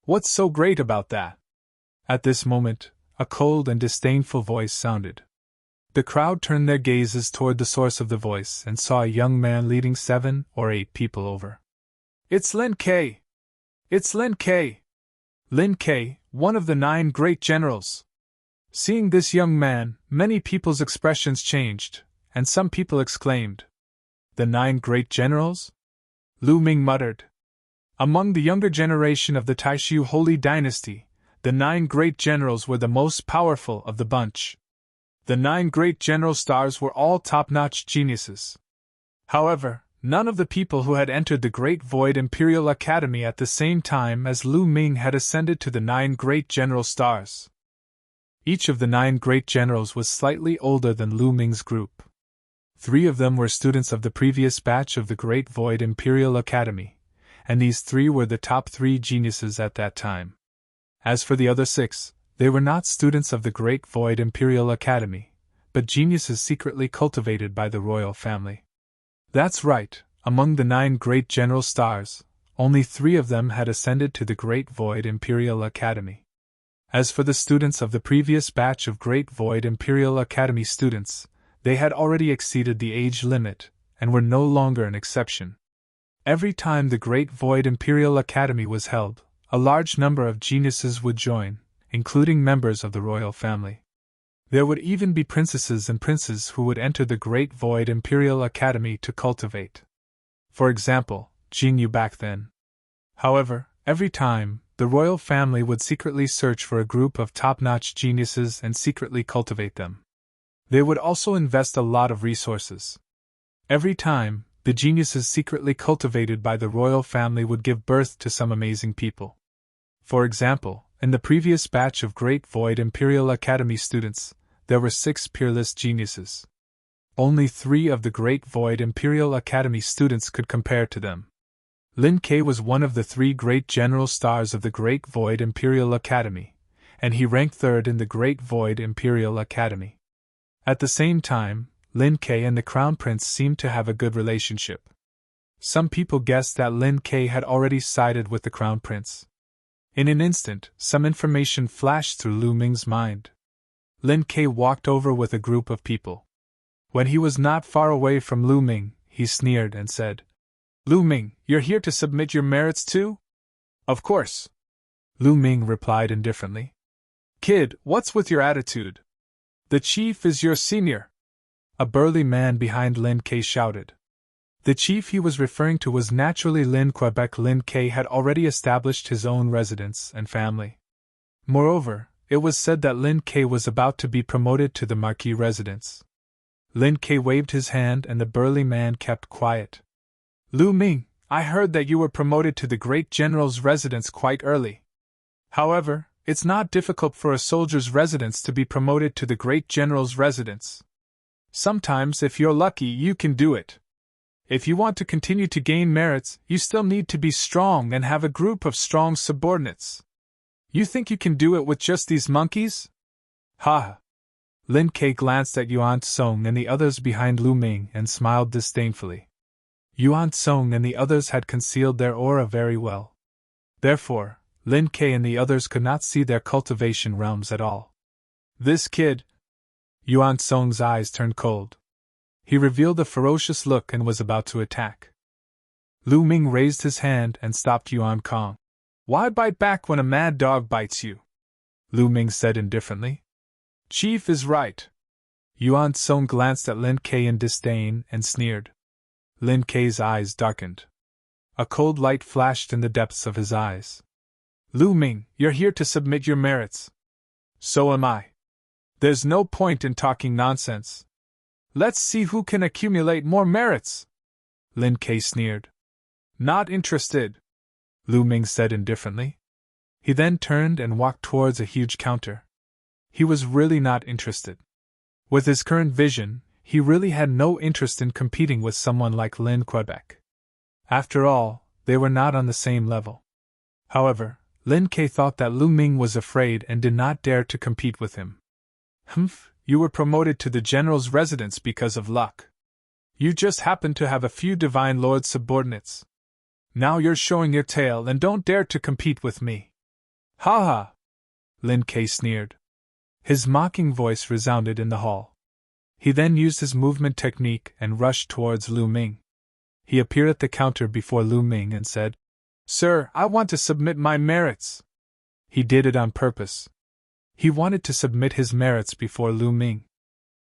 What's so great about that? At this moment, a cold and disdainful voice sounded. The crowd turned their gazes toward the source of the voice and saw a young man leading 7 or 8 people over. It's Lin Ke! It's Lin Ke! Lin Ke, one of the 9 great generals. Seeing this young man, many people's expressions changed, and some people exclaimed, The 9 great generals? Lu Ming muttered. Among the younger generation of the Taishu Holy Dynasty, the 9 great generals were the most powerful of the bunch. The 9 great general stars were all top-notch geniuses. However, none of the people who had entered the Great Void Imperial Academy at the same time as Lu Ming had ascended to the 9 great general stars. Each of the 9 great generals was slightly older than Lu Ming's group. 3 of them were students of the previous batch of the Great Void Imperial Academy, and these 3 were the top 3 geniuses at that time. As for the other 6, they were not students of the Great Void Imperial Academy, but geniuses secretly cultivated by the royal family. That's right, among the 9 great general stars, only 3 of them had ascended to the Great Void Imperial Academy. As for the students of the previous batch of Great Void Imperial Academy students, they had already exceeded the age limit, and were no longer an exception. Every time the Great Void Imperial Academy was held, a large number of geniuses would join, including members of the royal family. There would even be princesses and princes who would enter the Great Void Imperial Academy to cultivate. For example, Jingyu back then. However, every time, the royal family would secretly search for a group of top-notch geniuses and secretly cultivate them. They would also invest a lot of resources. Every time, the geniuses secretly cultivated by the royal family would give birth to some amazing people. For example, in the previous batch of Great Void Imperial Academy students, there were 6 peerless geniuses. Only 3 of the Great Void Imperial Academy students could compare to them. Lin Ke was one of the 3 great general stars of the Great Void Imperial Academy, and he ranked 3rd in the Great Void Imperial Academy. At the same time, Lin Kei and the Crown Prince seemed to have a good relationship. Some people guessed that Lin Kei had already sided with the Crown Prince. In an instant, some information flashed through Lu Ming's mind. Lin Kei walked over with a group of people. When he was not far away from Lu Ming, he sneered and said, "Lu Ming, you're here to submit your merits too?" "Of course," Lu Ming replied indifferently. "Kid, what's with your attitude? The chief is your senior," a burly man behind Lin Kei shouted. The chief he was referring to was naturally Lin Quebec. Lin Kei had already established his own residence and family. Moreover, it was said that Lin Kei was about to be promoted to the Marquis residence. Lin Kei waved his hand and the burly man kept quiet. "Lu Ming, I heard that you were promoted to the great general's residence quite early. However, it's not difficult for a soldier's residence to be promoted to the great general's residence. Sometimes, if you're lucky, you can do it. If you want to continue to gain merits, you still need to be strong and have a group of strong subordinates. You think you can do it with just these monkeys?" "Ha!" Lin Kei glanced at Yuan Tsong and the others behind Lu Ming and smiled disdainfully. Yuan Tsong and the others had concealed their aura very well. Therefore, Lin Kei and the others could not see their cultivation realms at all. "This kid..." Yuan Tsong's eyes turned cold. He revealed a ferocious look and was about to attack. Lu Ming raised his hand and stopped Yuan Kong. "Why bite back when a mad dog bites you?" Lu Ming said indifferently. "Chief is right." Yuan Tsong glanced at Lin Kei in disdain and sneered. Lin Kei's eyes darkened. A cold light flashed in the depths of his eyes. "Lu Ming, you're here to submit your merits. So am I. There's no point in talking nonsense. Let's see who can accumulate more merits." Lin Kei sneered. "Not interested," Lu Ming said indifferently. He then turned and walked towards a huge counter. He was really not interested. With his current vision, he really had no interest in competing with someone like Lin Quebec. After all, they were not on the same level. However, Lin Kei thought that Lu Ming was afraid and did not dare to compete with him. "Humph, you were promoted to the general's residence because of luck. You just happened to have a few Divine Lord subordinates. Now you're showing your tail and don't dare to compete with me." "Ha ha!" Lin Kei sneered. His mocking voice resounded in the hall. He then used his movement technique and rushed towards Lu Ming. He appeared at the counter before Lu Ming and said, "Sir, I want to submit my merits." He did it on purpose. He wanted to submit his merits before Lu Ming.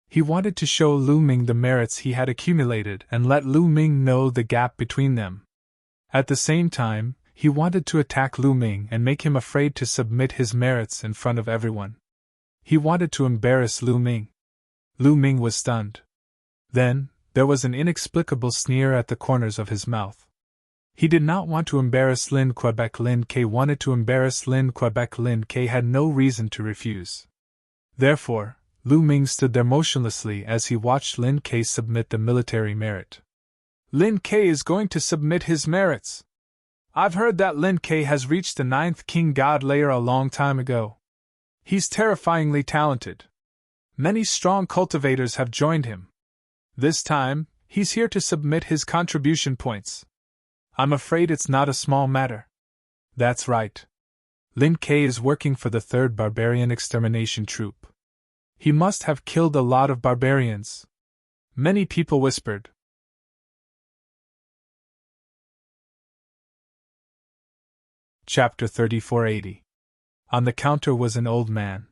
He wanted to show Lu Ming the merits he had accumulated and let Lu Ming know the gap between them. At the same time, he wanted to attack Lu Ming and make him afraid to submit his merits in front of everyone. He wanted to embarrass Lu Ming. Lu Ming was stunned. Then, there was an inexplicable sneer at the corners of his mouth. He did not want to embarrass Lin Quebec. Lin Kei wanted to embarrass Lin Quebec. Lin Kei had no reason to refuse. Therefore, Lu Ming stood there motionlessly as he watched Lin Kei submit the military merit. "Lin Kei is going to submit his merits. I've heard that Lin Kei has reached the 9th King God layer a long time ago. He's terrifyingly talented. Many strong cultivators have joined him. This time, he's here to submit his contribution points. I'm afraid it's not a small matter." "That's right. Lin Kei is working for the 3rd Barbarian Extermination Troop. He must have killed a lot of barbarians," many people whispered. Chapter 3480. On the counter was an old man.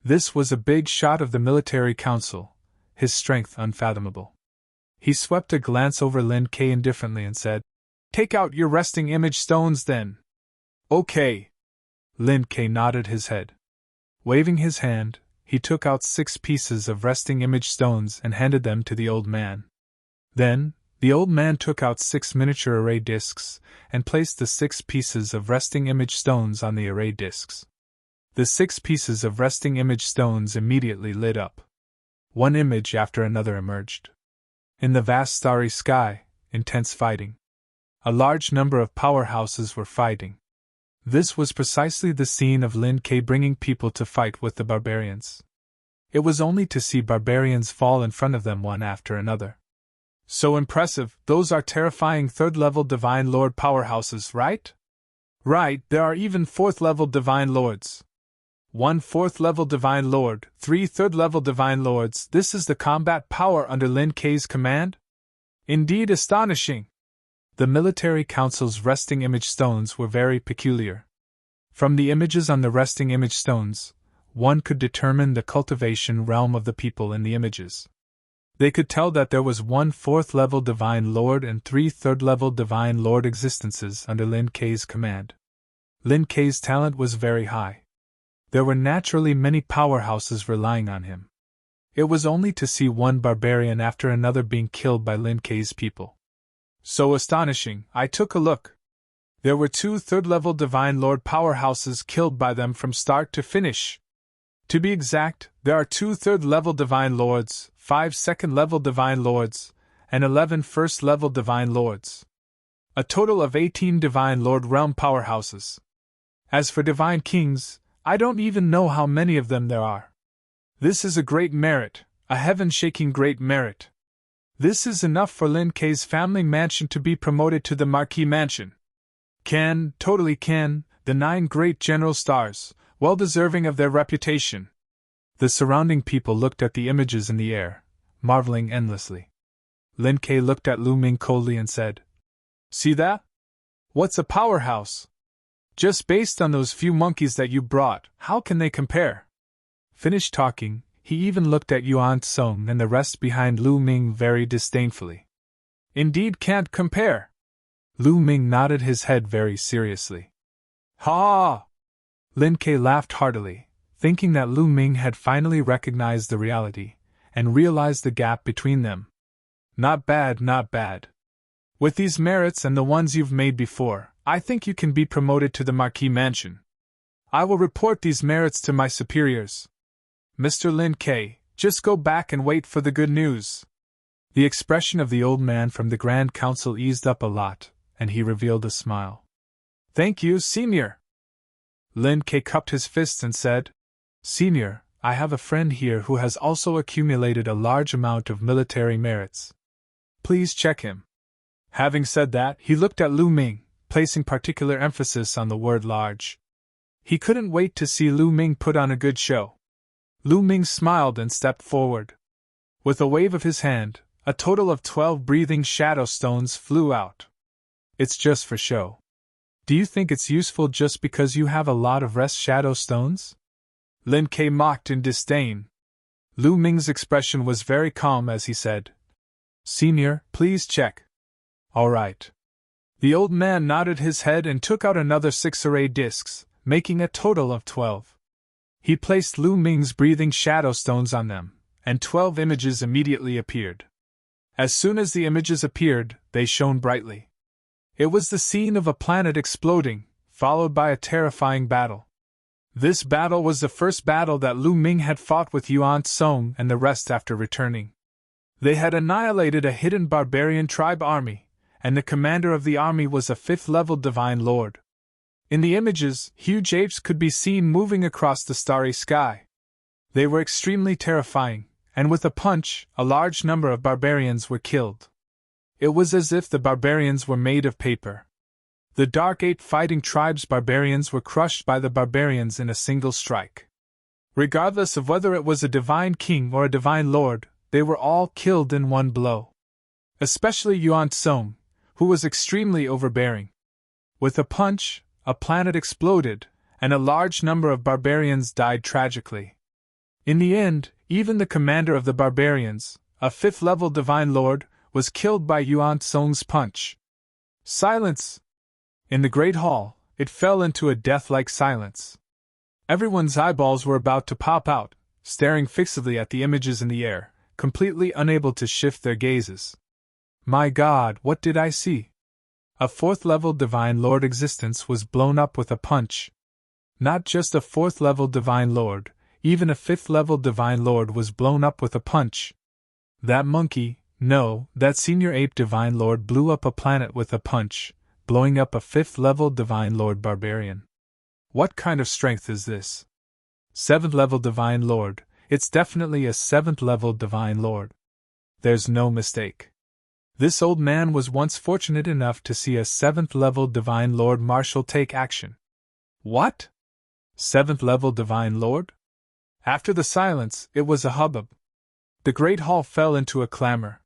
This was a big shot of the military council, his strength unfathomable. He swept a glance over Lin Kei indifferently and said, "Take out your resting image stones then." "Okay." Lin Kei nodded his head. Waving his hand, he took out 6 pieces of resting image stones and handed them to the old man. Then, the old man took out 6 miniature array discs and placed the 6 pieces of resting image stones on the array discs. The 6 pieces of resting image stones immediately lit up. One image after another emerged. In the vast starry sky, intense fighting. A large number of powerhouses were fighting. This was precisely the scene of Lin Kei bringing people to fight with the barbarians. It was only to see barbarians fall in front of them one after another. So impressive, those are terrifying third-level Divine Lord powerhouses, right? Right, there are even fourth-level Divine Lords. 1 fourth-level Divine Lord, 3 third-level Divine Lords. This is the combat power under Lin Kei's command? Indeed astonishing! The military council's resting image stones were very peculiar. From the images on the resting image stones, one could determine the cultivation realm of the people in the images. They could tell that there was 1 fourth-level Divine Lord and 3 third-level Divine Lord existences under Lin Kei's command. Lin Kei's talent was very high. There were naturally many powerhouses relying on him. It was only to see one barbarian after another being killed by Lin Kei's people. So astonishing, I took a look. There were 2 third-level Divine Lord powerhouses killed by them from start to finish. To be exact, there are 2 third-level Divine Lords, 5 second-level Divine Lords, and 11 first-level Divine Lords. A total of 18 Divine Lord realm powerhouses. As for Divine Kings, I don't even know how many of them there are. This is a great merit, a heaven-shaking great merit. This is enough for Lin Kei's family mansion to be promoted to the Marquis Mansion. Totally can, the 9 great general stars, well deserving of their reputation. The surrounding people looked at the images in the air, marveling endlessly. Lin Kei looked at Lu Ming coldly and said, "See that? What's a powerhouse? Just based on those few monkeys that you brought, how can they compare?" Finished talking, he even looked at Yuan Song and the rest behind Lu Ming very disdainfully. "Indeed can't compare." Lu Ming nodded his head very seriously. "Ha!" Lin Kei laughed heartily, thinking that Lu Ming had finally recognized the reality, and realized the gap between them. "Not bad, not bad. With these merits and the ones you've made before, I think you can be promoted to the Marquis Mansion. I will report these merits to my superiors. Mr. Lin Kei, just go back and wait for the good news." The expression of the old man from the Grand Council eased up a lot, and he revealed a smile. "Thank you, Senior." Lin Kei cupped his fists and said, "Senior, I have a friend here who has also accumulated a large amount of military merits. Please check him." Having said that, he looked at Lu Ming, placing particular emphasis on the word large. He couldn't wait to see Lu Ming put on a good show. Lu Ming smiled and stepped forward. With a wave of his hand, a total of 12 breathing shadow stones flew out. "It's just for show. Do you think it's useful just because you have a lot of rest shadow stones?" Lin Kei mocked in disdain. Lu Ming's expression was very calm as he said, "Senior, please check." "All right." The old man nodded his head and took out another 6 array discs, making a total of 12. He placed Lu Ming's breathing shadow stones on them, and 12 images immediately appeared. As soon as the images appeared, they shone brightly. It was the scene of a planet exploding, followed by a terrifying battle. This battle was the first battle that Lu Ming had fought with Yuan Song and the rest after returning. They had annihilated a hidden barbarian tribe army, and the commander of the army was a 5th-level Divine Lord. In the images, huge apes could be seen moving across the starry sky. They were extremely terrifying, and with a punch, a large number of barbarians were killed. It was as if the barbarians were made of paper. The Dark Ape fighting tribes barbarians were crushed by the barbarians in a single strike. Regardless of whether it was a divine king or a divine lord, they were all killed in one blow. Especially Yuan Song, who was extremely overbearing. With a punch, a planet exploded, and a large number of barbarians died tragically. In the end, even the commander of the barbarians, a 5th-level Divine Lord, was killed by Yuan Song's punch. Silence! In the Great Hall, it fell into a death-like silence. Everyone's eyeballs were about to pop out, staring fixedly at the images in the air, completely unable to shift their gazes. My God, what did I see? A 4th-level Divine Lord existence was blown up with a punch. Not just a 4th-level Divine Lord, even a 5th-level Divine Lord was blown up with a punch. That monkey, no, that Senior Ape Divine Lord blew up a planet with a punch, blowing up a 5th-level Divine Lord Barbarian. What kind of strength is this? 7th-level Divine Lord, It's definitely a 7th level Divine Lord. There's no mistake. This old man was once fortunate enough to see a 7th level Divine Lord Marshal take action. What? 7th level Divine Lord? After the silence, it was a hubbub. The great hall fell into a clamor.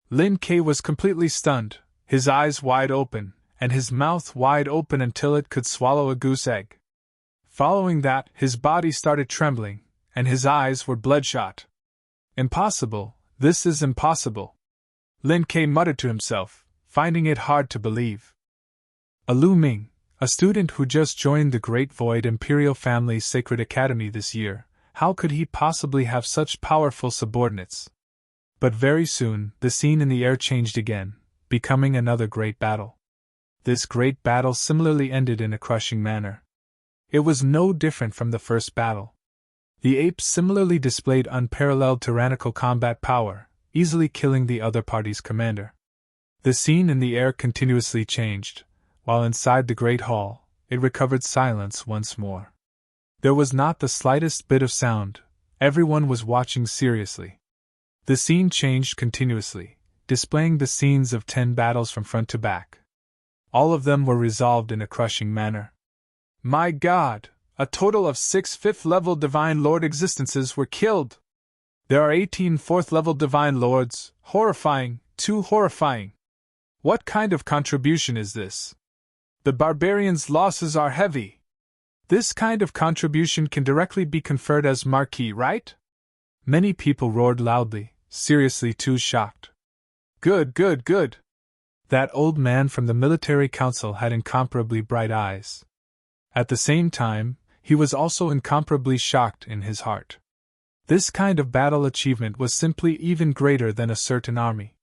Lin Kei was completely stunned, his eyes wide open, and his mouth wide open until it could swallow a goose egg. Following that, his body started trembling, and his eyes were bloodshot. Impossible, this is impossible. Lin Kei muttered to himself, finding it hard to believe. Lu Ming, a student who just joined the Great Void Imperial Family's Sacred Academy this year, how could he possibly have such powerful subordinates? But very soon, the scene in the air changed again, becoming another great battle. This great battle similarly ended in a crushing manner. It was no different from the first battle. The apes similarly displayed unparalleled tyrannical combat power, easily killing the other party's commander. The scene in the air continuously changed, while inside the great hall, it recovered silence once more. There was not the slightest bit of sound, everyone was watching seriously. The scene changed continuously, displaying the scenes of 10 battles from front to back. All of them were resolved in a crushing manner. My God! A total of 6 5th-level Divine Lord existences were killed! There are 18 4th-level Divine Lords, horrifying, too horrifying. What kind of contribution is this? The barbarians' losses are heavy. This kind of contribution can directly be conferred as marquee, right? Many people roared loudly, seriously too shocked. Good, good, good. That old man from the military council had incomparably bright eyes. At the same time, he was also incomparably shocked in his heart. This kind of battle achievement was simply even greater than a certain army.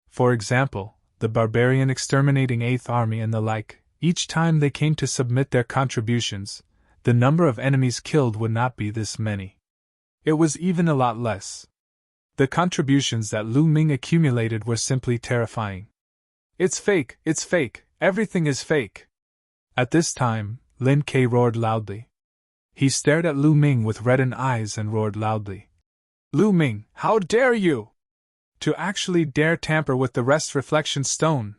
For example, the barbarian exterminating 8th Army and the like, each time they came to submit their contributions, the number of enemies killed would not be this many. It was even a lot less. The contributions that Lu Ming accumulated were simply terrifying. It's fake, everything is fake. At this time, Lin Kei roared loudly. He stared at Lu Ming with reddened eyes and roared loudly. Lu Ming, how dare you! To actually dare tamper with the rest reflection stone!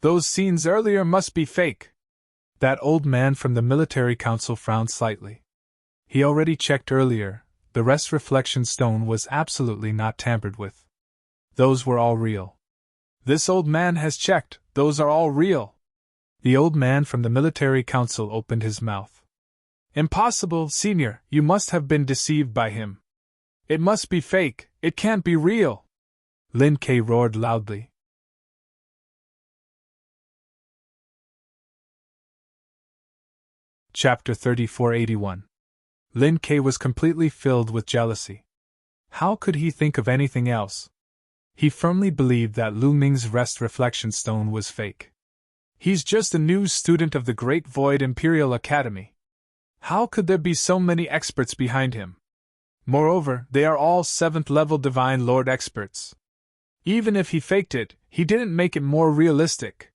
Those scenes earlier must be fake! That old man from the military council frowned slightly. He already checked earlier, the rest reflection stone was absolutely not tampered with. Those were all real. This old man has checked, those are all real! The old man from the military council opened his mouth. Impossible, Senior, you must have been deceived by him. It must be fake, it can't be real! Lin Kei roared loudly. Chapter 3481. Lin Kei was completely filled with jealousy. How could he think of anything else? He firmly believed that Lu Ming's rest reflection stone was fake. He's just a new student of the Great Void Imperial Academy. How could there be so many experts behind him? Moreover, they are all 7th-level Divine Lord experts. Even if he faked it, he didn't make it more realistic.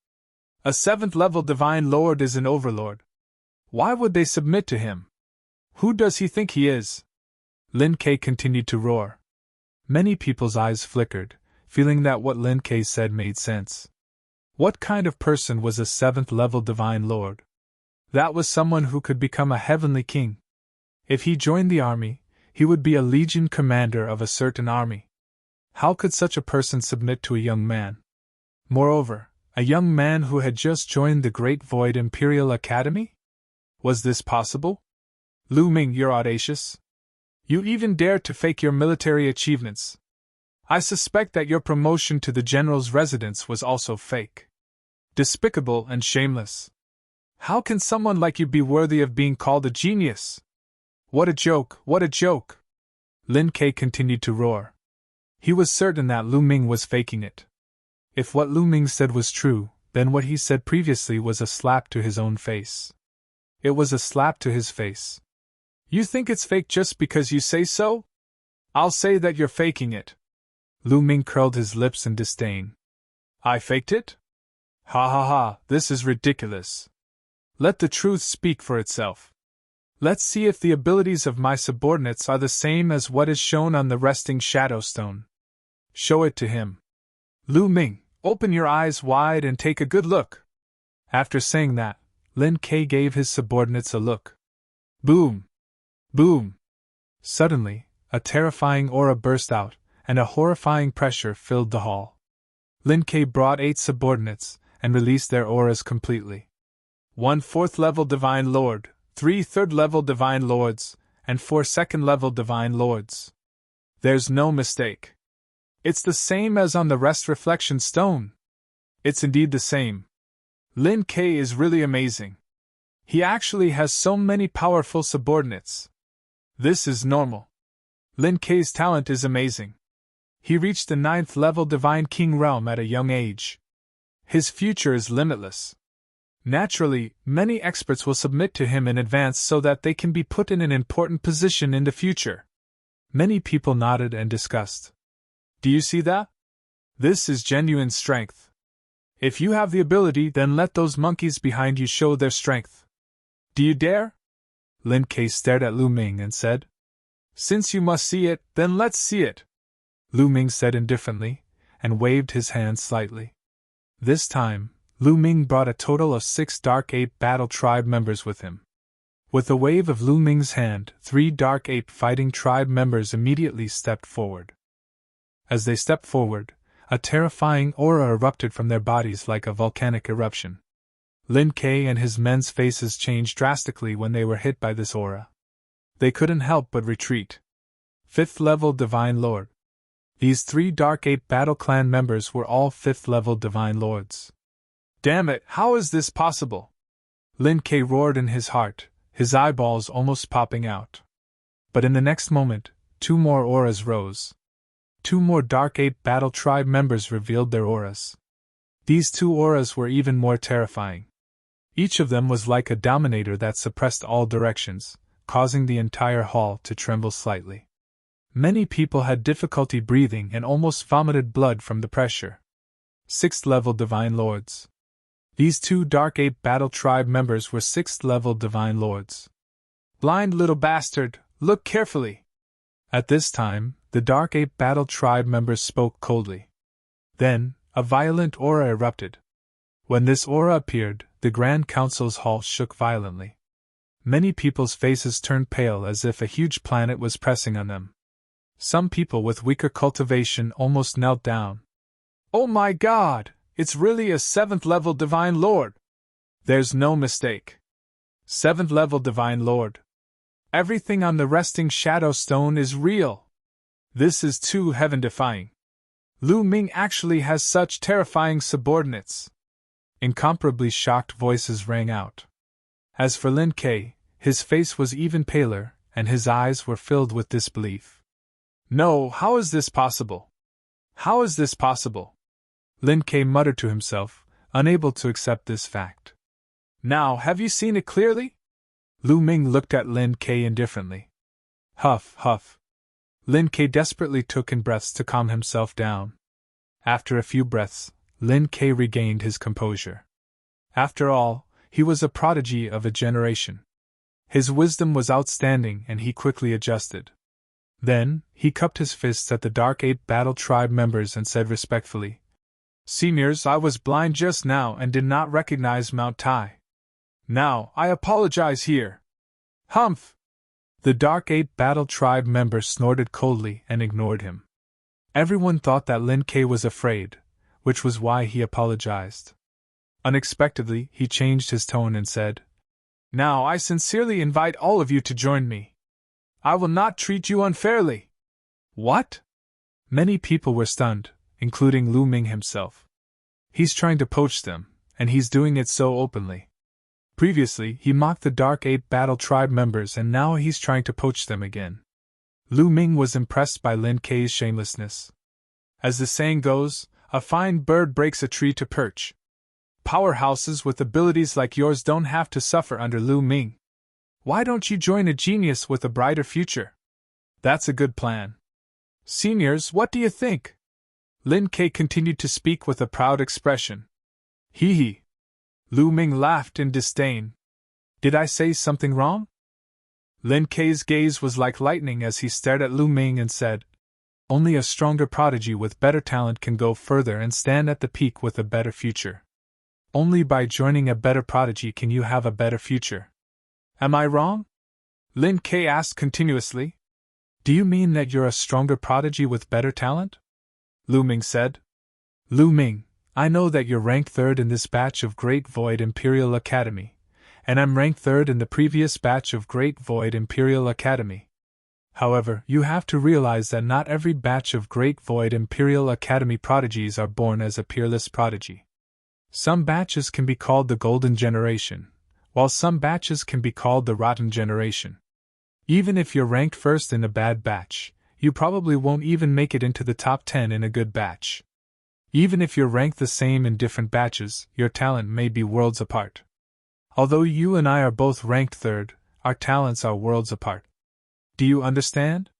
A 7th-level Divine Lord is an overlord. Why would they submit to him? Who does he think he is? Lin Kei continued to roar. Many people's eyes flickered, feeling that what Lin Kei said made sense. What kind of person was a 7th-level Divine Lord? That was someone who could become a heavenly king. If he joined the army, he would be a legion commander of a certain army. How could such a person submit to a young man? Moreover, a young man who had just joined the Great Void Imperial Academy? Was this possible? Lu Ming, you're audacious. You even dare to fake your military achievements. I suspect that your promotion to the general's residence was also fake. Despicable and shameless. How can someone like you be worthy of being called a genius? What a joke, what a joke! Lin Kei continued to roar. He was certain that Lu Ming was faking it. If what Lu Ming said was true, then what he said previously was a slap to his own face. It was a slap to his face. You think it's fake just because you say so? I'll say that you're faking it. Lu Ming curled his lips in disdain. I faked it? Ha ha ha, this is ridiculous. Let the truth speak for itself. Let's see if the abilities of my subordinates are the same as what is shown on the resting shadow stone. Show it to him. Lu Ming, open your eyes wide and take a good look. After saying that, Lin Ke gave his subordinates a look. Boom! Boom! Suddenly, a terrifying aura burst out, and a horrifying pressure filled the hall. Lin Ke brought 8 subordinates, and released their auras completely. 1 4th-level Divine Lord, 3 3rd-level Divine Lords, and 4 2nd-level Divine Lords. There's no mistake. It's the same as on the Rest Reflection Stone. It's indeed the same. Lin Ke is really amazing. He actually has so many powerful subordinates. This is normal. Lin Ke's talent is amazing. He reached the 9th-level Divine King realm at a young age. His future is limitless. Naturally, many experts will submit to him in advance so that they can be put in an important position in the future. Many people nodded and discussed. Do you see that? This is genuine strength. If you have the ability, then let those monkeys behind you show their strength. Do you dare? Lin Ke stared at Lu Ming and said. Since you must see it, then let's see it. Lu Ming said indifferently, and waved his hand slightly. This time, Lu Ming brought a total of 6 Dark Ape Battle Tribe members with him. With a wave of Lu Ming's hand, 3 Dark Ape Fighting Tribe members immediately stepped forward. As they stepped forward, a terrifying aura erupted from their bodies like a volcanic eruption. Lin Ke and his men's faces changed drastically when they were hit by this aura. They couldn't help but retreat. 5th-level Divine Lord. These 3 Dark Ape Battle Clan members were all 5th-level Divine Lords. Damn it, how is this possible? Lin Ke roared in his heart, his eyeballs almost popping out. But in the next moment, 2 more auras rose. 2 more Dark Ape Battle Tribe members revealed their auras. These 2 auras were even more terrifying. Each of them was like a dominator that suppressed all directions, causing the entire hall to tremble slightly. Many people had difficulty breathing and almost vomited blood from the pressure. 6th-level Divine Lords. These 2 Dark Ape Battle Tribe members were 6th-level Divine Lords. Blind little bastard, look carefully! At this time, the Dark Ape Battle Tribe members spoke coldly. Then, a violent aura erupted. When this aura appeared, the Grand Council's hall shook violently. Many people's faces turned pale as if a huge planet was pressing on them. Some people with weaker cultivation almost knelt down. Oh my God! It's really a 7th-level Divine Lord! There's no mistake. 7th-level Divine Lord. Everything on the resting shadow stone is real. This is too heaven-defying. Lu Ming actually has such terrifying subordinates. Incomparably shocked voices rang out. As for Lin Ke, his face was even paler, and his eyes were filled with disbelief. No, how is this possible? How is this possible? Lin Ke muttered to himself, unable to accept this fact. Now, have you seen it clearly? Lu Ming looked at Lin Ke indifferently. Huff, huff. Lin Ke desperately took in breaths to calm himself down. After a few breaths, Lin Ke regained his composure. After all, he was a prodigy of a generation. His wisdom was outstanding and he quickly adjusted. Then, he cupped his fists at the Dark Ape Battle Tribe members and said respectfully, Seniors, I was blind just now and did not recognize Mount Tai. Now, I apologize here. Humph! The Dark Ape Battle Tribe members snorted coldly and ignored him. Everyone thought that Lin Ke was afraid, which was why he apologized. Unexpectedly, he changed his tone and said, Now I sincerely invite all of you to join me. I will not treat you unfairly. What? Many people were stunned, including Lu Ming himself. He's trying to poach them, and he's doing it so openly. Previously, he mocked the Dark Ape Battle Tribe members and now he's trying to poach them again. Lu Ming was impressed by Lin Ke's shamelessness. As the saying goes, a fine bird breaks a tree to perch. Powerhouses with abilities like yours don't have to suffer under Lu Ming. Why don't you join a genius with a brighter future? That's a good plan. Seniors, what do you think? Lin Ke continued to speak with a proud expression. Hee hee. Lu Ming laughed in disdain. Did I say something wrong? Lin Kei's gaze was like lightning as he stared at Lu Ming and said, "Only a stronger prodigy with better talent can go further and stand at the peak with a better future. Only by joining a better prodigy can you have a better future. Am I wrong?" Lin Kei asked continuously. "Do you mean that you're a stronger prodigy with better talent?" Lu Ming said. "Lu Ming, I know that you're ranked third in this batch of Great Void Imperial Academy, and I'm ranked third in the previous batch of Great Void Imperial Academy. However, you have to realize that not every batch of Great Void Imperial Academy prodigies are born as a peerless prodigy. Some batches can be called the Golden Generation, while some batches can be called the Rotten Generation. Even if you're ranked first in a bad batch, you probably won't even make it into the top 10 in a good batch. Even if you're ranked the same in different batches, your talent may be worlds apart. Although you and I are both ranked third, our talents are worlds apart. Do you understand?"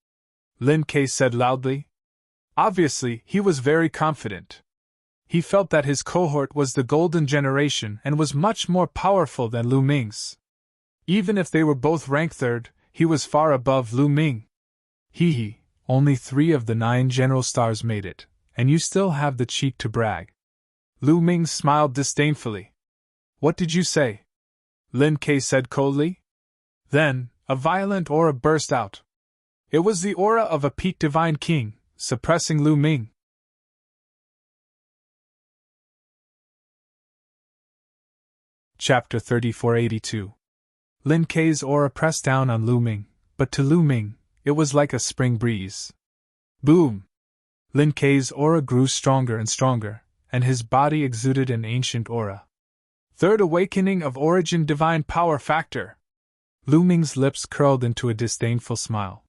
Lin Kei said loudly. Obviously, he was very confident. He felt that his cohort was the Golden Generation and was much more powerful than Lu Ming's. Even if they were both ranked third, he was far above Lu Ming. Only 3 of the 9 general stars made it, and you still have the cheek to brag. Lu Ming smiled disdainfully. "What did you say?" Lin Kei said coldly. Then, a violent aura burst out. It was the aura of a peak divine king, suppressing Lu Ming. Chapter 3482. Lin Kei's aura pressed down on Lu Ming, but to Lu Ming, it was like a spring breeze. Boom! Lin Kei's aura grew stronger and stronger, and his body exuded an ancient aura. Third awakening of origin divine power factor. Lu Ming's lips curled into a disdainful smile.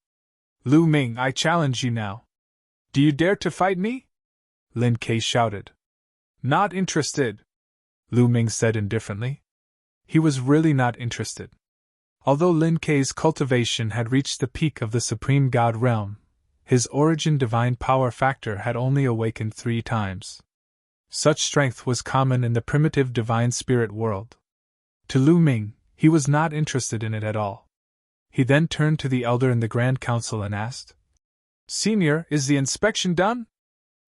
"Lu Ming, I challenge you now. Do you dare to fight me?" Lin Kei shouted. "Not interested," Lu Ming said indifferently. He was really not interested. Although Lin Kei's cultivation had reached the peak of the Supreme God realm, his origin divine power factor had only awakened 3 times. Such strength was common in the primitive divine spirit world. To Lu Ming, he was not interested in it at all. He then turned to the elder in the Grand Council and asked, "Senior, is the inspection done?"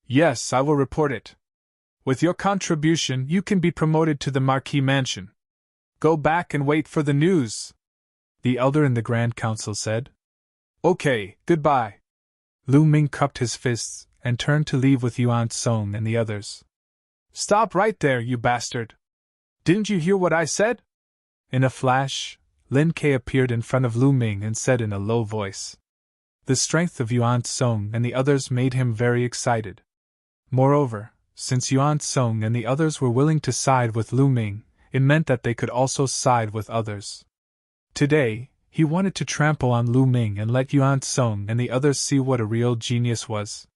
"Yes, I will report it. With your contribution, you can be promoted to the Marquis Mansion. Go back and wait for the news," the elder in the Grand Council said. "Okay, goodbye." Lu Ming cupped his fists and turned to leave with Yuan Song and the others. "Stop right there, you bastard! Didn't you hear what I said?" In a flash, Lin Kei appeared in front of Lu Ming and said in a low voice. The strength of Yuan Song and the others made him very excited. Moreover, since Yuan Song and the others were willing to side with Lu Ming, it meant that they could also side with others. Today, he wanted to trample on Lu Ming and let Yuan Song and the others see what a real genius was.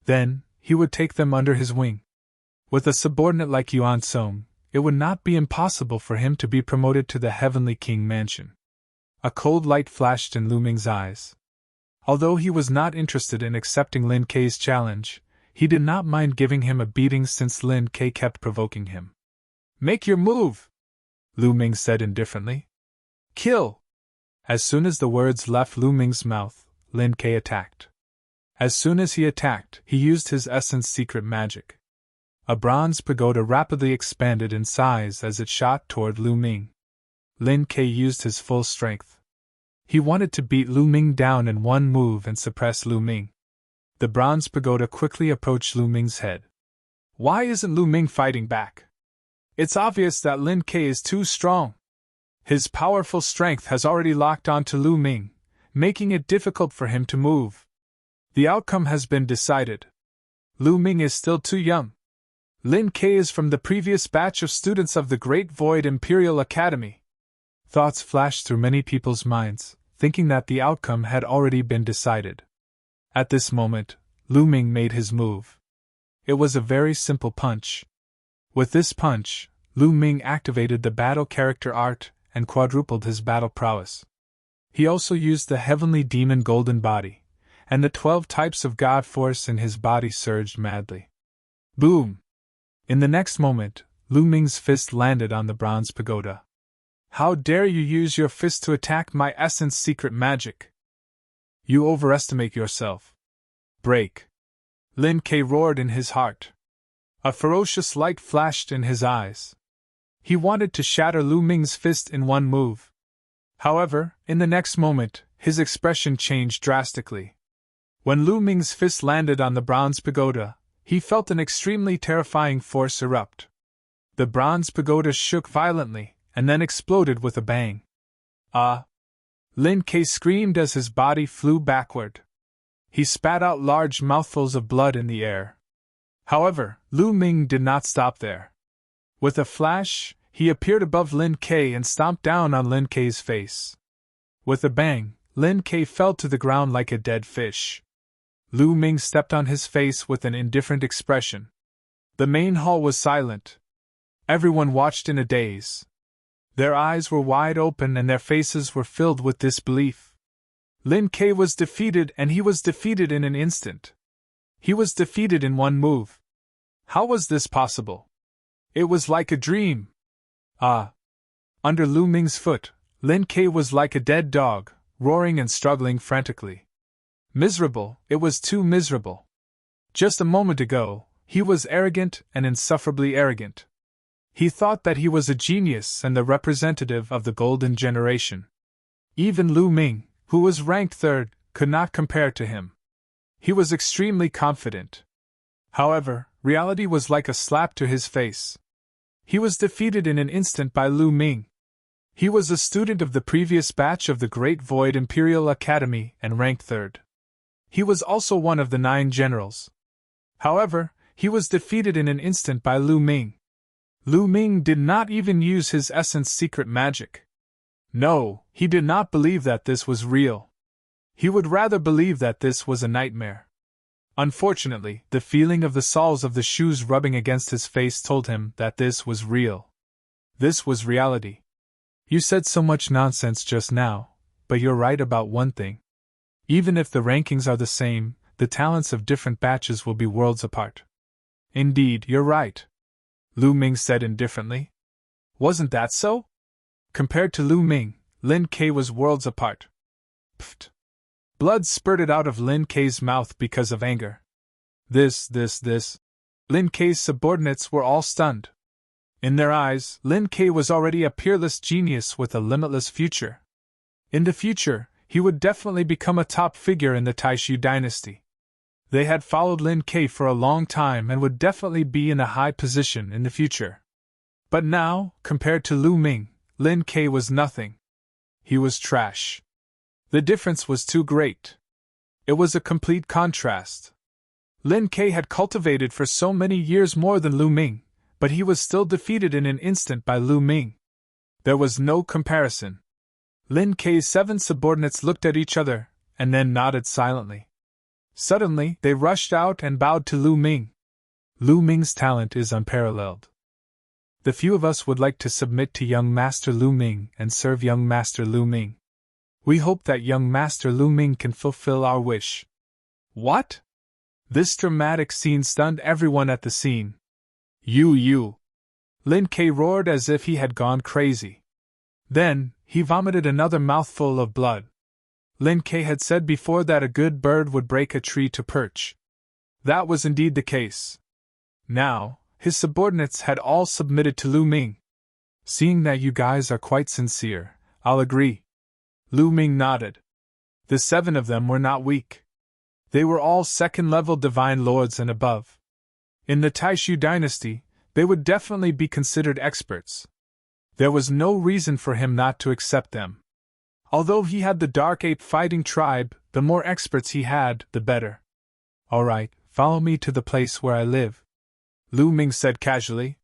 Then, he would take them under his wing. With a subordinate like Yuan Song, it would not be impossible for him to be promoted to the Heavenly King Mansion. A cold light flashed in Lu Ming's eyes. Although he was not interested in accepting Lin Kei's challenge, he did not mind giving him a beating since Lin Kei kept provoking him. "Make your move," Lu Ming said indifferently. "Kill!" As soon as the words left Lu Ming's mouth, Lin Kei attacked. As soon as he attacked, he used his essence secret magic. A bronze pagoda rapidly expanded in size as it shot toward Lu Ming. Lin Kei used his full strength. He wanted to beat Lu Ming down in one move and suppress Lu Ming. The bronze pagoda quickly approached Lu Ming's head. Why isn't Lu Ming fighting back? It's obvious that Lin Kei is too strong. His powerful strength has already locked onto Lu Ming, making it difficult for him to move. The outcome has been decided. Lu Ming is still too young. Lin Kei is from the previous batch of students of the Great Void Imperial Academy. Thoughts flashed through many people's minds, thinking that the outcome had already been decided. At this moment, Lu Ming made his move. It was a very simple punch. With this punch, Lu Ming activated the battle character art and quadrupled his battle prowess. He also used the heavenly demon golden body, and the 12 types of god force in his body surged madly. Boom! In the next moment, Lu Ming's fist landed on the bronze pagoda. How dare you use your fist to attack my essence secret magic? You overestimate yourself. Break! Lin Ke roared in his heart. A ferocious light flashed in his eyes. He wanted to shatter Lu Ming's fist in one move. However, in the next moment, his expression changed drastically. When Lu Ming's fist landed on the bronze pagoda, he felt an extremely terrifying force erupt. The bronze pagoda shook violently, and then exploded with a bang. Ah! Lin Ke screamed as his body flew backward. He spat out large mouthfuls of blood in the air. However, Lu Ming did not stop there. With a flash, he appeared above Lin Ke and stomped down on Lin Ke's face. With a bang, Lin Ke fell to the ground like a dead fish. Lu Ming stepped on his face with an indifferent expression. The main hall was silent. Everyone watched in a daze. Their eyes were wide open and their faces were filled with disbelief. Lin Ke was defeated, and he was defeated in an instant. He was defeated in one move. How was this possible? It was like a dream. Ah! Under Lu Ming's foot, Lin Ke was like a dead dog, roaring and struggling frantically. Miserable, it was too miserable. Just a moment ago, he was arrogant and insufferably arrogant. He thought that he was a genius and the representative of the golden generation. Even Lu Ming, who was ranked third, could not compare to him. He was extremely confident. However, reality was like a slap to his face. He was defeated in an instant by Lu Ming. He was a student of the previous batch of the Great Void Imperial Academy and ranked third. He was also one of the 9 generals. However, he was defeated in an instant by Lu Ming. Lu Ming did not even use his essence secret magic. No, he did not believe that this was real. He would rather believe that this was a nightmare. Unfortunately, the feeling of the soles of the shoes rubbing against his face told him that this was real. This was reality. You said so much nonsense just now, but you're right about one thing. Even if the rankings are the same, the talents of different batches will be worlds apart. Indeed, you're right, Lu Ming said indifferently. Wasn't that so? Compared to Lu Ming, Lin Ke was worlds apart. Pfft. Blood spurted out of Lin Ke's mouth because of anger. This. Lin Ke's subordinates were all stunned. In their eyes, Lin Ke was already a peerless genius with a limitless future. In the future, he would definitely become a top figure in the Taishu dynasty. They had followed Lin Ke for a long time and would definitely be in a high position in the future. But now, compared to Lu Ming, Lin Ke was nothing. He was trash. The difference was too great. It was a complete contrast. Lin Ke had cultivated for so many years more than Lu Ming, but he was still defeated in an instant by Lu Ming. There was no comparison. Lin Ke's 7 subordinates looked at each other, and then nodded silently. Suddenly, they rushed out and bowed to Lu Ming. Lu Ming's talent is unparalleled. The few of us would like to submit to young Master Lu Ming and serve young Master Lu Ming. We hope that young Master Lu Ming can fulfill our wish. What? This dramatic scene stunned everyone at the scene. You! Lin Ke roared as if he had gone crazy. Then, he vomited another mouthful of blood. Lin Ke had said before that a good bird would break a tree to perch. That was indeed the case. Now, his subordinates had all submitted to Lu Ming. Seeing that you guys are quite sincere, I'll agree. Lu Ming nodded. The 7 of them were not weak. They were all second-level divine lords and above. In the Taishu dynasty, they would definitely be considered experts. There was no reason for him not to accept them. Although he had the Dark Ape fighting tribe, the more experts he had, the better. All right, follow me to the place where I live, Lu Ming said casually.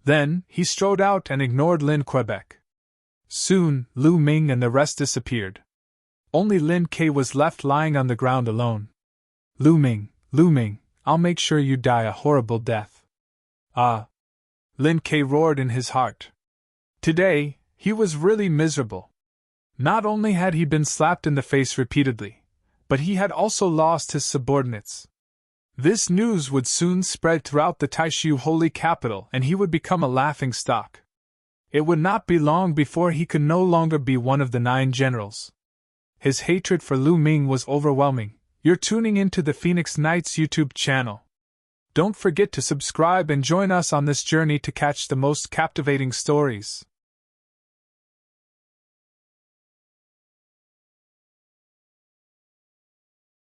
Then, he strode out and ignored Lin Quebec. Soon, Lu Ming and the rest disappeared. Only Lin Ke was left lying on the ground alone. Lu Ming, I'll make sure you die a horrible death. Ah! Lin Ke roared in his heart. Today, he was really miserable. Not only had he been slapped in the face repeatedly, but he had also lost his subordinates. This news would soon spread throughout the Taishu holy capital and he would become a laughingstock. It would not be long before he could no longer be one of the 9 generals. His hatred for Lu Ming was overwhelming. You're tuning into the Phoenix Knights YouTube channel. Don't forget to subscribe and join us on this journey to catch the most captivating stories.